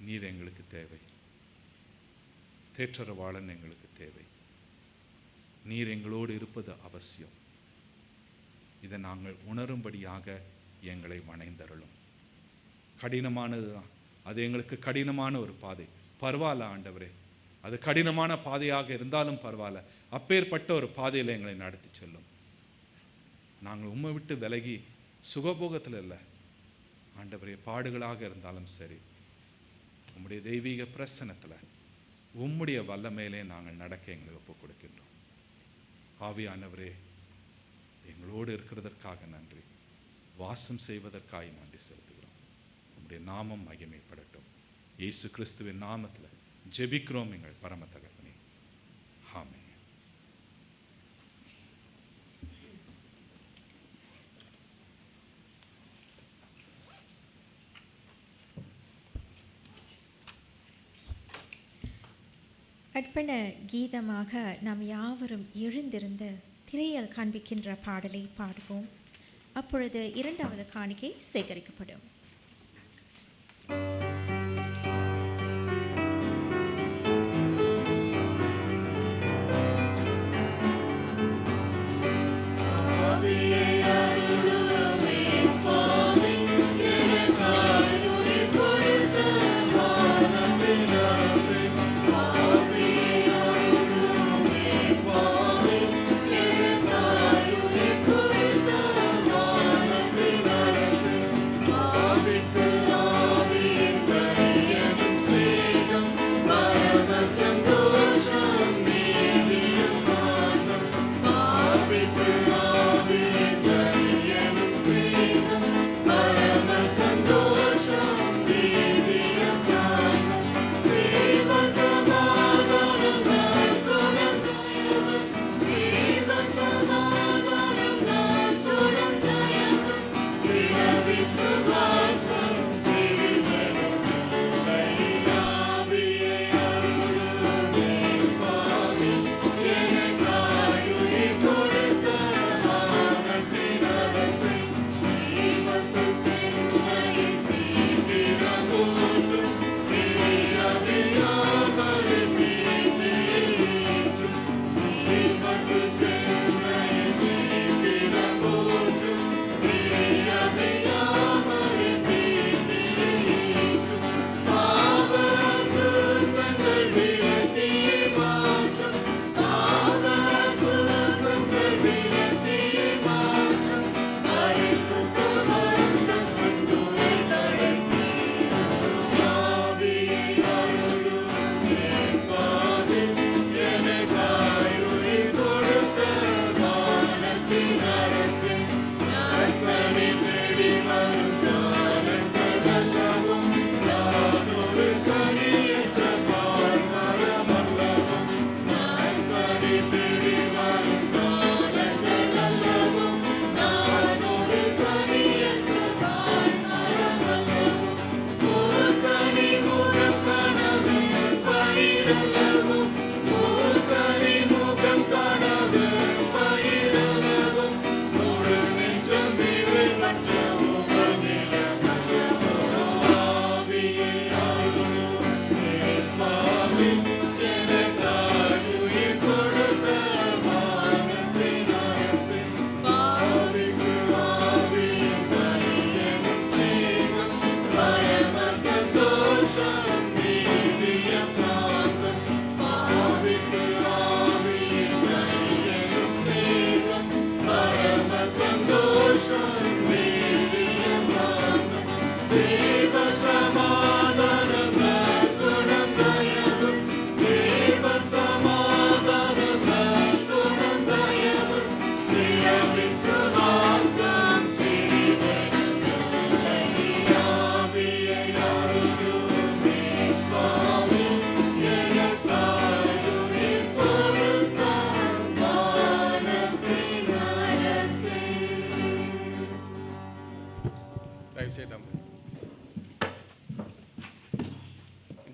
Speaker 2: நீர் எங்களுக்கு தேவை. தேற்றரவாளன் எங்களுக்கு தேவை. நீர் எங்களோடு இருப்பது அவசியம். இதை நாங்கள் உணரும்படியாக எங்களை வணைந்தருளும். கடினமானது தான், அது எங்களுக்கு கடினமான ஒரு பாதை. பரவாயில்ல ஆண்டவரே, அது கடினமான பாதையாக இருந்தாலும் பரவாயில்ல. அப்பேற்பட்ட ஒரு பாதையில் எங்களை நடத்தி செல்லும். நாங்கள் உம்மை விட்டு விலகி சுகபோகத்தில் இல்லை ஆண்டவரே, பாடுகளாக இருந்தாலும் சரி, உம்முடைய தெய்வீக பிரசன்னத்தில் உம்முடைய வல்லமையிலே நாங்கள் நடக்க எங்களை ஒப்புக் கொடுக்கின்றோம். ஆவியானவரே, எங்களோடு இருக்கிறதற்காக நன்றி, வாசம் செய்வதற்காக நன்றி செலுத்துகிறோம். உம்முடைய நாமம் மகிமைப்படட்டும். இயேசு கிறிஸ்துவின் நாமத்தில் ஜெபிக்கிறோம் எங்கள் பரம தகப்பனே, ஆமென்.
Speaker 1: அர்ப்பண கீதமாக நாம் யாவரும் எழுந்திருந்து திரையில் காண்பிக்கின்ற பாடலை பாடுவோம். அப்பொழுது இரண்டாவது காணிக்கை சேகரிக்கப்படும்.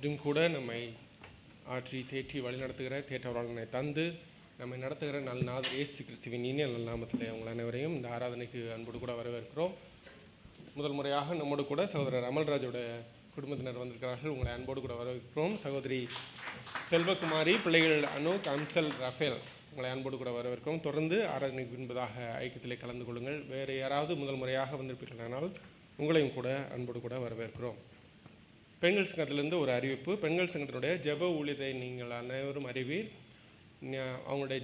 Speaker 5: இன்றும் கூட நம்மை ஆற்றி தேற்றி வழிநடத்துகிற தேற்றவர்களை தந்து நம்மை நடத்துகிற நாதர் இயேசு கிறிஸ்துவின் இனிய நாமத்திலே உங்கள் அனைவரையும் இந்த ஆராதனைக்கு அன்போடு கூட வரவேற்கிறோம். முதல் முறையாக நம்மோடு கூட சகோதரர் அமல்ராஜோட குடும்பத்தினர் வந்திருக்கிறார்கள். உங்களை அன்போடு கூட வரவேற்கிறோம். சகோதரி செல்வகுமாரி, பிள்ளைகள் அனூக், அம்சல், ரஃபேல், உங்களை அன்போடு கூட வரவேற்கிறோம். தொடர்ந்து ஆராதனைக்கு பின்பதாக ஐக்கியத்திலே கலந்து கொள்ளுங்கள். வேறு யாராவது முதல் முறையாக வந்திருப்பீர்களானால் உங்களையும் கூட அன்போடு கூட வரவேற்கிறோம். பெண்கள் சங்கத்திலிருந்து ஒரு அறிவிப்பு. பெண்கள் சங்கத்தினுடைய ஜெப ஊழியத்தை நீங்கள் அனைவரும் அறிவீர். உங்களுடைய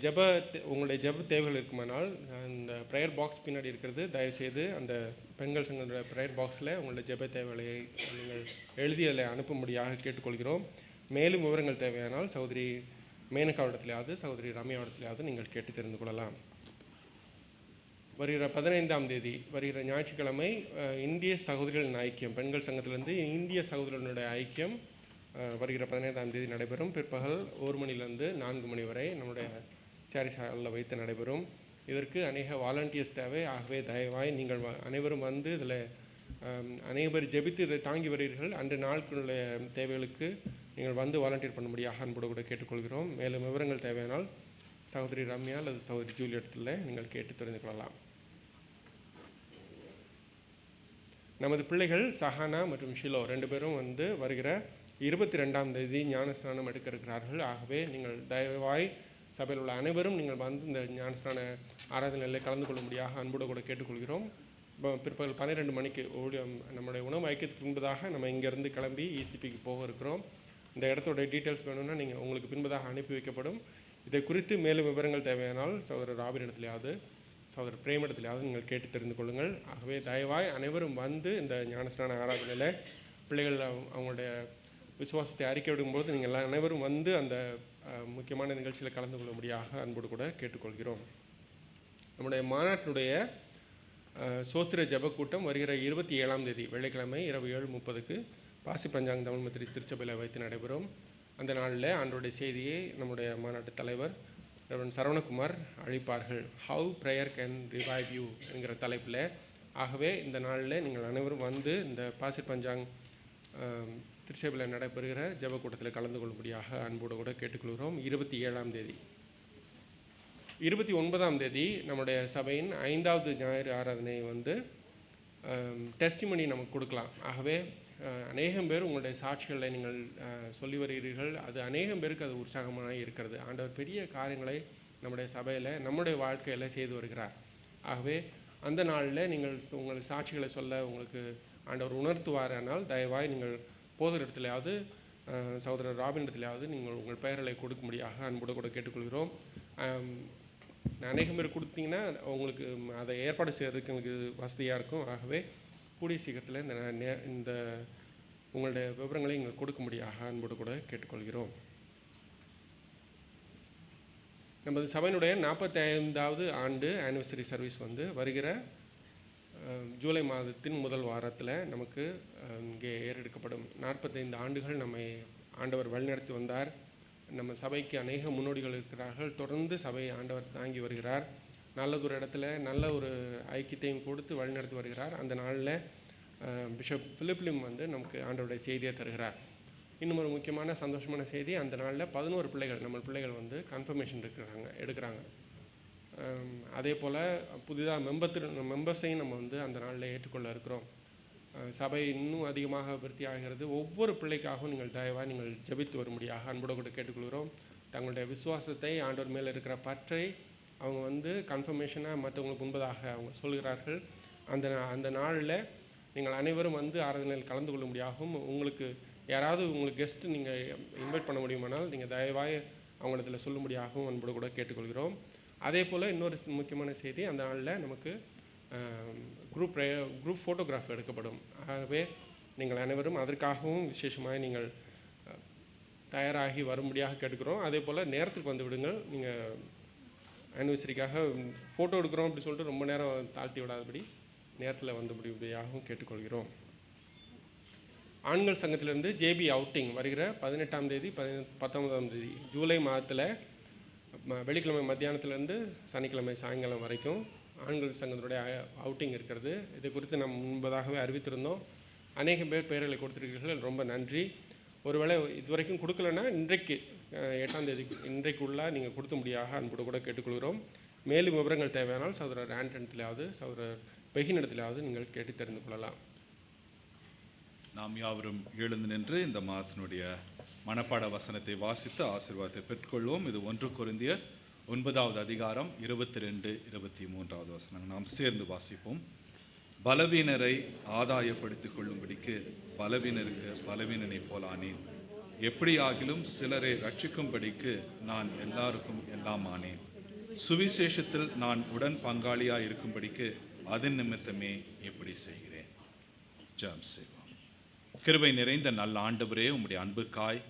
Speaker 5: ஜெப தேவைகள் இருக்குமானால் இந்த ப்ரேயர் பாக்ஸ் பின்னாடி இருக்கிறது. தயவுசெய்து அந்த பெண்கள் சங்கத்துடைய ப்ரேயர் பாக்ஸில் உங்களுடைய ஜெப தேவைகளை நீங்கள் எழுதி அதில் அனுப்பும்படியாக கேட்டுக்கொள்கிறோம். மேலும் விவரங்கள் தேவையானால் சகோதரி மேனகாவிடத்திலாவது சகோதரி ரம்யாவிடத்திலாவது நீங்கள் கேட்டு தெரிந்து கொள்ளலாம். வருகிற 15ஆம் தேதி வருகிற ஞாயிற்றுக்கிழமை இந்திய சகோதரிகளின் ஐக்கியம், பெண்கள் சங்கத்திலிருந்து இந்திய சகோதரர்களுடைய ஐக்கியம் வருகிற 15ஆம் தேதி நடைபெறும். பிற்பகல் 1 மணிலிருந்து 4 மணி வரை நம்முடைய சாரிஸ் ஹாலில் வைத்து நடைபெறும். இதற்கு அநேக வாலண்டியர்ஸ் தேவை. ஆகவே தயவாய் நீங்கள் அனைவரும் வந்து இதில் அனைவரும் ஜெபித்து இதை தாங்கி வருகிறீர்கள். அன்று நாட்களுடைய தேவைகளுக்கு நீங்கள் வந்து வாலண்டியர் பண்ணும்படியாக அன்போடு கூட கேட்டுக்கொள்கிறோம். மேலும் விவரங்கள் தேவையானால் சகோதரி ரம்யா அல்லது சகோதரி ஜூலியத்தில் நீங்கள் கேட்டு தெரிந்து கொள்ளலாம். நமது பிள்ளைகள் சஹானா மற்றும் ஷிலோ 2 பேரும் வந்து வருகிற 22ஆம் தேதி ஞானஸ்நானம் எடுக்க இருக்கிறார்கள். ஆகவே நீங்கள் தயவாய் சபையில் உள்ள அனைவரும் நீங்கள் வந்து இந்த ஞானஸ்நான ஆராதனையில் கலந்து கொள்ளும்படியாக அன்போடு கூட கேட்டுக்கொள்கிறோம். பிற்பகல் 12 மணிக்கு நம்முடைய உணவு ஐக்கியத்துக்கு முன்பதாக நம்ம இங்கேருந்து கிளம்பி இசிபிக்கு போக இருக்கிறோம். இந்த இடத்தோட டீட்டெயில்ஸ் வேணும்னா நீங்கள் உங்களுக்கு பின்பதாக அனுப்பி வைக்கப்படும். இதை குறித்து மேலும் விவரங்கள் தேவையானால் சகோதரர் ராபின் இடத்துலையாவது சகோதரர் பிரேம் இடத்துலையாவது நீங்கள் கேட்டு தெரிந்து கொள்ளுங்கள். ஆகவே தயவாய் அனைவரும் வந்து இந்த ஞானஸ்நான ஆராதனையில் பிள்ளைகள் அவங்களுடைய விசுவாசத்தை அறிக்கை விடும்போது நீங்கள் அனைவரும் வந்து அந்த முக்கியமான நிகழ்ச்சியில் கலந்து கொள்ளும்படியாக அன்போடு கூட கேட்டுக்கொள்கிறோம். நம்முடைய மாநாட்டினுடைய சோத்திர ஜப கூட்டம் வருகிற 27ஆம் தேதி வெள்ளிக்கிழமை இரவு 7:30க்கு பாசி பஞ்சாங் தமிழ் மெத்தடிஸ்ட் திருச்சபையில் வைத்து நடைபெறும். அந்த நாளில் ஆண்டோடைய செய்தியை நம்முடைய மாநாட்டு தலைவர் ரெவரண்ட் சரவணகுமார் அளிப்பார்கள். How prayer can revive you என்கிற தலைப்பில். ஆகவே இந்த நாளில் நீங்கள் அனைவரும் வந்து இந்த பாசி பஞ்சாங் திருச்சபையில் நடைபெறுகிற ஜப கூட்டத்தில் கலந்து கொள்ளும்படியாக அன்போடு கூட கேட்டுக்கொள்கிறோம். 27ஆம் தேதி 29ஆம் தேதி நம்முடைய சபையின் 5வது ஞாயிறு ஆராதனை வந்து டெஸ்டிமனி நமக்கு கொடுக்கலாம். ஆகவே அநேகம் பேர் உங்களுடைய சாட்சிகளை நீங்கள் சொல்லி வருகிறீர்கள். அது அநேகம் பேருக்கு அது உற்சாகமாக இருக்கிறது. ஆண்டவர் பெரிய காரியங்களை நம்முடைய சபையில் நம்முடைய வாழ்க்கையில் செய்து வருகிறார். ஆகவே அந்த நாளில் நீங்கள் உங்கள் சாட்சிகளை சொல்ல உங்களுக்கு ஆண்டவர் உணர்த்துவாரானால் தயவாய் நீங்கள் போதர் இடத்துலையாவது சகோதரர் ராபின் இடத்துலையாவது நீங்கள் உங்கள் பெயர்களை கொடுக்கும்படியாக அன்போடு கூட கேட்டுக்கொள்கிறோம். அநேகம் பேர் கொடுத்தீங்கன்னா உங்களுக்கு அதை ஏற்பாடு செய்கிறதுக்கு எனக்கு வசதியாக இருக்கும். ஆகவே கூடிய சீக்கிரத்தில் இந்த உங்களுடைய விவரங்களை நீங்கள் கொடுக்கும்படியாக அன்போடு கூட கேட்டுக்கொள்கிறோம். நமது சபையினுடைய 45வது ஆண்டு ஆனிவர்சரி சர்வீஸ் வந்து வருகிற ஜூலை மாதத்தின் முதல் வாரத்தில் நமக்கு இங்கே ஏறெடுக்கப்படும். 45 ஆண்டுகள் நம்மை ஆண்டவர் வழிநடத்தி வந்தார். நம்ம சபைக்கு அநேக முன்னோடிகள் இருக்கிறார்கள். தொடர்ந்து சபை ஆண்டவர் தாங்கி வருகிறார். நல்லதொரு இடத்துல நல்ல ஒரு ஐக்கியத்தையும் கொடுத்து வழிநடத்தி வருகிறார். அந்த நாளில் பிஷப் பிலிப்லிம் வந்து நமக்கு ஆண்டவருடைய செய்தியை தருகிறார். இன்னும் ஒரு முக்கியமான சந்தோஷமான செய்தி, அந்த நாளில் 11 பிள்ளைகள் நம்ம பிள்ளைகள் வந்து கன்ஃபர்மேஷன் எடுக்கிறாங்க. அதே போல் புதிதாக மெம்பர்ஸையும் நம்ம வந்து அந்த நாளில் ஏற்றுக்கொள்ள இருக்கிறோம். சபை இன்னும் அதிகமாக விருத்தி ஆகிறது. ஒவ்வொரு பிள்ளைக்காகவும் நீங்கள் தயவாக நீங்கள் ஜெபித்து வரும்படியாக அன்போடு கூட கேட்டுக்கொள்கிறோம். தங்களுடைய விசுவாசத்தை ஆண்டவர் மேலே இருக்கிற பற்றை அவங்க வந்து கன்ஃபர்மேஷனாக மற்றவங்களுக்கு முன்பதாக அவங்க சொல்கிறார்கள். அந்த நாளில் நீங்கள் அனைவரும் வந்து ஆராதனையில் கலந்து கொள்ளும்படியாகவும் உங்களுக்கு யாராவது உங்களுக்கு கெஸ்ட்டு நீங்கள் இன்வைட் பண்ண முடியுமானால் நீங்கள் தயவாக அவங்களிடத்தில் சொல்லும்படியாகவும் அன்போடு கூட கேட்டுக்கொள்கிறோம். அதே போல் இன்னொரு முக்கியமான செய்தி, அந்த நாளில் நமக்கு குரூப் ஃபோட்டோகிராஃப் எடுக்கப்படும். ஆகவே நீங்கள் அனைவரும் அதற்காகவும் விசேஷமாக நீங்கள் தயாராகி வரும்படியாக கேட்டுக்கிறோம். அதே போல் நேரத்துக்கு வந்து விடுங்கள். நீங்கள் ஆனிவர்சரிக்காக ஃபோட்டோ எடுக்கிறோம் அப்படி சொல்லிட்டு ரொம்ப நேரம் தாழ்த்தி விடாதபடி நேரத்தில் வந்துபடியாகவும் கேட்டுக்கொள்கிறோம். ஆண்கள் சங்கத்திலிருந்து ஜேபி அவுட்டிங் வருகிற 18ஆம் தேதி 19ஆம் தேதி ஜூலை மாதத்தில் வெள்ளிக்கிழமை மத்தியானத்துலேருந்து சனிக்கிழமை சாயங்காலம் வரைக்கும் ஆண்கள் சங்கத்தினுடைய அவுட்டிங் இருக்கிறது. இதை குறித்து நம்ம முன்பதாகவே அறிவித்திருந்தோம். அநேகம் பேர் பெயர்களை கொடுத்துருக்கீர்கள், ரொம்ப நன்றி. ஒருவேளை இதுவரைக்கும் கொடுக்கலன்னா இன்றைக்கு 8ஆம் தேதி இன்றைக்குள்ளே நீங்கள் கொடுத்த முடியாக அன்போடு கூட கேட்டுக்கொள்கிறோம். மேலும் விவரங்கள் தேவையானால் சகோதரர் ஆண்டனிடத்திலாவது சகோதரர் பெகினிடத்திலாவது நீங்கள் கேட்டு தெரிந்து கொள்ளலாம்.
Speaker 2: நாம் யாவரும் எழுந்து நின்று இந்த மாதத்தினுடைய மனப்பாட வசனத்தை வாசித்து ஆசீர்வாதத்தை பெற்றுக்கொள்வோம். இது 1 கொரிந்தியர் 9வது அதிகாரம் 22, 23வது வசனங்கள் நாம் சேர்ந்து வாசிப்போம். பலவீனரை ஆதாயப்படுத்திக் கொள்ளும்படிக்கு பலவீனருக்கு பலவீனனை போலானேன். எப்படியாகிலும் சிலரை ரட்சிக்கும்படிக்கு நான் எல்லாருக்கும் எல்லாம் ஆனேன். சுவிசேஷத்தில் நான் உடன் பங்காளியாக இருக்கும்படிக்கு அதன் நிமித்தமே இப்படி செய்கிறேன். ஜெபம் செய்வோம். கிருபை நிறைந்த நல்ல ஆண்டவரே, உம்முடைய அன்புக்காய்,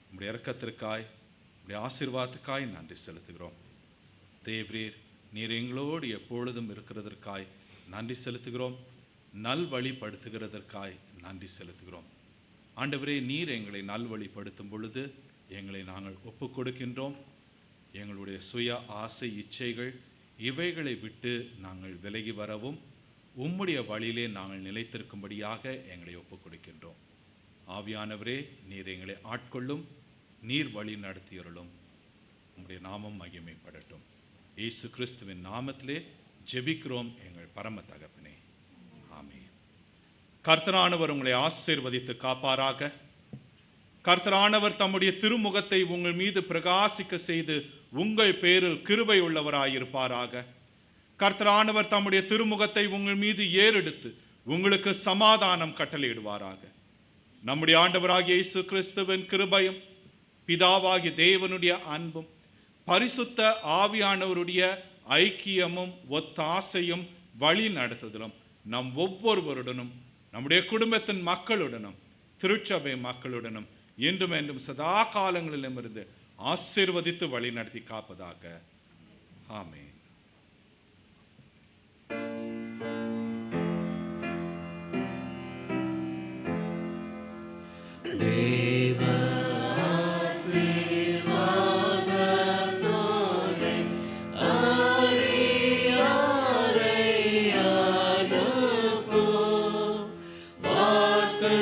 Speaker 2: உம்முடைய இரக்கத்திற்காய், உம்முடைய ஆசீர்வாதத்துக்காய் நன்றி செலுத்துகிறோம். தேவரீர், நீர் எங்களோடு எப்பொழுதும் இருக்கிறதற்காய் நன்றி செலுத்துகிறோம். நல்வழிப்படுத்துகிறதற்காய் நன்றி செலுத்துகிறோம். ஆண்டவரே, நீர் எங்களை நல்வழிப்படுத்தும் பொழுது எங்களை நாங்கள் ஒப்பு கொடுக்கின்றோம். எங்களுடைய சுய ஆசை இச்சைகள் இவைகளை விட்டு நாங்கள் விலகி வரவும் உம்முடைய வழியிலே நாங்கள் நிலைத்திருக்கும்படியாக எங்களை ஒப்புக் கொடுக்கின்றோம். ஆவியானவரே, நீர் எங்களை ஆட்கொள்ளும், நீர் வழி நடத்தியருளும். உம்முடைய நாமம் மகிமைப்படட்டும். இயேசு கிறிஸ்துவின் நாமத்திலே ஜெபிக்கிறோம் எங்கள் பரம தகப்பனே, ஆமென். கர்த்தரானவர் உங்களை ஆசீர்வதித்து காப்பாராக. கர்த்தரானவர் தம்முடைய திருமுகத்தை உங்கள் மீது பிரகாசிக்க செய்து உங்கள் பேரில் கிருபை உள்ளவராயிருப்பாராக. கர்த்தரானவர் தம்முடைய திருமுகத்தை உங்கள் மீது ஏறெடுத்து உங்களுக்கு சமாதானம் கட்டளையிடுவாராக. நம்முடைய ஆண்டவராகிய இயேசு கிறிஸ்துவின் கிருபையும் பிதாவாகிய தேவனுடைய அன்பும் பரிசுத்த ஆவியானவருடைய ஐக்கியமும் ஒத்தாசையும் வழி நடத்துதலும் நம் ஒவ்வொருவருடனும் நம்முடைய குடும்பத்தின் மக்களுடனும் திருச்சபை மக்களுடனும் என்றும் என்றும் சதா காலங்களிலும் இருந்து ஆசீர்வதித்து வழி நடத்தி காப்பதாக. ஆமென்.
Speaker 6: வார்த்தை